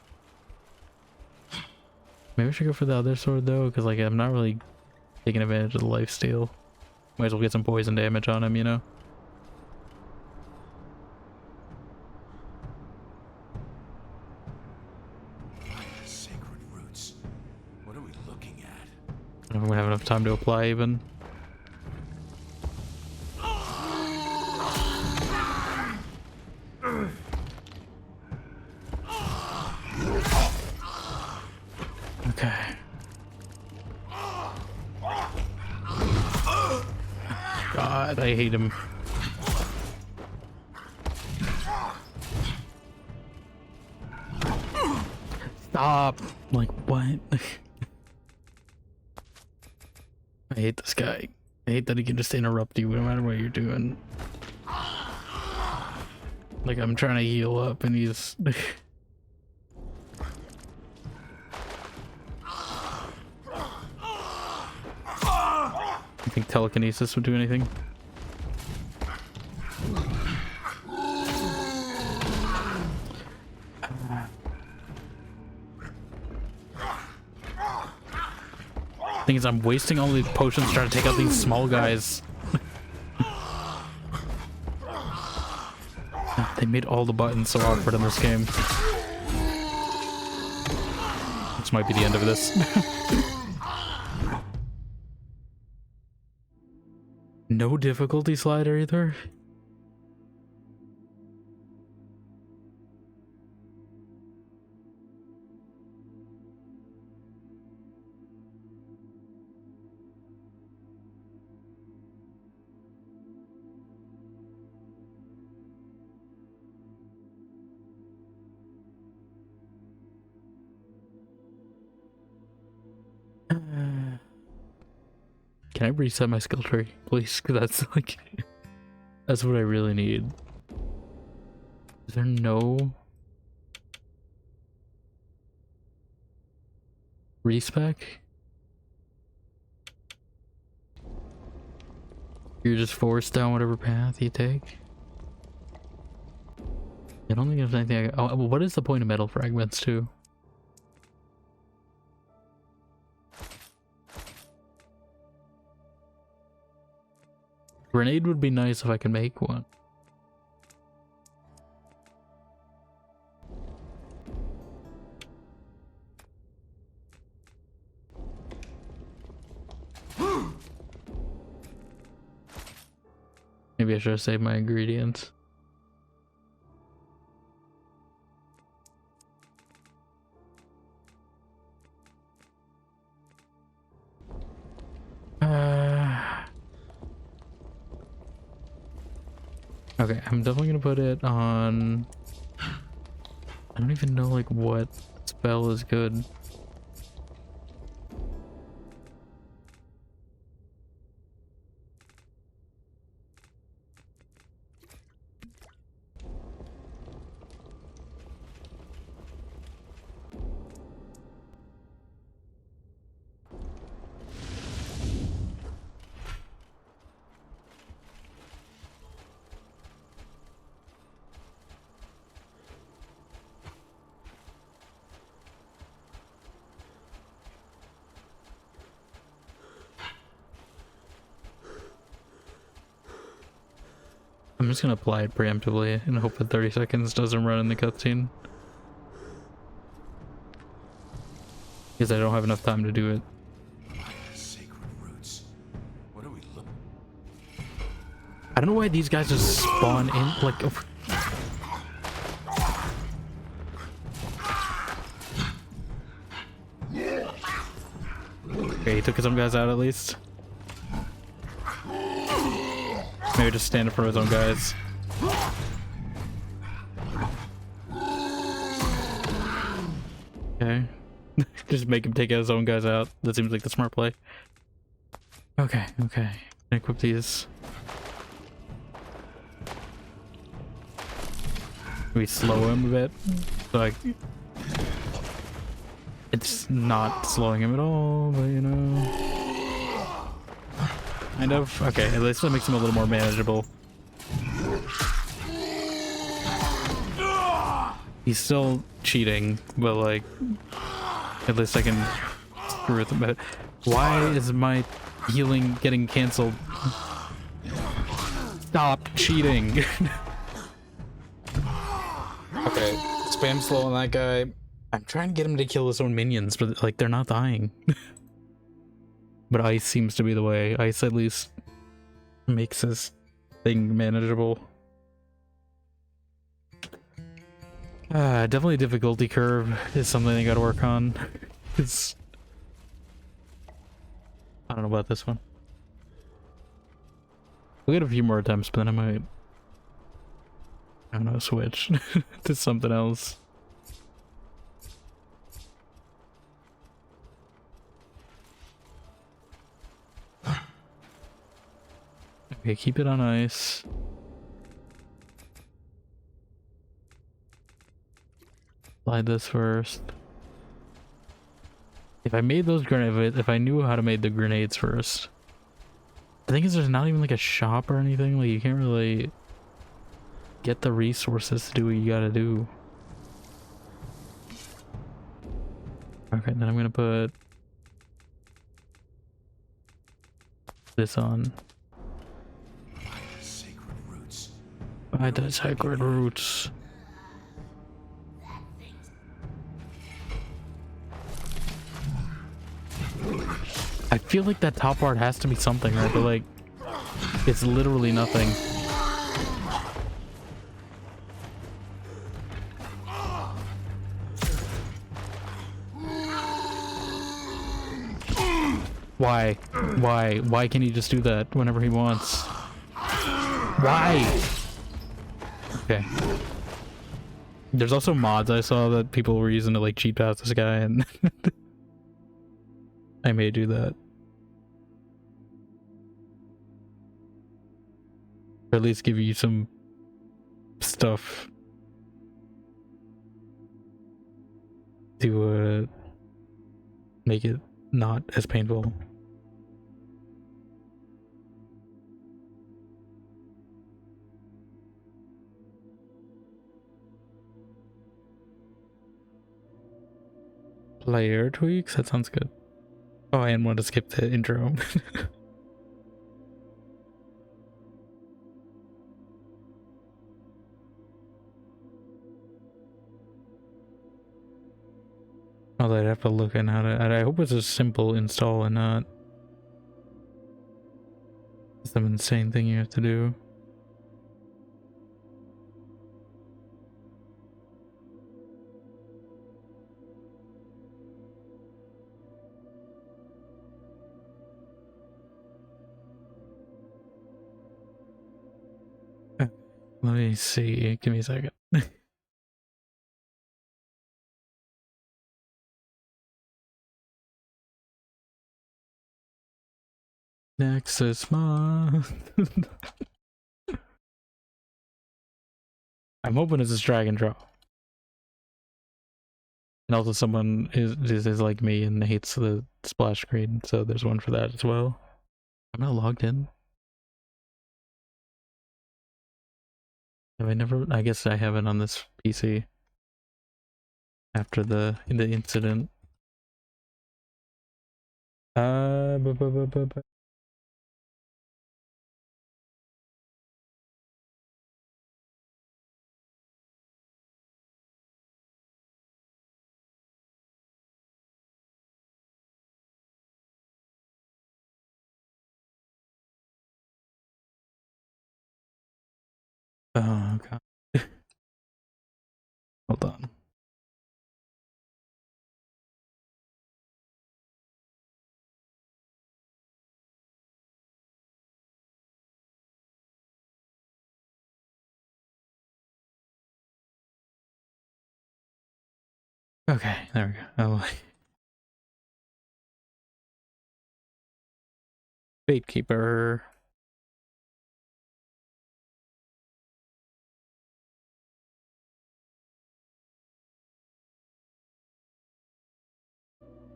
Maybe I should go for the other sword though, because like I'm not really taking advantage of the lifesteal. Might as well get some poison damage on him, you know? Sacred roots. What are we looking at? I don't know if we have enough time to apply even. Okay. God, I hate him. Stop! Like, what? I hate this guy. I hate that he can just interrupt you no matter what you're doing. Like, I'm trying to heal up and he's... You think telekinesis would do anything? Thing is, I'm wasting all these potions trying to take out these small guys. They made all the buttons so awkward in this game. This might be the end of this. No difficulty slider either? Can I reset my skill tree, please? Because that's like, that's what I really need. Is there no respec? You're just forced down whatever path you take. I don't think there's anything. Oh, what is the point of metal fragments too? Grenade would be nice if I could make one. Maybe I should have saved my ingredients. Okay, I'm definitely gonna put it on... I don't even know like what spell is good. I'm just gonna apply it preemptively and hope that 30 seconds doesn't run in the cutscene. Because I don't have enough time to do it. Sacred roots. What are we looking? I don't know why these guys just spawn in like... Okay, he took some guys out at least. Maybe just stand up for his own guys. Okay. Just make him take his own guys out. That seems like the smart play. Okay, okay. Equip these. We slow him a bit. So like... It's not slowing him at all, but you know... kind of. Okay, at least that makes them a little more manageable. He's still cheating, but like, at least I can screw with him. But why is my healing getting canceled? Stop cheating. Okay, spam slow on that guy. I'm trying to get him to kill his own minions, but like they're not dying. But ice seems to be the way. Ice at least makes his thing manageable. Definitely difficulty curve is something I gotta work on. It's... I don't know about this one. We'll get a few more attempts, but then I might... I don't know, switch to something else. Okay, keep it on ice. Slide this first. If I made those grenades, if I knew how to make the grenades first. The thing is, there's not even like a shop or anything. Like, you can't really get the resources to do what you gotta do. Okay, then I'm gonna put this on. By the sacred roots. I feel like that top part has to be something, right? But like, it's literally nothing. Why? Why can he just do that whenever he wants? Why? Okay. There's also mods I saw that people were using to like cheat past this guy, and I may do that. Or at least give you some stuff to make it not as painful. Player tweaks? That sounds good. Oh, I didn't want to skip the intro. Although I'd have to look at how to... I hope it's a simple install and not some insane thing you have to do. Let me see. Give me a second. Nexus month. I'm hoping it's just drag and drop. And also someone is like me and hates the splash screen, so there's one for that as well. I'm not logged in. Have I never? I guess I haven't on this PC. After the incident. Oh god. Hold on. Okay, there we go. Oh. FATEKEEPER.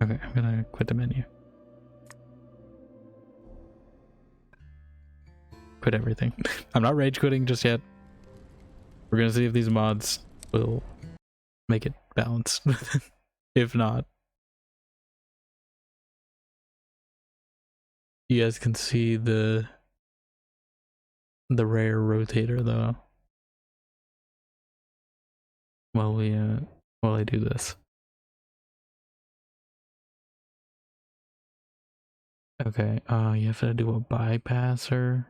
Okay, I'm gonna quit the menu. quit everything. I'm not rage quitting just yet. We're gonna see if these mods will make it balanced. If not, you guys can see the rare rotator though. While I do this. Okay, you have to do a bypasser.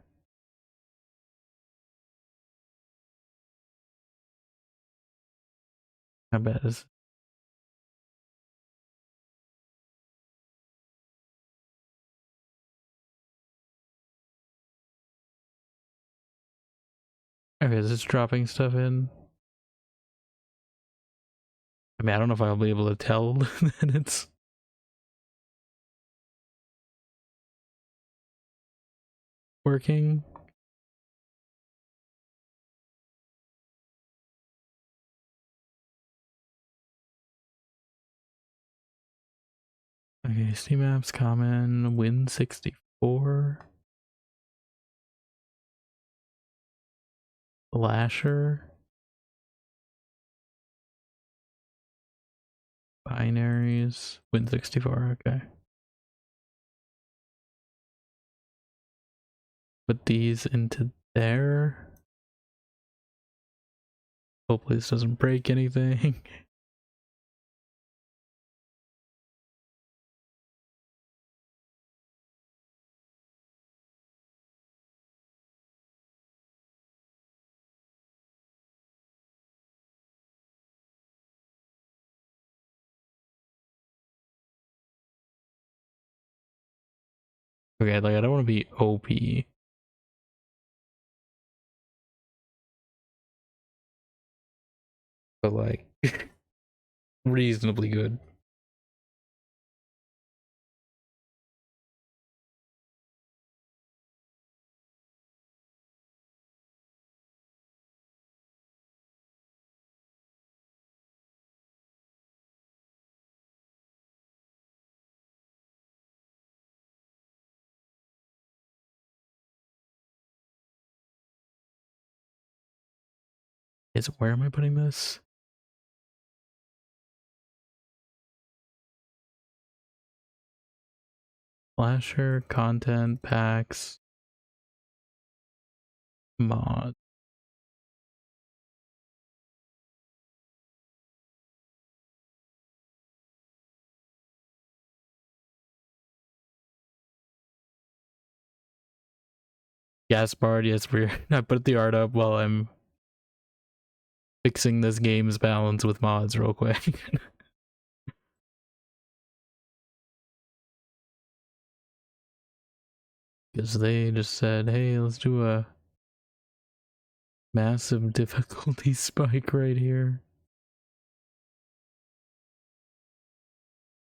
I bet it's okay, is this dropping stuff in? I mean, I don't know if I'll be able to tell that it's working. Okay, Steam apps common win 64. Lasher. Binaries. Win 64, okay. Put these into there. Hopefully this doesn't break anything. Okay, like I don't want to be OP. But like reasonably good. Where am I putting this? Flasher, content, packs, mod. Gas bar, yes, I put the art up while I'm fixing this game's balance with mods real quick. Because they just said, hey, let's do a massive difficulty spike right here.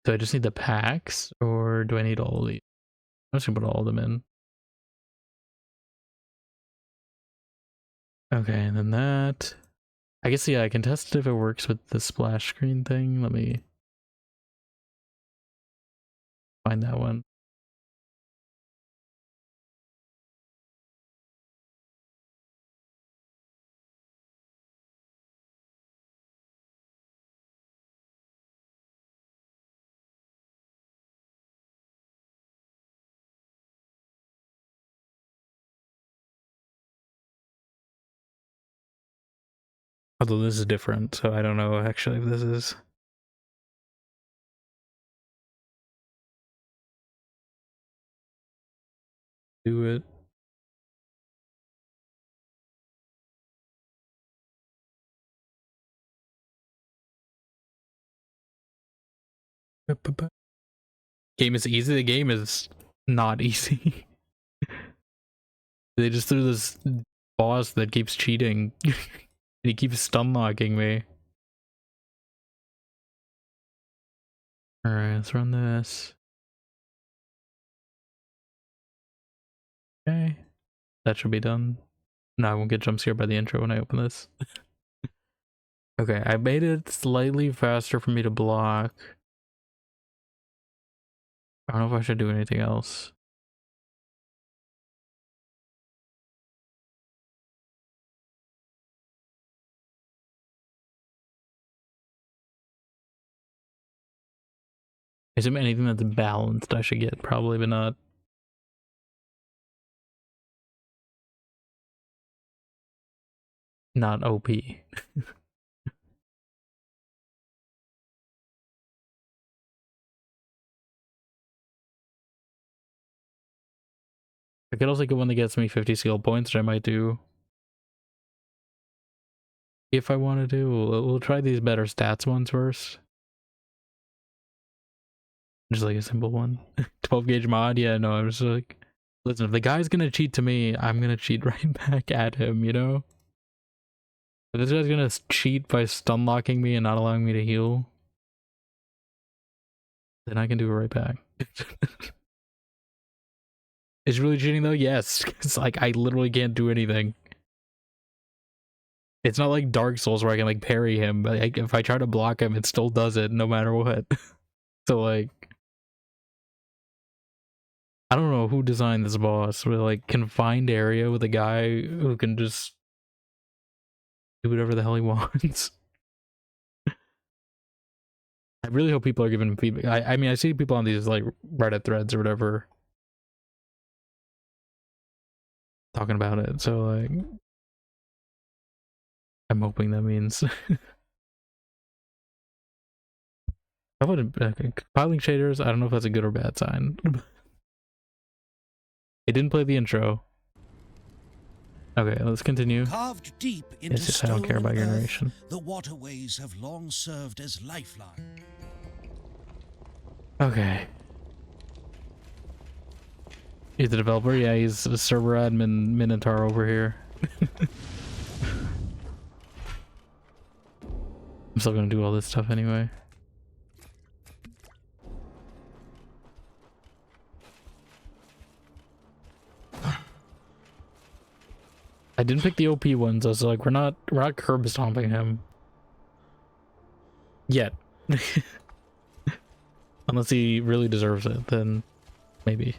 So I just need the packs, or do I need all of these? I'm just gonna put all of them in. Okay, and then that. I guess, yeah, I can test if it works with the splash screen thing. Let me find that one. Although this is different, so I don't know actually if this is. Do it. Game is easy. The game is not easy. They just threw this boss that keeps cheating. He keeps stun locking me. Alright, let's run this. Okay. That should be done. No, I won't get jump scared by the intro when I open this. Okay, I made it slightly faster for me to block. I don't know if I should do anything else. Is there anything that's balanced I should get? Probably, but not. Not OP. I could also get one that gets me 50 skill points, which I might do. If I want to do, we'll try these better stats ones first. Just like a simple one. 12 gauge mod, yeah, no, I'm just like, listen, if the guy's gonna cheat to me, I'm gonna cheat right back at him, you know? If this guy's gonna cheat by stun locking me and not allowing me to heal, then I can do it right back. Is really cheating though? Yes, because like I literally can't do anything. It's not like Dark Souls where I can like parry him, but like, if I try to block him, it still does it no matter what. So like, I don't know who designed this boss with like confined area with a guy who can just do whatever the hell he wants. I really hope people are giving feedback. I mean, I see people on these like Reddit threads or whatever talking about it, so like I'm hoping that means how about compiling shaders? I don't know if that's a good or bad sign. It didn't play the intro. Okay, let's continue. Carved deep into It's just I don't care about your stone and narration. earth, the waterways have long served as lifeline. Okay. He's the developer? Yeah, he's a server admin Minotaur over here. I'm still gonna do all this stuff anyway. I didn't pick the OP ones, so like we're not curb stomping him yet. Unless he really deserves it, then maybe.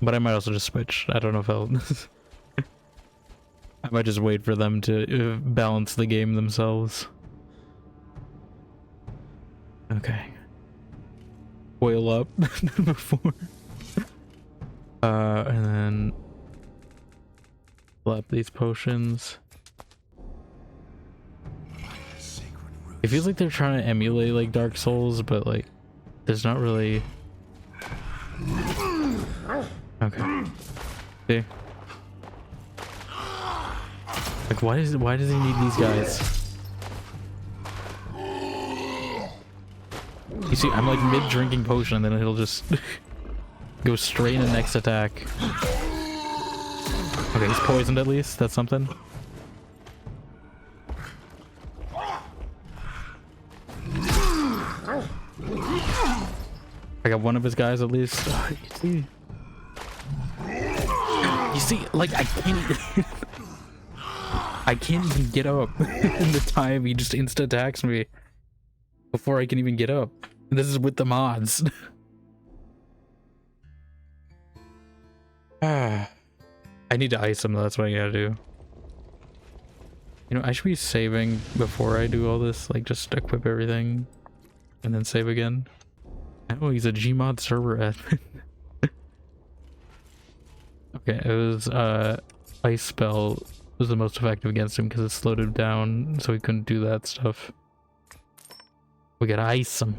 But I might also just switch. I don't know if I'll I might just wait for them to balance the game themselves. Okay. Oil up before. And then flap these potions. It feels like they're trying to emulate like Dark Souls, but like there's not really. Okay. See? Like why does he need these guys? You see, I'm like mid drinking potion and then it'll just go straight in the next attack. Okay, he's poisoned at least. That's something. I got one of his guys at least. You see, like I can't I can't even get up in the time he just insta attacks me before I can even get up. This is with the mods. I need to ice him though, that's what I gotta do. You know, I should be saving before I do all this, like just equip everything and then save again. Oh, he's a Gmod server admin. Okay, it was Ice Spell was the most effective against him because it slowed him down so he couldn't do that stuff. We gotta ice him.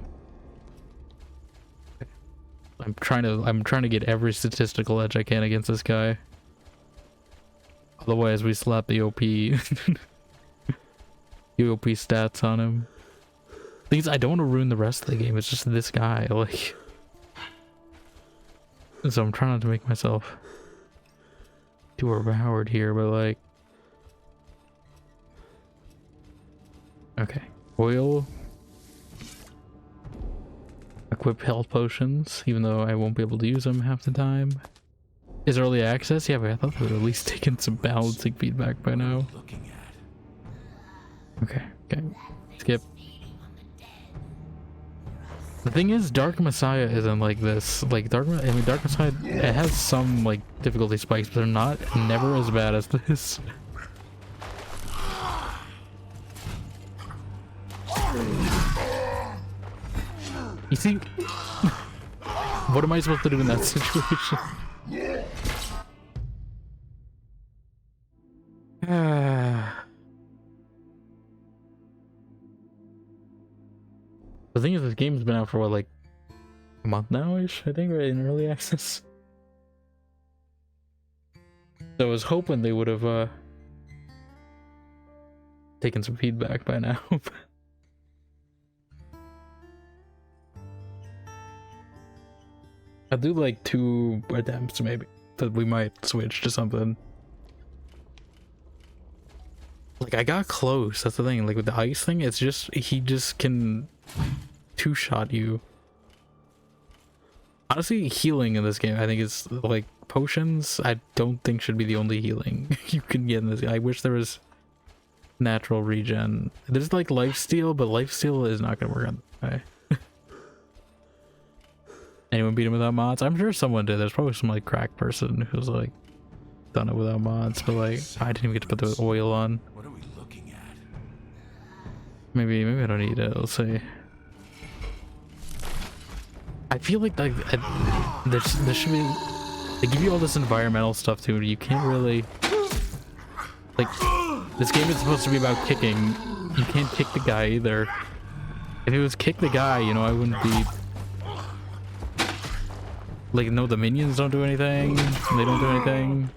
I'm trying to get every statistical edge I can against this guy. Otherwise we slap the OP the OP stats on him. Things I don't want to ruin the rest of the game, it's just this guy, like. So I'm trying not to make myself too overpowered here, but like. Okay. Oil. Equip health potions, even though I won't be able to use them half the time. Is early access? Yeah, but I thought they would at least taken some balancing feedback by now. Okay, okay. Skip. The thing is, Dark Messiah isn't like this. Like Dark Messiah, it has some like difficulty spikes, but they're never as bad as this. You see, what am I supposed to do in that situation? The thing is, this game's been out for what, like a month now-ish, I think, right, in early access. So I was hoping they would have taken some feedback by now. I'll do like 2 attempts maybe, that we might switch to something. Like, I got close, that's the thing. Like with the ice thing, it's just, he just can 2-shot you. Honestly, healing in this game, I think is like potions, I don't think should be the only healing you can get in this. I wish there was natural regen. There's like lifesteal, but lifesteal is not gonna work on that way. Anyone beat him without mods? I'm sure someone did. There's probably some like crack person who's like done it without mods, but like I didn't even get to put the oil on. What are we looking at? Maybe I don't need it. Let's see. I feel like there should be, they give you all this environmental stuff too. You can't really, like, this game is supposed to be about kicking. You can't kick the guy either. If it was kick the guy, you know, I wouldn't be like, no, the minions don't do anything. They don't do anything.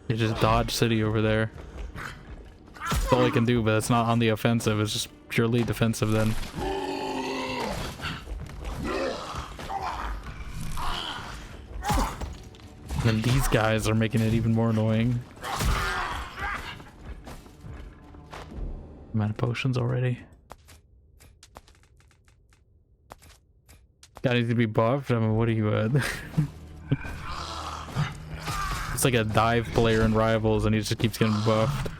You just dodge city over there. That's all I can do, but it's not on the offensive. It's just purely defensive then. And then these guys are making it even more annoying. I'm out of potions already. Guy needs to be buffed? I mean, what are you at? It's like a dive player in Rivals and he just keeps getting buffed.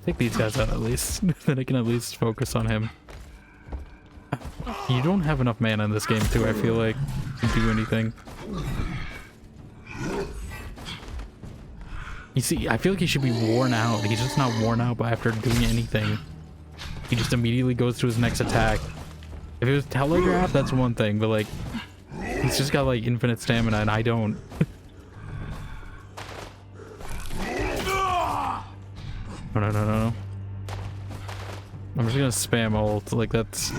Take these guys out at least. Then I can at least focus on him. You don't have enough mana in this game too, I feel like, to do anything. You see, I feel like he should be worn out. He's just not worn out by after doing anything. He just immediately goes to his next attack. If it was telegraph, that's one thing, but like, he's just got like infinite stamina and I don't. No. I'm just gonna spam ult, like that's...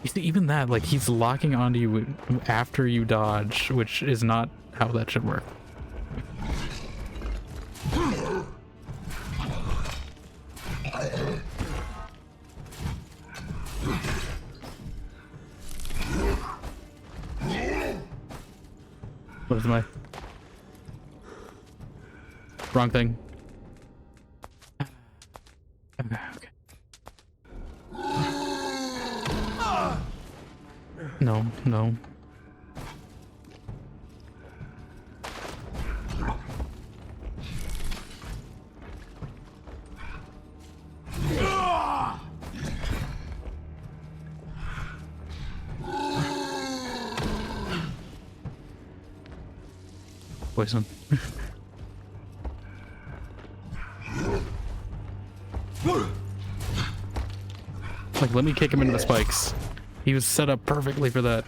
You see, even that, like, he's locking onto you after you dodge, which is not how that should work. What is my... Wrong thing. Okay. No. Poison. Like, let me kick him into the spikes. He was set up perfectly for that.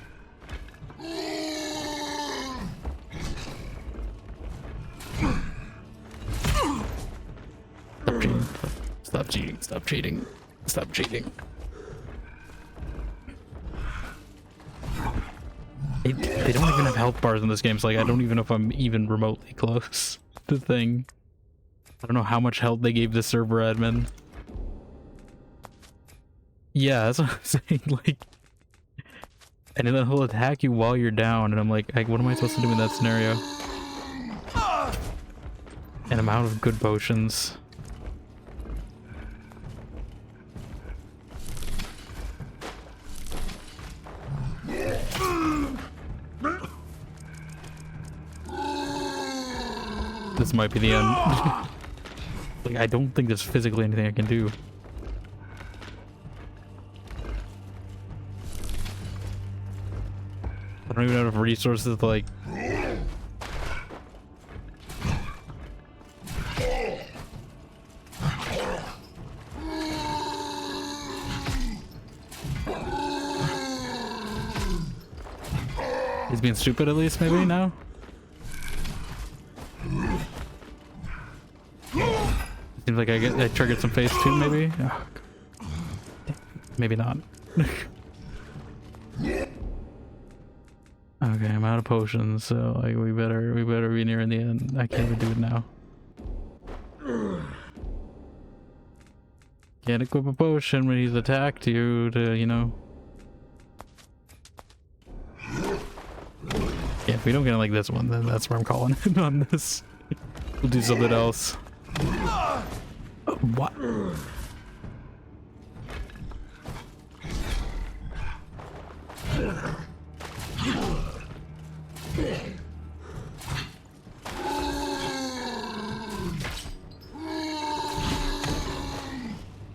Stop cheating. Stop cheating. Stop cheating. They don't even have health bars in this game, so like I don't even know if I'm even remotely close to the thing. I don't know how much health they gave the server admin. Yeah, that's what I'm saying, like... And then he'll attack you while you're down, and I'm like, what am I supposed to do in that scenario? And I'm out of good potions. This might be the end. Like, I don't think there's physically anything I can do. I don't even have enough resources to like. He's being stupid at least, maybe? No? Seems like I triggered some phase 2, maybe? Oh, maybe not. Okay, I'm out of potions, so like we better be nearing the end. I can't even do it now. Can't equip a potion when he's attacked you to, you know. Yeah, if we don't get it like this one, then that's where I'm calling it on this. We'll do something else. What?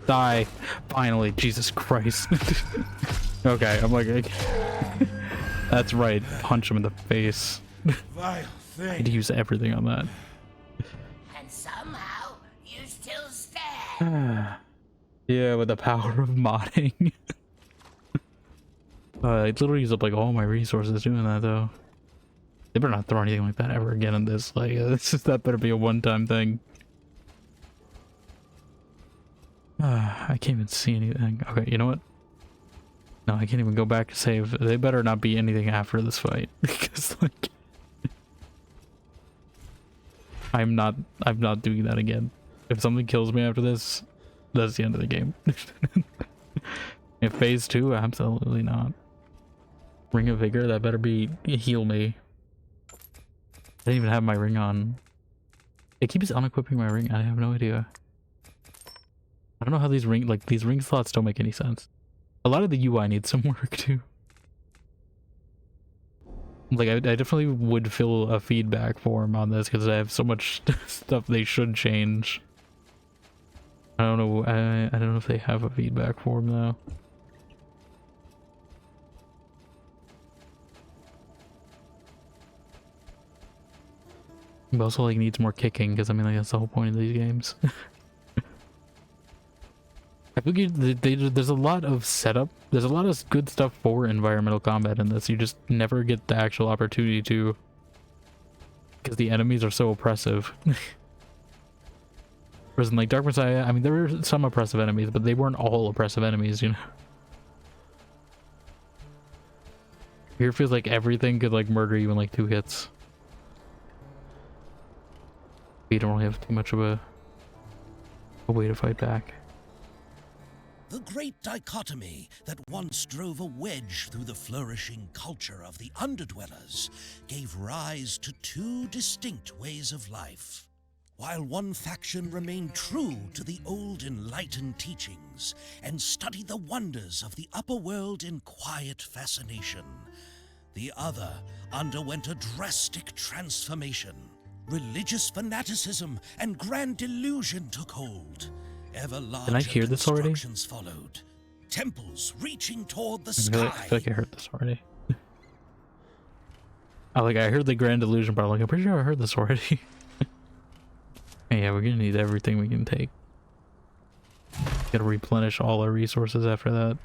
Die. Finally. Jesus Christ. Okay, I'm like... That's right. Punch him in the face. Vile I had thing. to use everything on that. And somehow, you still stand. Yeah, with the power of modding. I literally used up like all my resources doing that though. They better not throw anything like that ever again in this. Like, that better be a one-time thing. I can't even see anything. Okay, you know what? No, I can't even go back to save. They better not be anything after this fight. Because like... I'm not doing that again. If something kills me after this, that's the end of the game. If phase 2, absolutely not. Ring of Vigor, that better be heal me. I didn't even have my ring on. It keeps unequipping my ring. I have no idea. I don't know how these ring slots don't make any sense. A lot of the UI needs some work too. Like I definitely would fill a feedback form on this because I have so much stuff they should change. I don't know. I don't know if they have a feedback form though. It also like needs more kicking because I mean like that's the whole point of these games. I figured there's a lot of setup. There's a lot of good stuff for environmental combat in this. You just never get the actual opportunity to, because the enemies are so oppressive. Whereas in like Dark Messiah, I mean there were some oppressive enemies, but they weren't all oppressive enemies, you know. Here it feels like everything could like murder you in like 2 hits. You don't really have too much of a way to fight back. The great dichotomy that once drove a wedge through the flourishing culture of the underdwellers gave rise to 2 distinct ways of life. While one faction remained true to the old enlightened teachings and studied the wonders of the upper world in quiet fascination, the other underwent a drastic transformation. Religious fanaticism and grand delusion took hold. Ever larger Did I hear this already? constructions followed. Temples reaching toward the I sky. feel like I heard this already. I heard the Grand Illusion, but I'm pretty sure I heard this already. Yeah, we're gonna need everything we can take. Gotta replenish all our resources after that.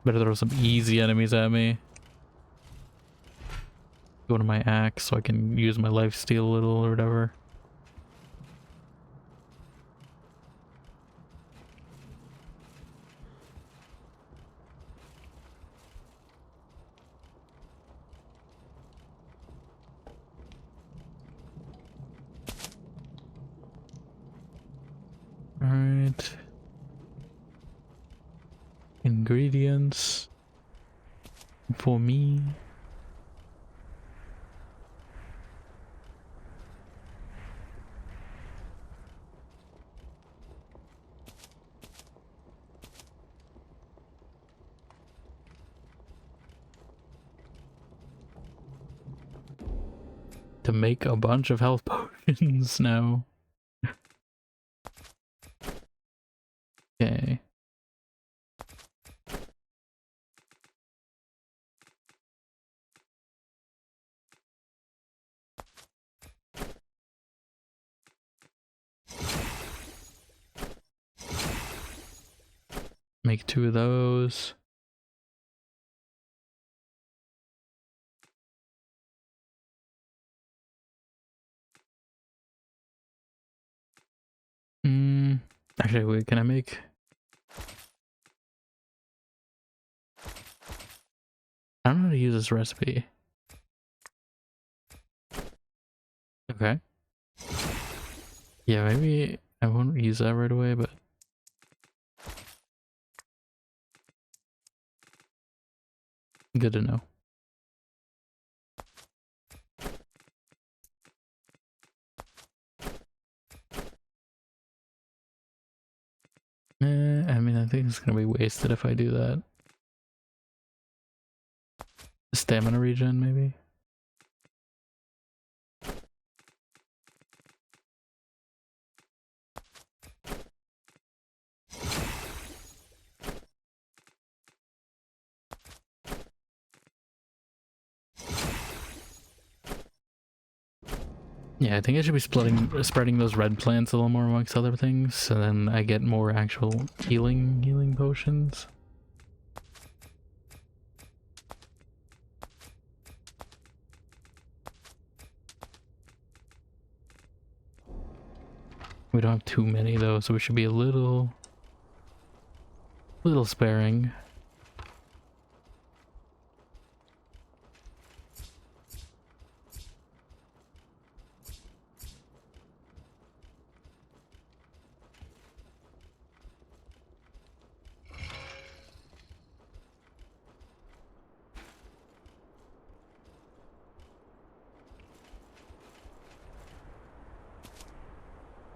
Better throw some easy enemies at me. Go to my axe so I can use my lifesteal a little or whatever. Alright. Ingredients for me. To make a bunch of health potions now. Okay. make 2 of those. Actually, wait, can I make... I don't know how to use this recipe. Okay. Yeah, maybe I won't use that right away, but... Good to know. I mean, I think it's gonna be wasted if I do that. Stamina regen, maybe? Yeah, I think I should be spreading those red plants a little more amongst other things, so then I get more actual healing potions. We don't have too many though, so we should be a little sparing.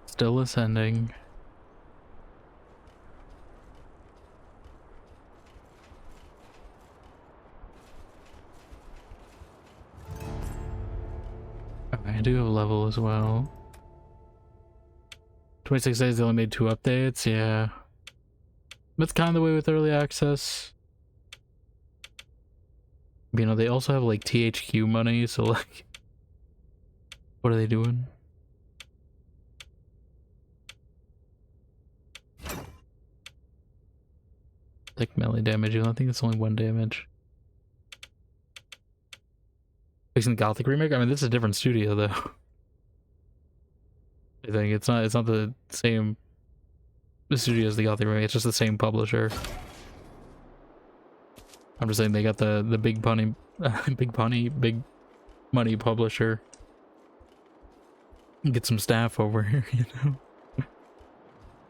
Still ascending. Okay, I do have a level as well. 26 days, they only made 2 updates, yeah. That's kind of the way with early access. You know, they also have like THQ money, so like... What are they doing? Like melee damage, I think it's only 1 damage. Fixing the Gothic remake? I mean, this is a different studio though. I think it's not the same studio as the Gothic remake, it's just the same publisher. I'm just saying they got the big big money publisher. Get some staff over here, you know?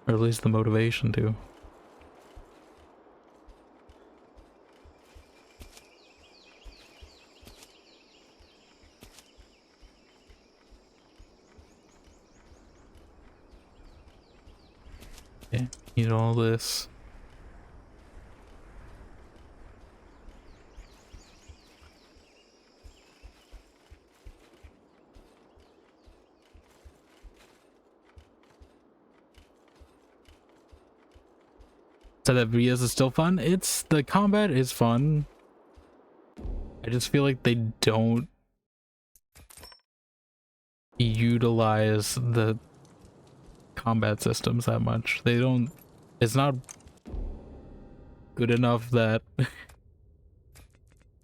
Or at least the motivation to. Okay, need all this. So that VS is still fun. The combat is fun. I just feel like they don't utilize the combat systems that much. They don't, it's not good enough that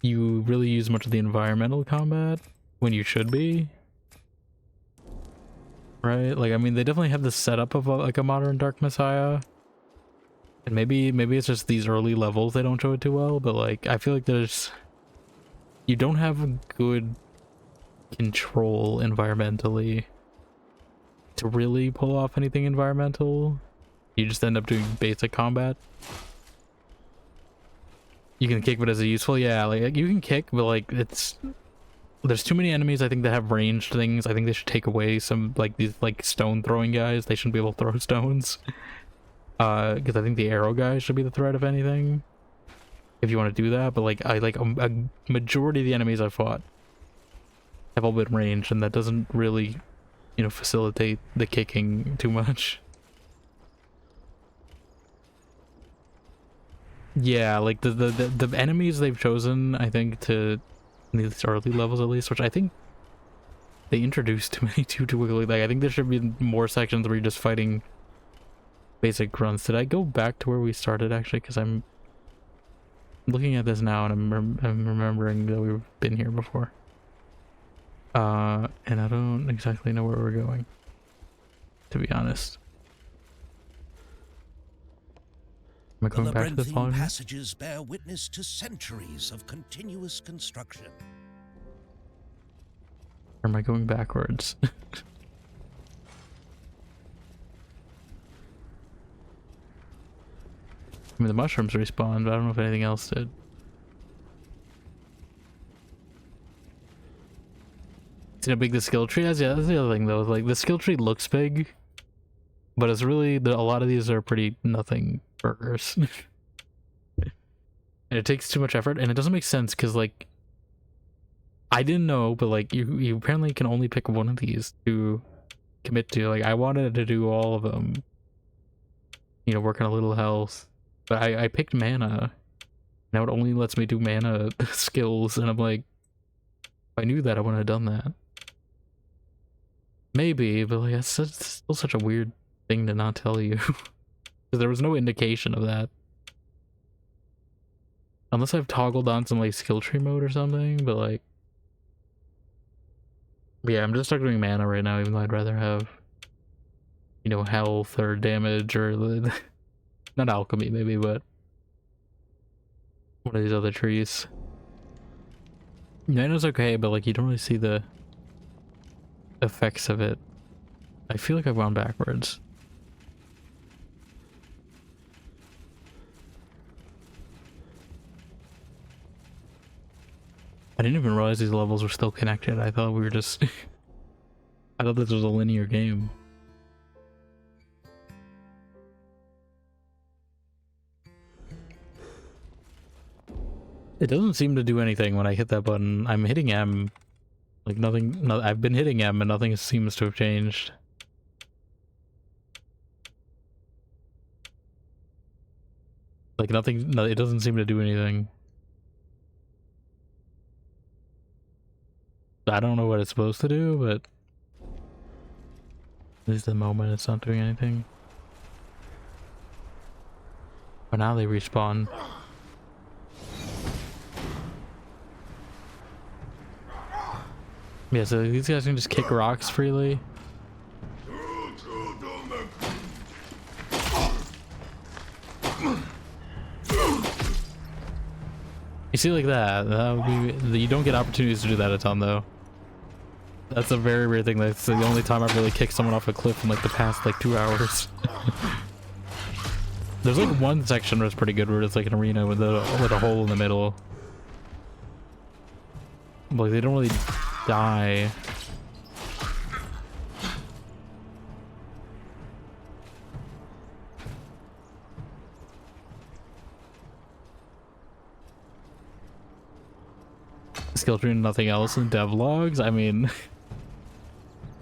you really use much of the environmental combat when you should be. Right? Like, I mean, they definitely have the setup of like a modern Dark Messiah. And maybe it's just these early levels they don't show it too well, but like, I feel like you don't have good control environmentally to really pull off anything environmental. You just end up doing basic combat. You can kick, but is it useful? Yeah, like you can kick, but like there's too many enemies I think that have ranged things. I think they should take away some like these like stone throwing guys. They shouldn't be able to throw stones. Because I think the arrow guys should be the threat of anything. If you want to do that, but like a majority of the enemies I fought have all been ranged, and that doesn't really, you know, facilitate the kicking too much. Yeah, like the enemies they've chosen, I think, to in these early levels at least, which I think they introduced too many too quickly. Like I think there should be more sections where you're just fighting basic grunts. Did I go back to where we started actually? Because I'm looking at this now and I'm remembering that we've been here before. And I don't exactly know where we're going, to be honest. Am I The going back to the labyrinthine volume? passages bear witness to centuries of continuous construction. Or am I going backwards? I mean, the mushrooms respawned, but I don't know if anything else did. See how big the skill tree is? Yeah, that's the other thing though. Like, the skill tree looks big, but it's really, a lot of these are pretty nothing burgers. And it takes too much effort, and it doesn't make sense, because, like, I didn't know, but, like, you apparently can only pick one of these to commit to. Like, I wanted to do all of them, you know, work on a little health, but I picked mana. Now it only lets me do mana skills, and I'm like, if I knew that, I wouldn't have done that. Maybe, but like, that's still such a weird thing to not tell you. Because there was no indication of that. Unless I've toggled on some like skill tree mode or something, but like... Yeah, I'm just stuck doing mana right now, even though I'd rather have, you know, health or damage or... not alchemy, maybe, but... one of these other trees. Nano's okay, but like, you don't really see the effects of it. I feel like I've gone backwards. I didn't even realize these levels were still connected. I thought we were just... I thought this was a linear game. It doesn't seem to do anything when I hit that button. I'm hitting M. Like nothing, no, I've been hitting M and nothing seems to have changed. Like nothing, no, it doesn't seem to do anything. I don't know what it's supposed to do, but at least at the moment it's not doing anything. But now they respawn. Yeah, so these guys can just kick rocks freely. You see, like that would be, you don't get opportunities to do that a ton though. That's a very rare thing. That's the only time I've really kicked someone off a cliff in like the past like 2 hours. There's like one section where it's pretty good, where it's like an arena with a hole in the middle. Like they don't really die. Skill tree and nothing else in devlogs. I mean,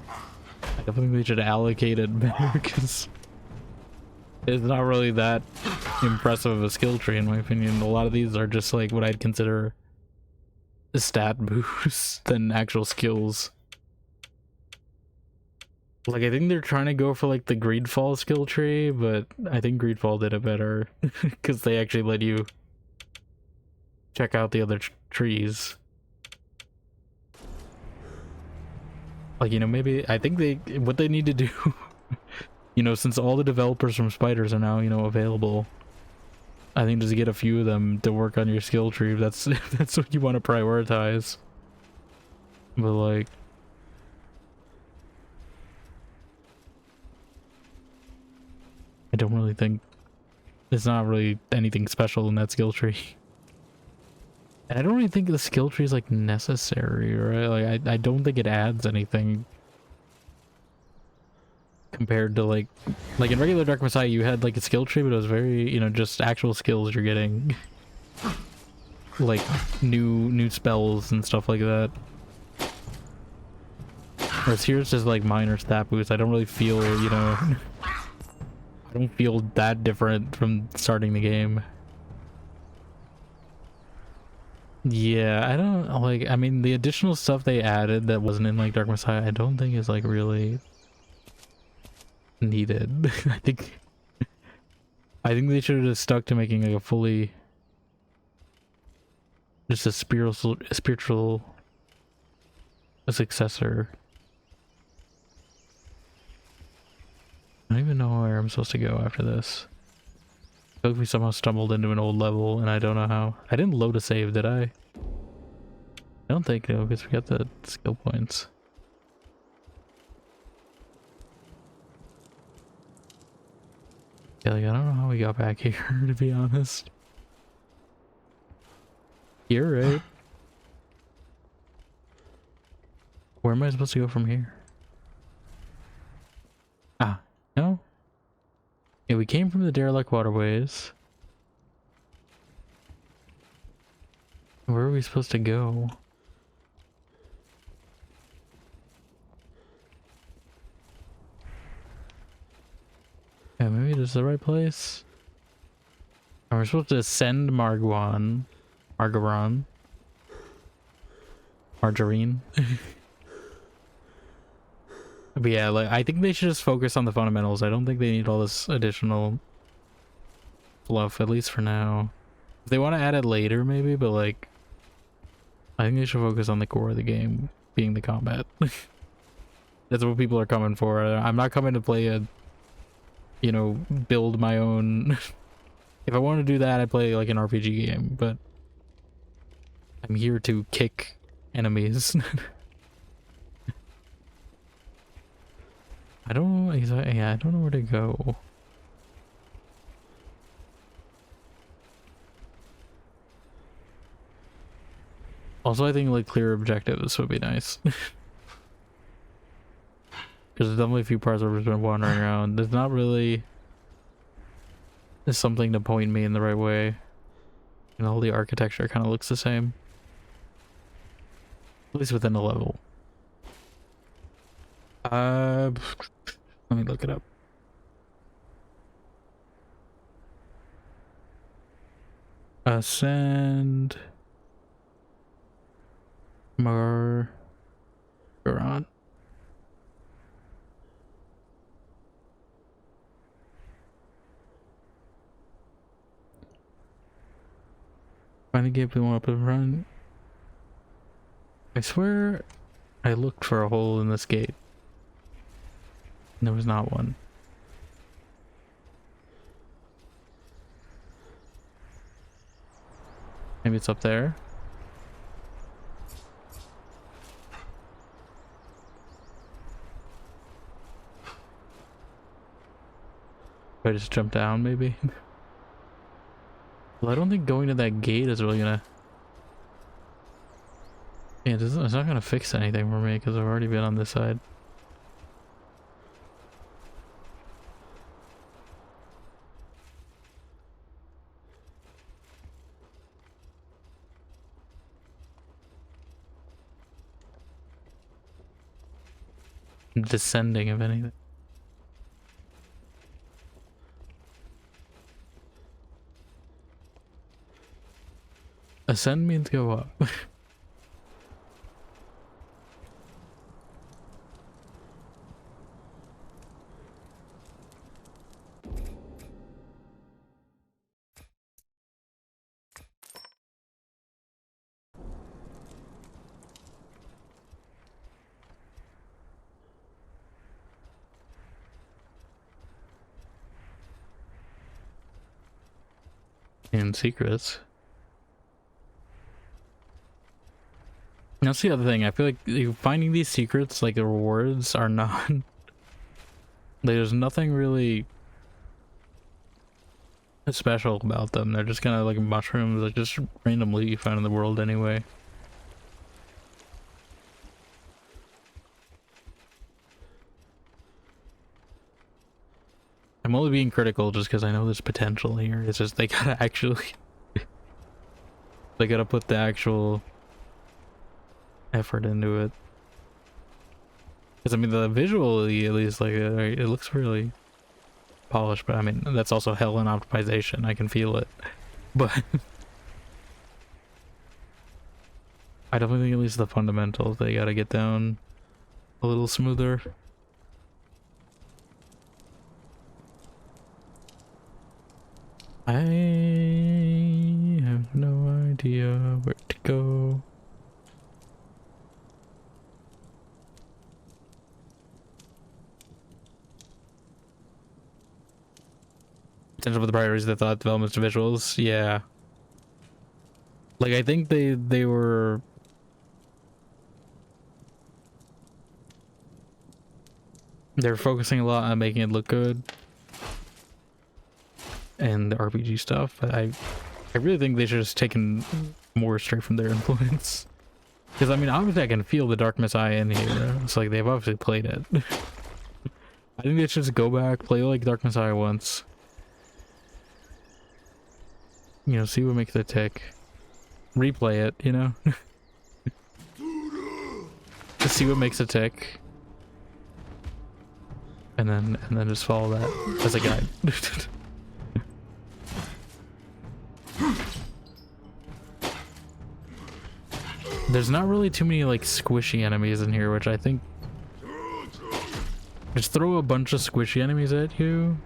I definitely think they should allocate it better, because it's not really that impressive of a skill tree in my opinion. A lot of these are just like what I'd consider stat boosts than actual skills. Like, I think they're trying to go for like the Greedfall skill tree, but I think Greedfall did it better because they actually let you check out the other trees. Like, you know, maybe I think what they need to do, you know, since all the developers from Spiders are now, you know, available, I think just get a few of them to work on your skill tree. That's what you want to prioritize. But like, I don't really think there's not really anything special in that skill tree. And I don't really think the skill tree is like necessary, right? Like I don't think it adds anything compared to like in regular Dark Messiah you had like a skill tree, but it was very, you know, just actual skills you're getting. Like new spells and stuff like that. Whereas here it's just like minor stat boosts. I don't really feel, you know, I don't feel that different from starting the game. Yeah, I don't like, I mean, the additional stuff they added that wasn't in like Dark Messiah, I don't think is like really needed. I think I think they should have just stuck to making like a fully, just a spiritual a successor. I don't even know where I'm supposed to go after this. I feel like we somehow stumbled into an old level and I don't know how. I didn't load a save, did I? I don't think so, because we got the skill points. Yeah, like, I don't know how we got back here, to be honest. You're right. Where am I supposed to go from here? Ah, no? Yeah, we came from the derelict waterways. Where are we supposed to go? Yeah, maybe this is the right place. We're supposed to ascend Margarine. Margarine. But yeah, like I think they should just focus on the fundamentals. I don't think they need all this additional fluff, at least for now. If they want to add it later, maybe, but like I think they should focus on the core of the game, being the combat. That's what people are coming for. I'm not coming to play a, you know, build my own. If I want to do that, I play like an RPG game, but I'm here to kick enemies. I don't know exactly. Yeah, I don't know where to go. Also, I think like clear objectives would be nice. Because there's definitely a few parts where I've just been wandering around. There's not really something to point me in the right way. And all the architecture kind of looks the same. At least within a level. Let me look it up. Ascend Margaron. Find the gate, blow up and run. I swear I looked for a hole in this gate. And there was not one. Maybe it's up there. I just jump down, maybe? Well, I don't think going to that gate is really gonna... Yeah, it's not gonna fix anything for me, because I've already been on this side. Descending, if anything. Ascend means go up. And secrets. That's the other thing. I feel like finding these secrets, like the rewards, are not. There's nothing really special about them. They're just kind of like mushrooms, like just randomly you find in the world anyway. I'm only being critical just because I know there's potential here. It's just they gotta actually. They gotta put the actual effort into it. Because I mean, the visually at least, like it looks really polished, but I mean that's also hell in optimization. I can feel it, but I definitely think at least the fundamentals they gotta get down a little smoother. I have no idea where to go. Potential for the priorities that thought developments to visuals, yeah. Like I think they were they're focusing a lot on making it look good and the RPG stuff, but I really think they should have just taken more straight from their influence. Because I mean, obviously I can feel the Dark Messiah in here. It's like they've obviously played it. I think they should just go back, play like Dark Messiah once. You know, see what makes it tick. Replay it, you know? Just see what makes it tick. And then just follow that as a guide. There's not really too many like squishy enemies in here, which I think just throw a bunch of squishy enemies at you.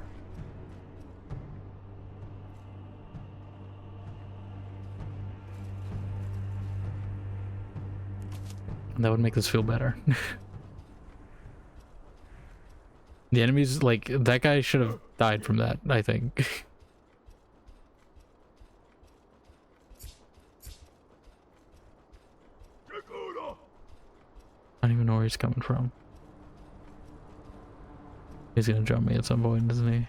That would make this feel better. The enemies, like, that guy should have died from that, I think. I don't even know where he's coming from. He's gonna jump me at some point, isn't he?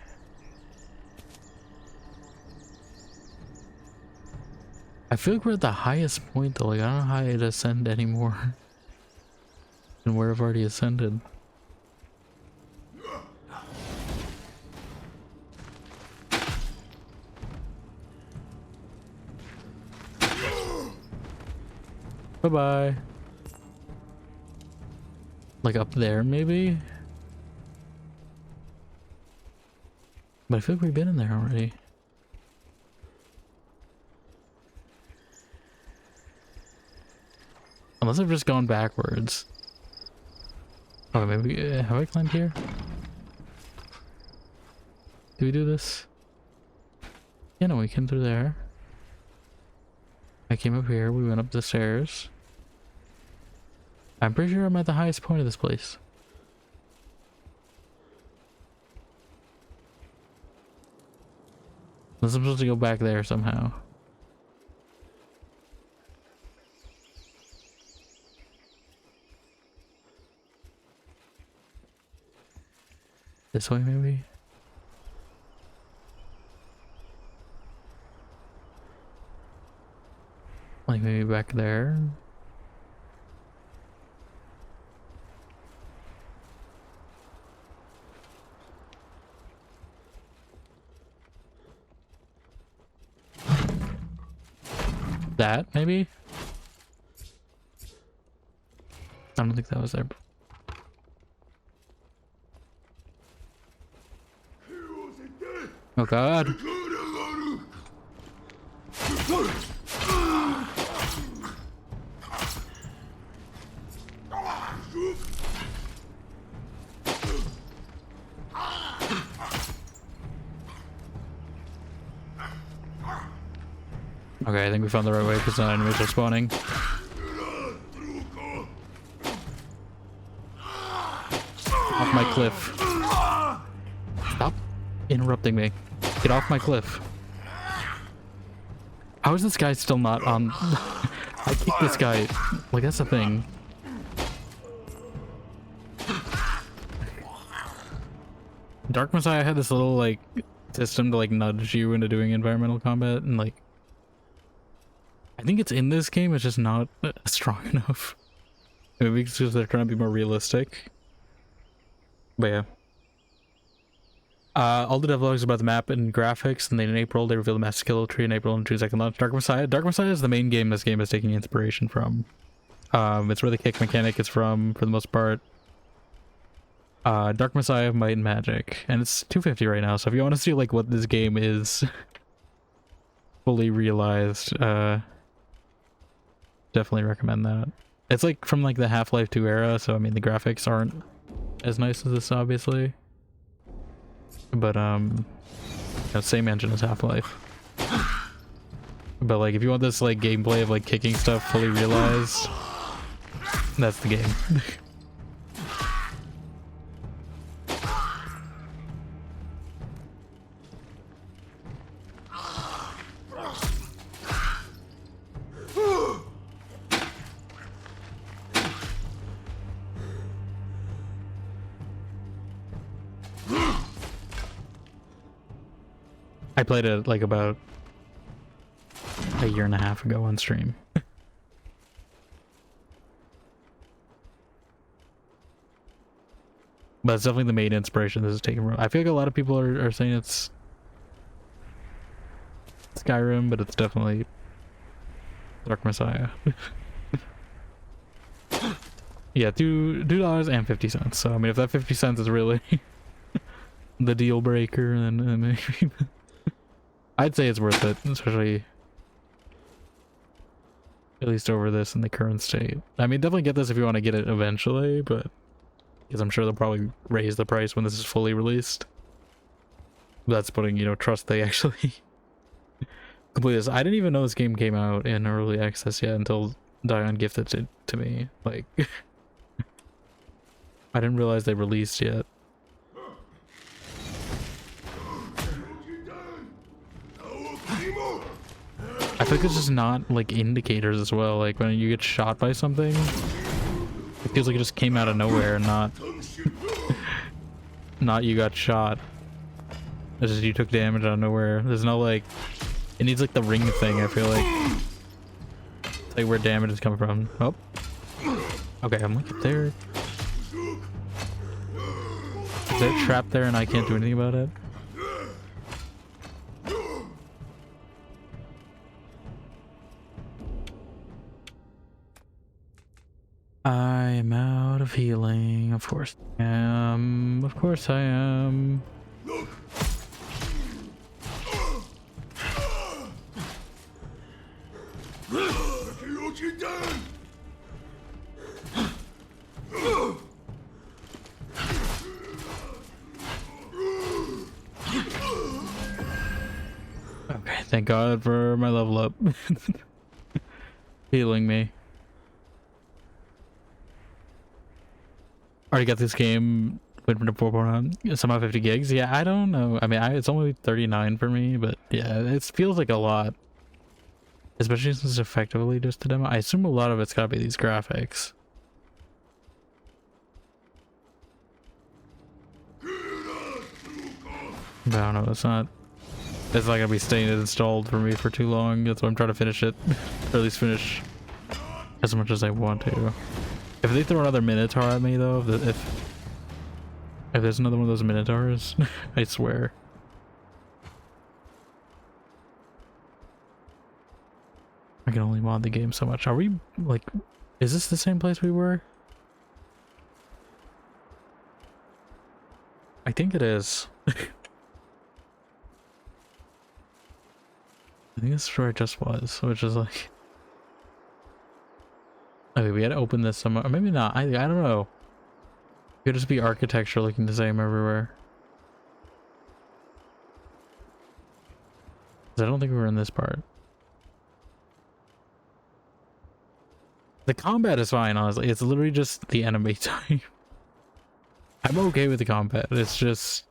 I feel like we're at the highest point though, like I don't know how I'd ascend anymore than where I've already ascended. Bye-bye. Like up there, maybe? But I feel like we've been in there already. Unless I've just gone backwards. Oh, maybe... have I climbed here? Do we do this? Yeah, no, we came through there. I came up here, we went up the stairs. I'm pretty sure I'm at the highest point of this place. Unless I'm supposed to go back there somehow. This way, maybe? Like maybe back there? That, maybe? I don't think that was there. Oh god. Okay, I think we found the right way because no enemies are spawning. Off my cliff. Stop interrupting me. Get off my cliff. How is this guy still not on? I kicked this guy. Like, that's the thing. Dark Messiah had this little, like, system to, like, nudge you into doing environmental combat, and, like, I think it's in this game, it's just not strong enough. Maybe it's because they're trying to be more realistic. But yeah. All the devlogs about the map and graphics, and then in April they revealed the master skill tree in April and 2-second launch. Dark Messiah is the main game this game is taking inspiration from. It's where the kick mechanic is from, for the most part. Dark Messiah, Might and Magic, and it's $250 right now, so if you want to see like what this game is fully realized, definitely recommend that. It's like from like the Half-Life 2 era, so I mean the graphics aren't as nice as this obviously, but know, same engine as Half-Life. But like, if you want this like gameplay of like kicking stuff fully realized, that's the game. I played it like about a year and a half ago on stream. But it's definitely the main inspiration this is taken from. I feel like a lot of people are saying it's Skyrim, but it's definitely Dark Messiah. Yeah, $2.50. So I mean, if that 50 cents is really the deal breaker, then maybe I'd say it's worth it, especially at least over this in the current state. I mean, definitely get this if you want to get it eventually, but because I'm sure they'll probably raise the price when this is fully released. That's putting, you know, trust they actually complete this. I didn't even know this game came out in early access yet until Dion gifted it to me. Like, I didn't realize they released yet. I think it's just not like indicators as well. Like when you get shot by something, it feels like it just came out of nowhere and not you got shot. It's just you took damage out of nowhere. There's no like, it needs like the ring thing. I feel like it's like where damage is coming from. Oh, okay, I'm like up there. Is there a trap there and I can't do anything about it? I am out of healing. Of course I am. Of course I am. Okay, thank God for my level up. Healing me. Already got this game went from 4.0 somehow 50 gigs. Yeah, I don't know. I mean, it's only 39 for me, but yeah, it feels like a lot, especially since it's effectively just a demo. I assume a lot of it's gotta be these graphics. But I don't know. It's not gonna be staying installed for me for too long. That's why I'm trying to finish it, or at least finish as much as I want to. If they throw another Minotaur at me though, if there's another one of those Minotaurs, I swear. I can only mod the game so much. Are we, like, is this the same place we were? I think it is. I think this is where I just was, which is like... Okay, we had to open this somewhere. Or maybe not. I don't know. It could just be architecture looking the same everywhere. I don't think we were in this part. The combat is fine, honestly. It's literally just the enemy type. I'm okay with the combat. It's just...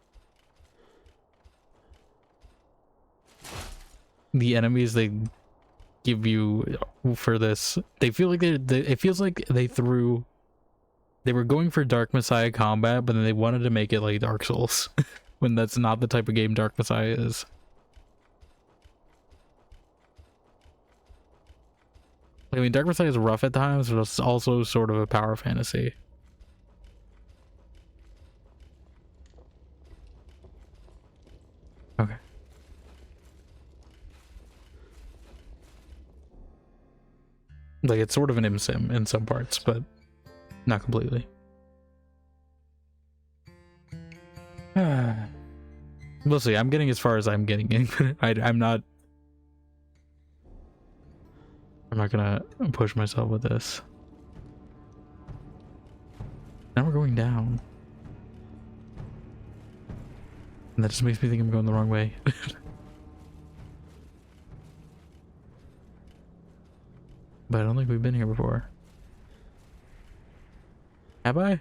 the enemies they give you for this, they feel like it feels like they were going for Dark Messiah combat, but then they wanted to make it like Dark Souls when that's not the type of game Dark Messiah is. I mean, Dark Messiah is rough at times, but it's also sort of a power fantasy. Okay. Like, it's sort of an sim in some parts, but not completely. We'll see. I'm getting as far as I'm getting. I'm not gonna push myself with this. Now we're going down. And that just makes me think I'm going the wrong way. But I don't think we've been here before. Have I?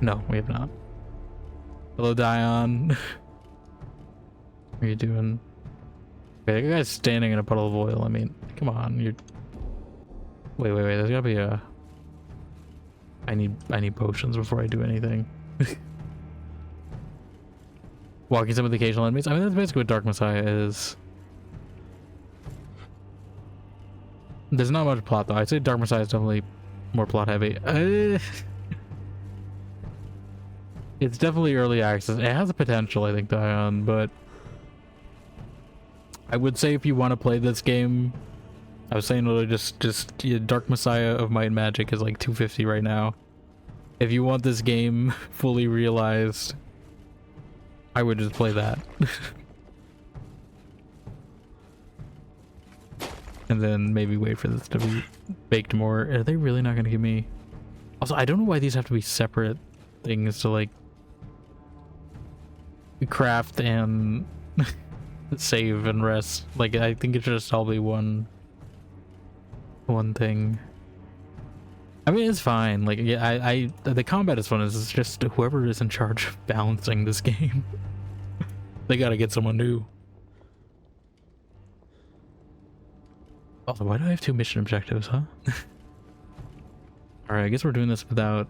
No, we have not. Hello, Dion. What are you doing? Okay, that guy's standing in a puddle of oil. I mean, come on, you're... Wait, there's gotta be a... I need potions before I do anything. Walking some with occasional enemies. I mean, that's basically what Dark Messiah is. There's not much plot though. I'd say Dark Messiah is definitely more plot heavy. It's definitely early access. It has a potential, I think, Dion, but I would say if you want to play this game, I was saying literally just yeah, Dark Messiah of Might and Magic is like $250 right now. If you want this game fully realized, I would just play that. And then maybe wait for this to be baked more. Are they really not going to give me... Also, I don't know why these have to be separate things to like craft and save and rest. Like, I think it should just all be one thing. I mean, it's fine. Like, yeah, the combat is fun. It's just whoever is in charge of balancing this game, they gotta get someone new. Also, why do I have 2 mission objectives, huh? Alright, I guess we're doing this without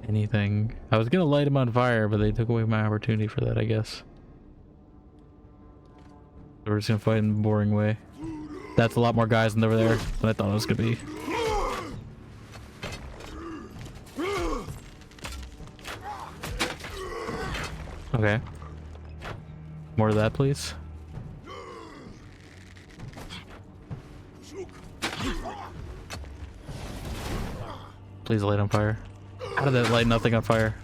anything. I was gonna light them on fire, but they took away my opportunity for that, I guess. So we're just gonna fight in a boring way. That's a lot more guys than over there than I thought it was gonna be. Okay. More of that, please. Please light on fire. How did that light nothing on fire?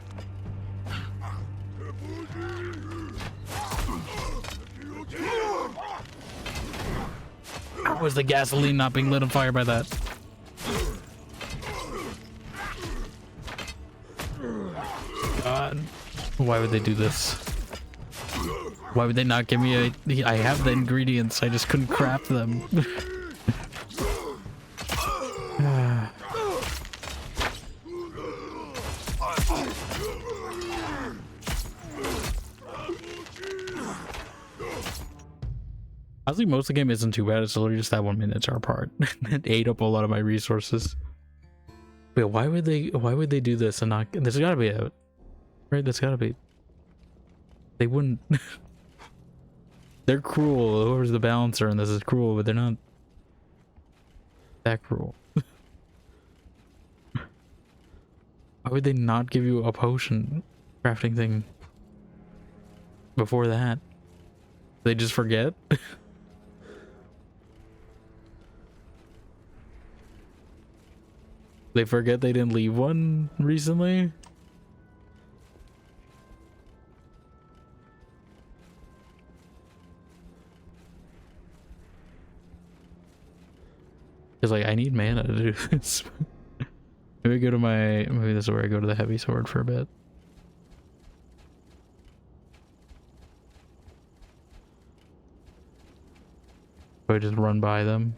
How was the gasoline not being lit on fire by that? God. Why would they do this? Why would they not give me a... I have the ingredients, I just couldn't craft them. Honestly, most of the game isn't too bad. It's literally just that 1 miniature part. It ate up a lot of my resources. Wait, why would they do this and not... There's gotta be a... Right, there's gotta be... They wouldn't... They're cruel. Whoever's the balancer and this is cruel, but they're not that cruel. Why would they not give you a potion crafting thing before that? They just forget? They forget they didn't leave one recently? Cause like I need mana to do this. Maybe go to my... Maybe this is where I go to the heavy sword for a bit. I just run by them.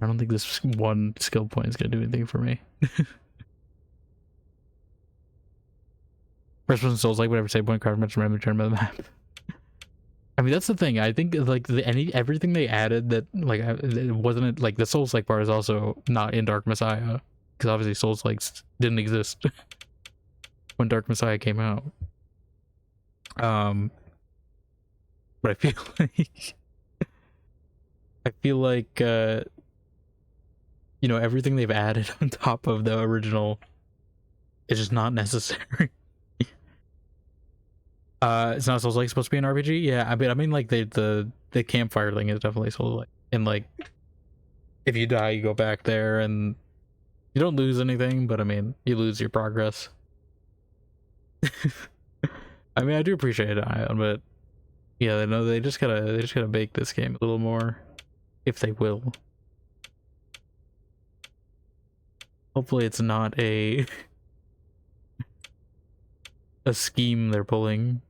I don't think this one skill point is gonna do anything for me. First person Souls, like whatever save point card mentioned random return by the map. I mean, that's the thing. I think like everything they added that like it wasn't like the Souls like part is also not in Dark Messiah, because obviously Souls likes didn't exist when Dark Messiah came out. But I feel like you know, everything they've added on top of the original is just not necessary. It's not Souls like supposed to be an RPG? Yeah, I mean like the campfire thing is definitely Souls like, and like if you die you go back there and you don't lose anything, but I mean you lose your progress. I mean, I do appreciate it, Ion, but yeah, they know they just gotta bake this game a little more, if they will. Hopefully, it's not a scheme they're pulling.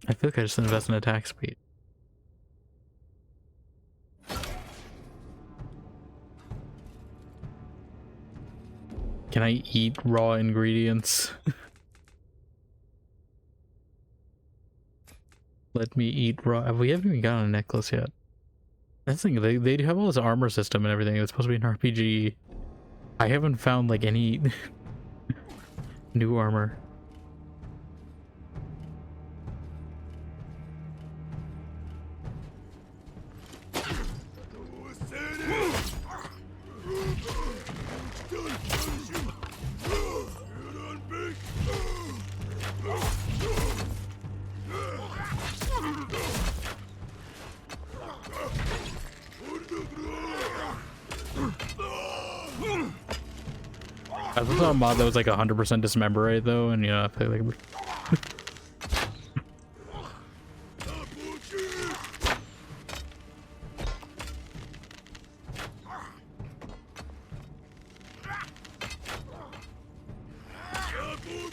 I feel like I just invest in attack speed. Can I eat raw ingredients? Let me eat raw. We haven't even gotten a necklace yet. That's the thing, they have all this armor system and everything. It's supposed to be an RPG. I haven't found like any new armor. I saw a mod that was like 100% dismember rate though, and you know, I feel like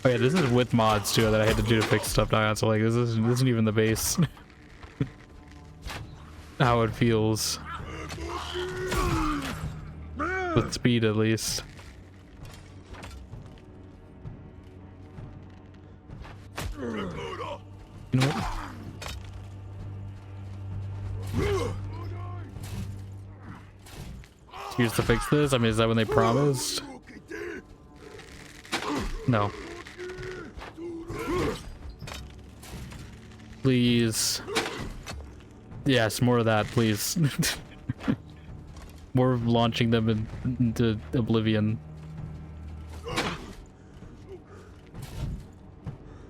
oh yeah, this is with mods too that I had to do to fix stuff down, so like this isn't even the base. How it feels. With speed at least. You know what? Here's to fix this? I mean, is that when they promised? No. Please. Yes, more of that, please. More of launching them into oblivion.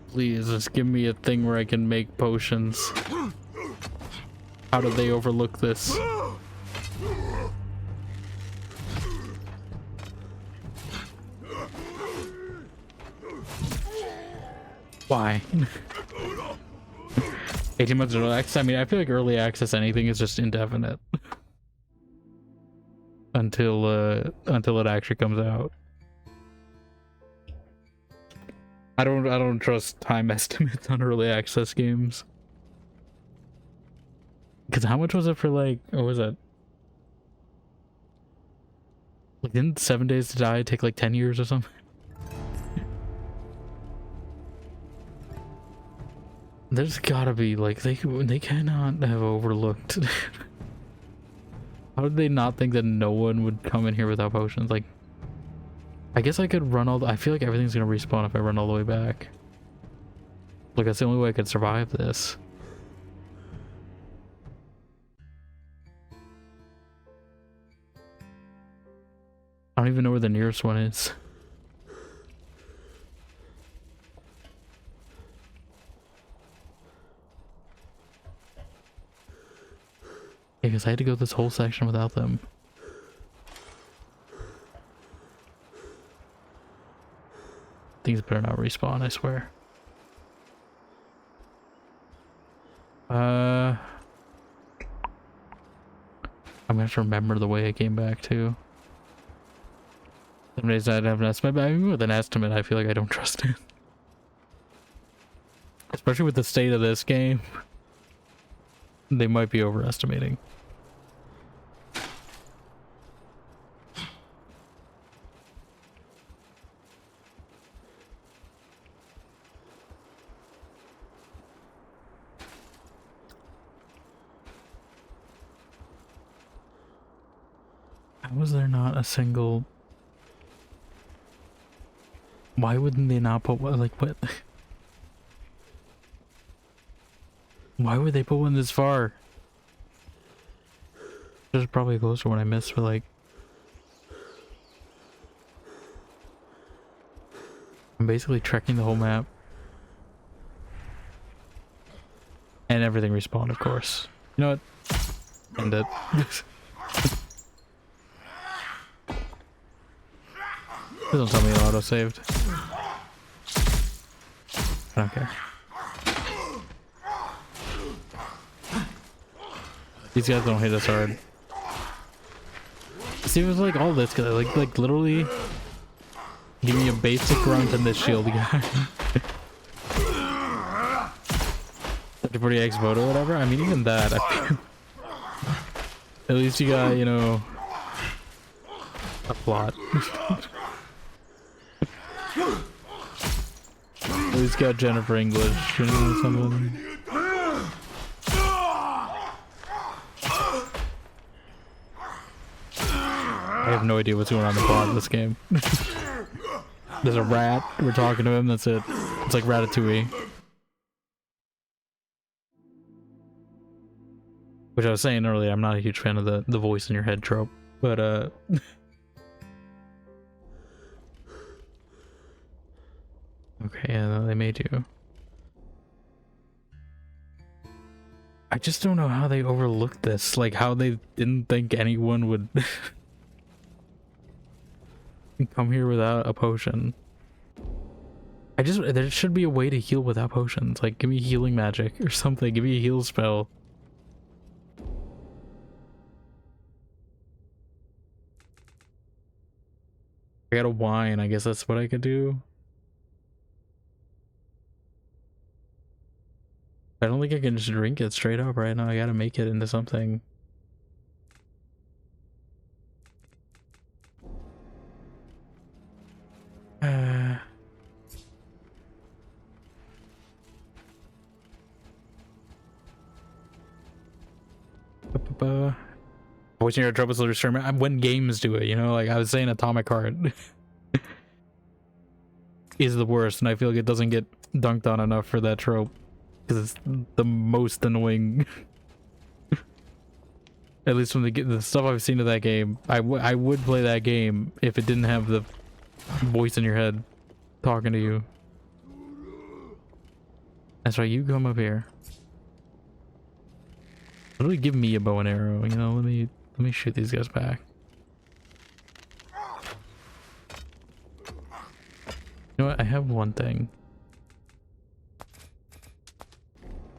Please, just give me a thing where I can make potions. How did they overlook this? Why? 18 months early access? I mean, I feel like early access anything is just indefinite. Until it actually comes out. I don't trust time estimates on early access games. Cause how much was it for like, what was it? Like didn't 7 Days to Die take like 10 years or something? There's gotta be like they cannot have overlooked. How did they not think that no one would come in here without potions? Like, I guess I could run all the, I feel like everything's gonna respawn if I run all the way back. Like, that's the only way I could survive this. I don't even know where the nearest one is. Yeah, because I had to go this whole section without them. Things better not respawn, I swear. I'm gonna have to remember the way I came back too. Some days I'd have an estimate, but even with an estimate, I feel like I don't trust it. Especially with the state of this game. They might be overestimating. How was there not a single... Why wouldn't they not put one, like, what? Why would they put one this far? There's probably a closer one I missed for like I'm basically trekking the whole map. And everything respawned, of course. You know what? End it. Don't tell me it auto-saved. I don't care. These guys don't hit us hard. See, it was like all this, like literally give me a basic grunt and this shield guy. 3040X vote or whatever. I mean, even that, at least you got, you know, a plot. At least got Jennifer English, you know, something. I have no idea what's going on in the plot of this game. There's a rat, we're talking to him, that's it. It's like Ratatouille. Which I was saying earlier, I'm not a huge fan of the voice in your head trope, but okay, yeah, they made you. I just don't know how they overlooked this, like how they didn't think anyone would come here without a potion. There should be a way to heal without potions, like give me healing magic or something, give me a heal spell. I got a wine, I guess that's what I could do. I don't think I can just drink it straight up right now. I gotta make it into something. Voicing your troubles when games do it, you know, like I was saying, Atomic Heart is the worst, and I feel like it doesn't get dunked on enough for that trope because it's the most annoying. At least from the stuff I've seen of that game, I would play that game if it didn't have the voice in your head talking to you. That's right, you come up here. Literally give me a bow and arrow, you know, let me shoot these guys back. You know what, I have one thing.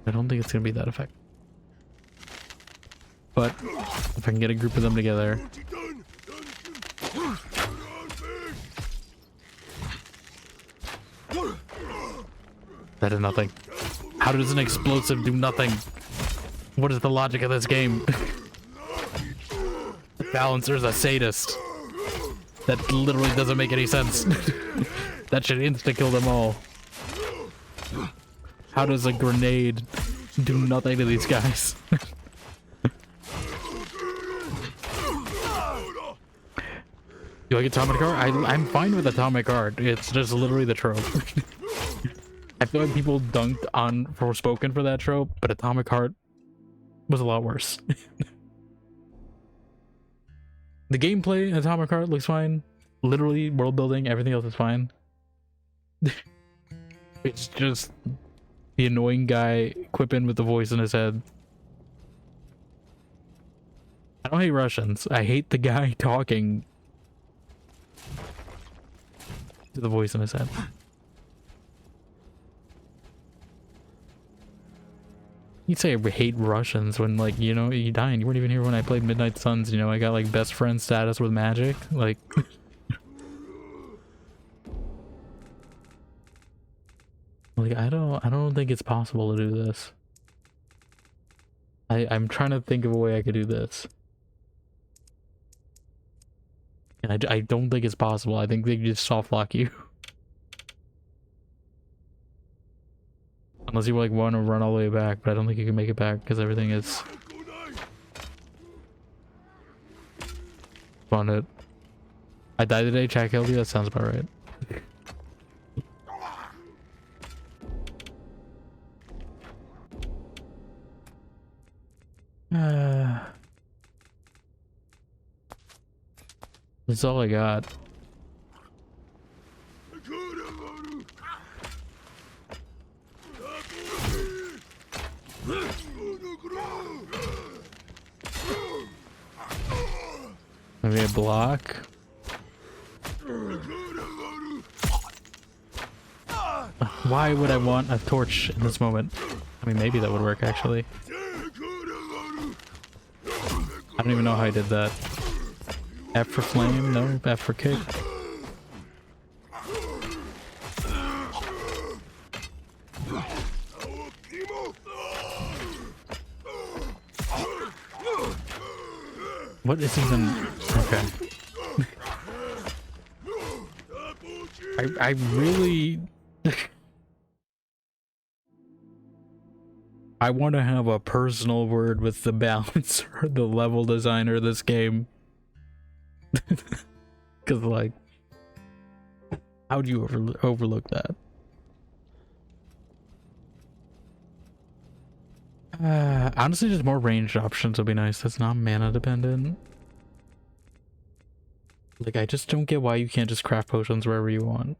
I don't think it's gonna be that effective. But if I can get a group of them together. That did nothing. How does an explosive do nothing? What is the logic of this game? The balancer's a sadist. That literally doesn't make any sense. That should insta-kill them all. How does a grenade do nothing to these guys? You like Atomic Heart? I'm fine with Atomic Heart. It's just literally the trope. I feel like people dunked on Forspoken for that trope, but Atomic Heart was a lot worse. The gameplay in Atomic Heart looks fine. Literally, world building, everything else is fine. It's just the annoying guy quipping with the voice in his head. I don't hate Russians. I hate the guy talking to the voice in his head. You'd say I hate Russians when, like, you know, you died. You weren't even here when I played Midnight Suns, you know, I got like best friend status with magic, like. Like, I don't think it's possible to do this. I'm trying to think of a way I could do this. And I don't think it's possible. I think they just soft lock you. Unless you like want to run all the way back, but I don't think you can make it back because everything is on it. I died today, Jack killed you, that sounds about right. That's all I got. Maybe a block. Why would I want a torch in this moment? I mean, maybe that would work actually. I don't even know how I did that. F for flame? No. F for kick? What is even... Okay. I really... I want to have a personal word with the balancer, the level designer of this game. Because, like, how'd you overlook that? Honestly, just more ranged options would be nice. That's not mana dependent. Like, I just don't get why you can't just craft potions wherever you want.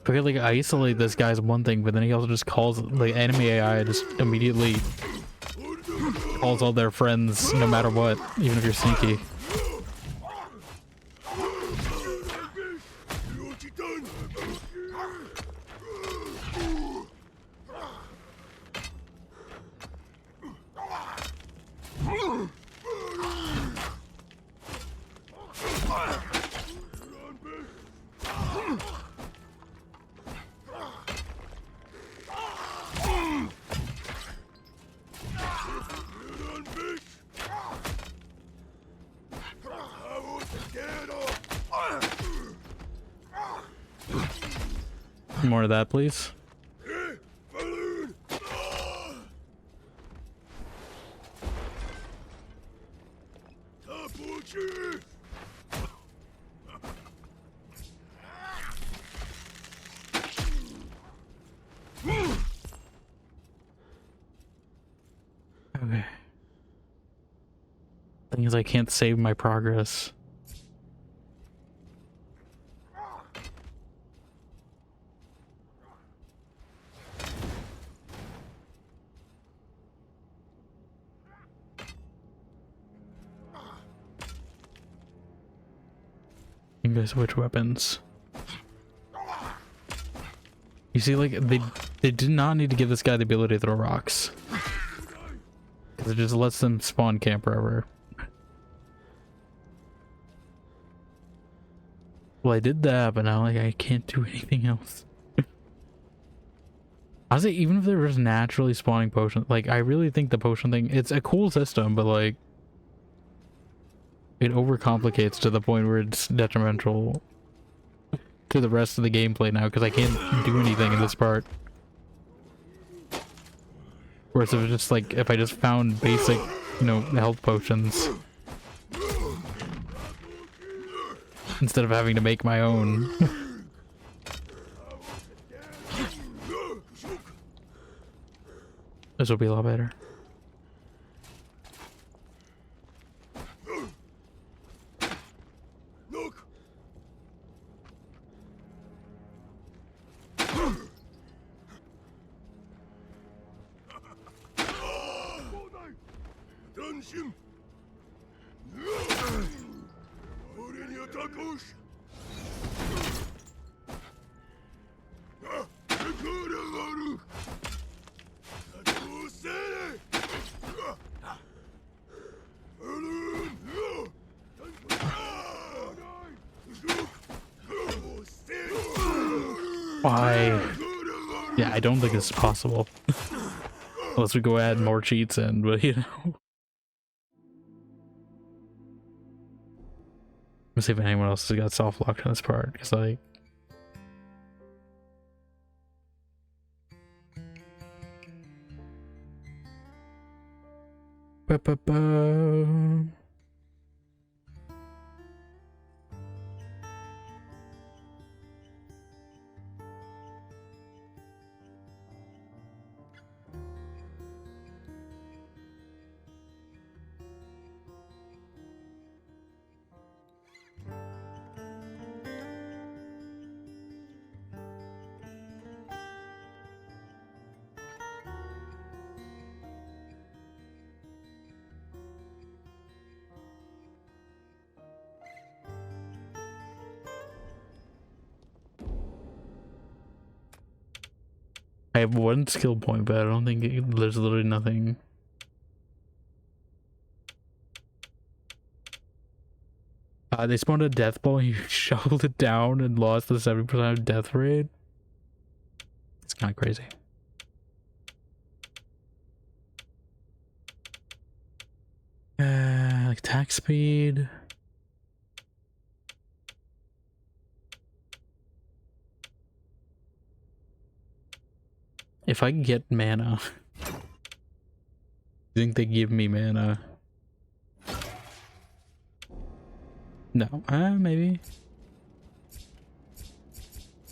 Okay, like, isolate this guy's one thing, but then he also just calls, like, enemy AI just immediately calls all their friends no matter what, even if you're sneaky. More of that, please. Okay. Thing is, I can't save my progress. You guys switch weapons. You see, like, they did not need to give this guy the ability to throw rocks. Because it just lets them spawn camp forever. Well, I did that, but now, like, I can't do anything else. Honestly, even if there was naturally spawning potions, like, I really think the potion thing, it's a cool system, but, like, it overcomplicates to the point where it's detrimental to the rest of the gameplay now, because I can't do anything in this part. Whereas if it's just like, if I just found basic, you know, health potions instead of having to make my own. This will be a lot better. Why? Yeah, I don't think this is possible. Unless we go add more cheats in, but you know. Let's see if anyone else has got soft locked on this part, because like... Ba-ba-ba. I have one skill point, but I don't think there's literally nothing. They spawned a death ball, you shoveled it down and lost the 70% death rate. It's kind of crazy. Like attack speed. If I get mana, I think they give me mana. No, maybe.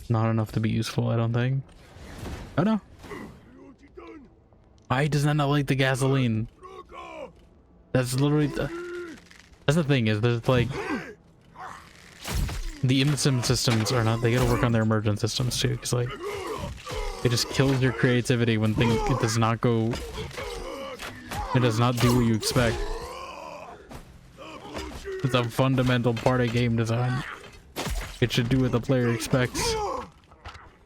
Not enough to be useful, I don't think. Oh no. Why does that not like the gasoline? That's literally that's the thing, is there's like the in-sim systems are not, they gotta work on their emergent systems too, because like it just kills your creativity when things, it does not go, it does not do what you expect. It's a fundamental part of game design. It should do what the player expects.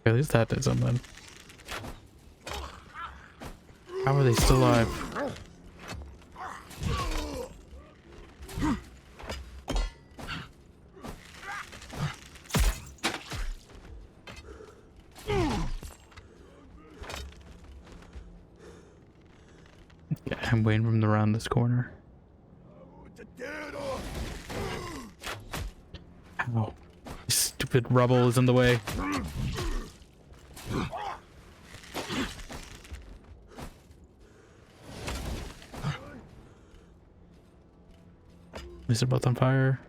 At least that did something. How are they still alive? Yeah, I'm waiting for them to round this corner. Ow. Stupid rubble is in the way. These are both on fire.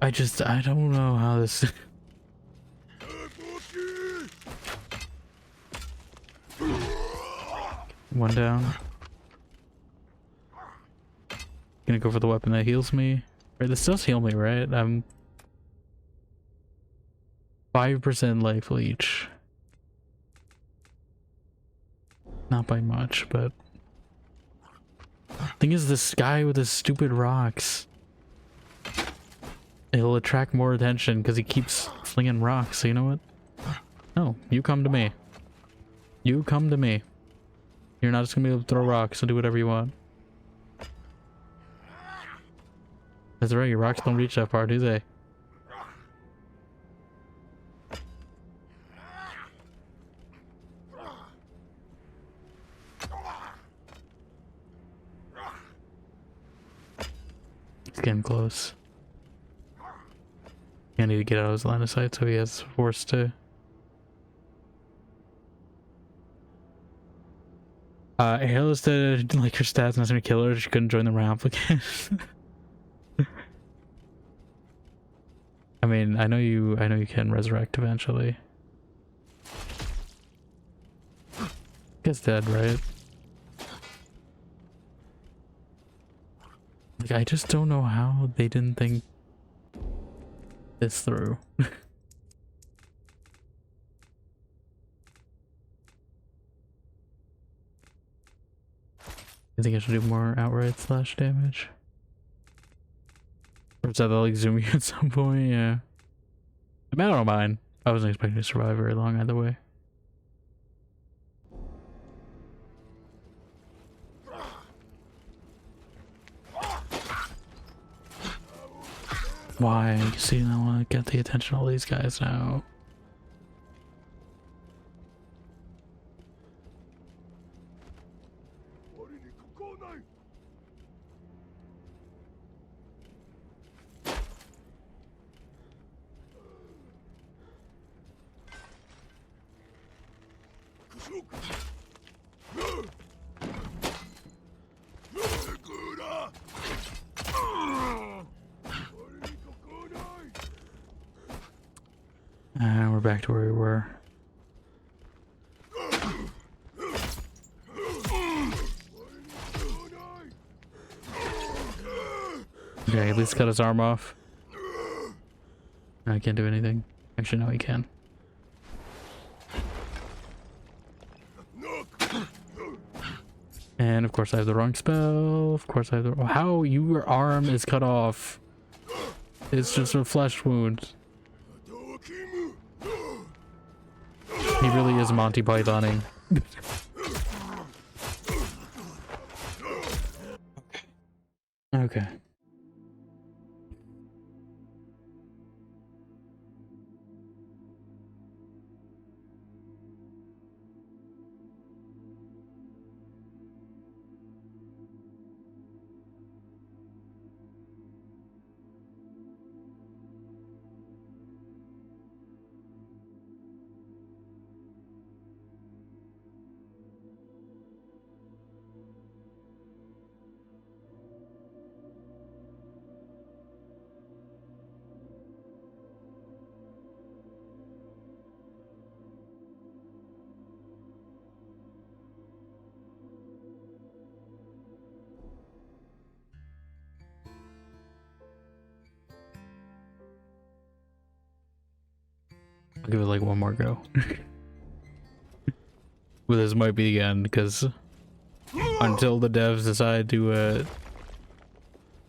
I don't know how this... One down. Gonna go for the weapon that heals me. Right, this does heal me, right? I'm 5% life leech. Not by much, but thing is, this guy with his stupid rocks, it'll attract more attention because he keeps flinging rocks. So you know what? No, you come to me. You come to me. You're not just gonna be able to throw rocks and do whatever you want. That's right, your rocks don't reach that far, do they? He's getting close. I need to get out of his line of sight so he has force to... Hairless did like her stats not gonna kill her, she couldn't join the ramp again. I mean, I know you can resurrect eventually. Gets dead, right? Like, I just don't know how they didn't think this through. I think I should do more outright slash damage. Or is that they'll like zoom you at some point? Yeah. I mean, I don't mind. I wasn't expecting to survive very long either way. Why? You see, I want to get the attention of all these guys now. And we're back to where we were. Okay, at least cut his arm off. I can't do anything. Actually, no, he can. And of course I have the wrong spell. Of course I have the... How your arm is cut off? It's just a flesh wound. he really is Monty Pythoning. Okay. I'll give it like one more go. But this might be the end, because until the devs decide to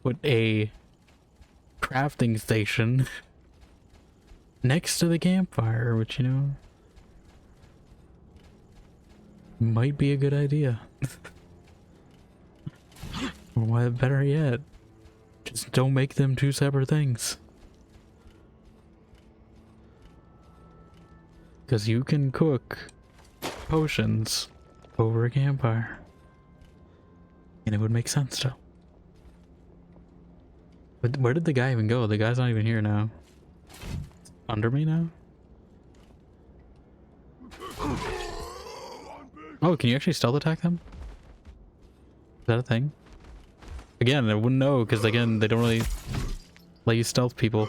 put a crafting station next to the campfire, which, you know, might be a good idea. Or why, better yet, just don't make them two separate things. Because you can cook potions over a campfire. And it would make sense though. But where did the guy even go? The guy's not even here now. Under me now? Oh, can you actually stealth attack them? Is that a thing? Again, I wouldn't know, because again, they don't really let you stealth people.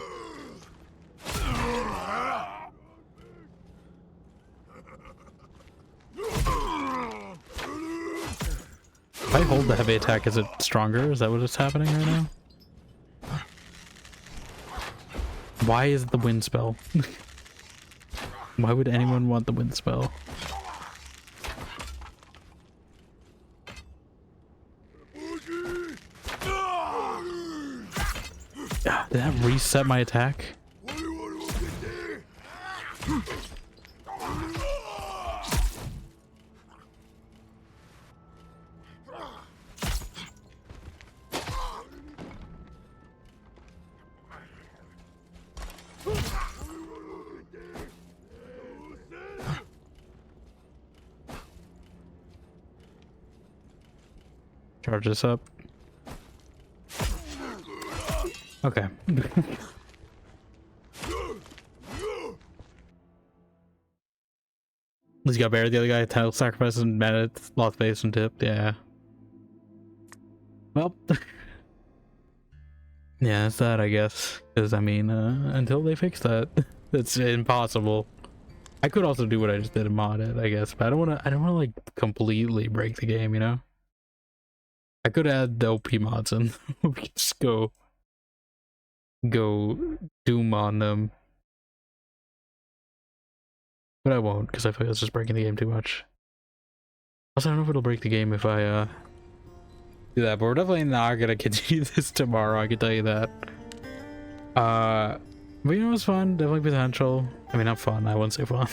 If I hold the heavy attack, is it stronger? Is that what is happening right now? Why is the wind spell? Why would anyone want the wind spell? Did that reset my attack? Charge this up. Okay. He's got buried. The other guy title sacrifice and mad lost base and tipped. Yeah. Well. Yeah, that's that, I guess. Because I mean, until they fix that, it's impossible. I could also do what I just did and mod it, I guess, but I don't want to. I don't want to like completely break the game, you know. I could add the OP mods and we could just go doom on them. But I won't, because I feel like it's just breaking the game too much. Also, I don't know if it'll break the game if I do that, but we're definitely not gonna continue this tomorrow, I can tell you that. But you know, it's fun, definitely potential. I mean, not fun, I wouldn't say fun.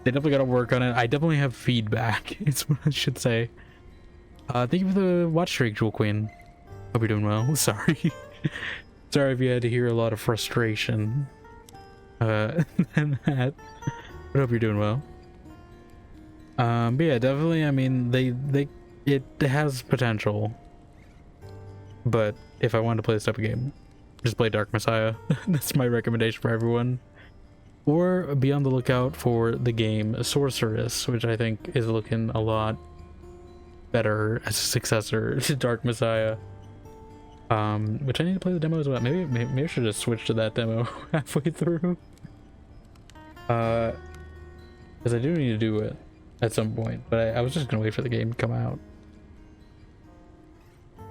They definitely gotta work on it. I definitely have feedback, is what I should say. Thank you for the watch streak, Jewel Queen. Hope you're doing well. Sorry. Sorry if you had to hear a lot of frustration. And that. But hope you're doing well. But yeah, definitely, I mean, it has potential. But if I wanted to play this type of game, just play Dark Messiah. That's my recommendation for everyone. Or be on the lookout for the game Sorceress, which I think is looking a lot better as a successor to Dark Messiah. Which I need to play the demo as well. Maybe I should just switch to that demo halfway through. Because I do need to do it at some point, but I was just gonna wait for the game to come out.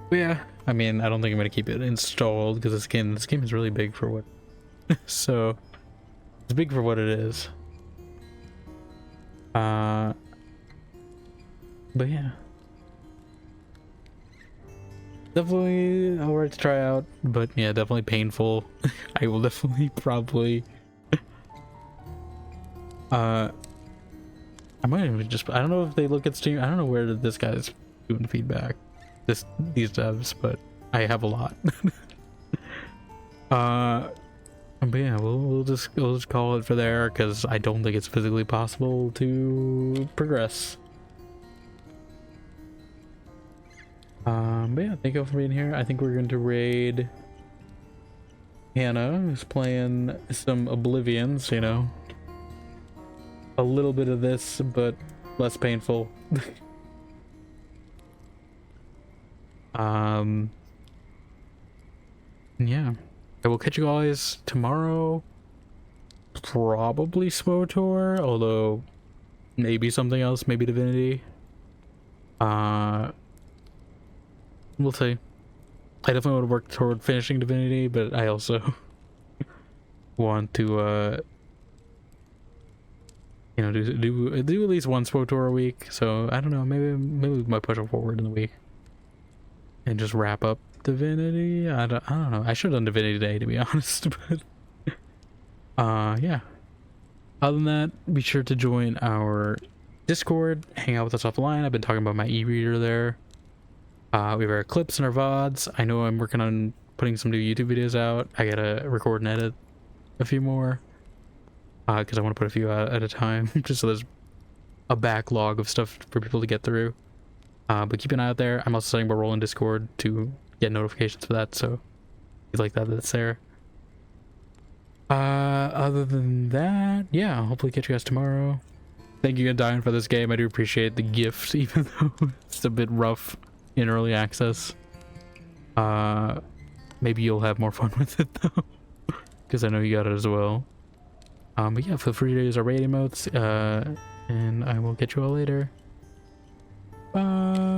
But yeah, I mean, I don't think I'm gonna keep it installed because this game is really big for what. So it's big for what it is. But yeah. Definitely alright to try out, but yeah, definitely painful. I will definitely probably I might even just, I don't know if they look at Steam. I don't know where this guy's doing feedback, these devs, but I have a lot. But yeah, we'll just call it for there, because I don't think it's physically possible to progress. But yeah, thank you all for being here. I think we're going to raid Hannah, who's playing some Oblivions, you know. A little bit of this, but less painful. Yeah. I will catch you guys tomorrow. Probably SWOTOR, although maybe something else, maybe Divinity. We'll see. I definitely want to work toward finishing Divinity, but I also want to you know, do at least one SWOTOR a week. So I don't know, maybe we might push it forward in the week and just wrap up Divinity. I don't know. I should have done Divinity today, to be honest, but yeah. Other than that, be sure to join our Discord, hang out with us offline. I've been talking about my e-reader there. We have our clips and our VODs. I know I'm working on putting some new YouTube videos out. I gotta record and edit a few more, because I want to put a few out at a time, just so there's a backlog of stuff for people to get through. But keep an eye out there. I'm also setting a roll in Discord to get notifications for that, so if you like that, that's there. Other than that, yeah, I'll hopefully catch you guys tomorrow. Thank you, Dying, for this game. I do appreciate the gift, even though it's a bit rough in early access. Maybe you'll have more fun with it, though, because I know you got it as well. But yeah, feel free to use our raid emotes, and I will catch you all later. Bye.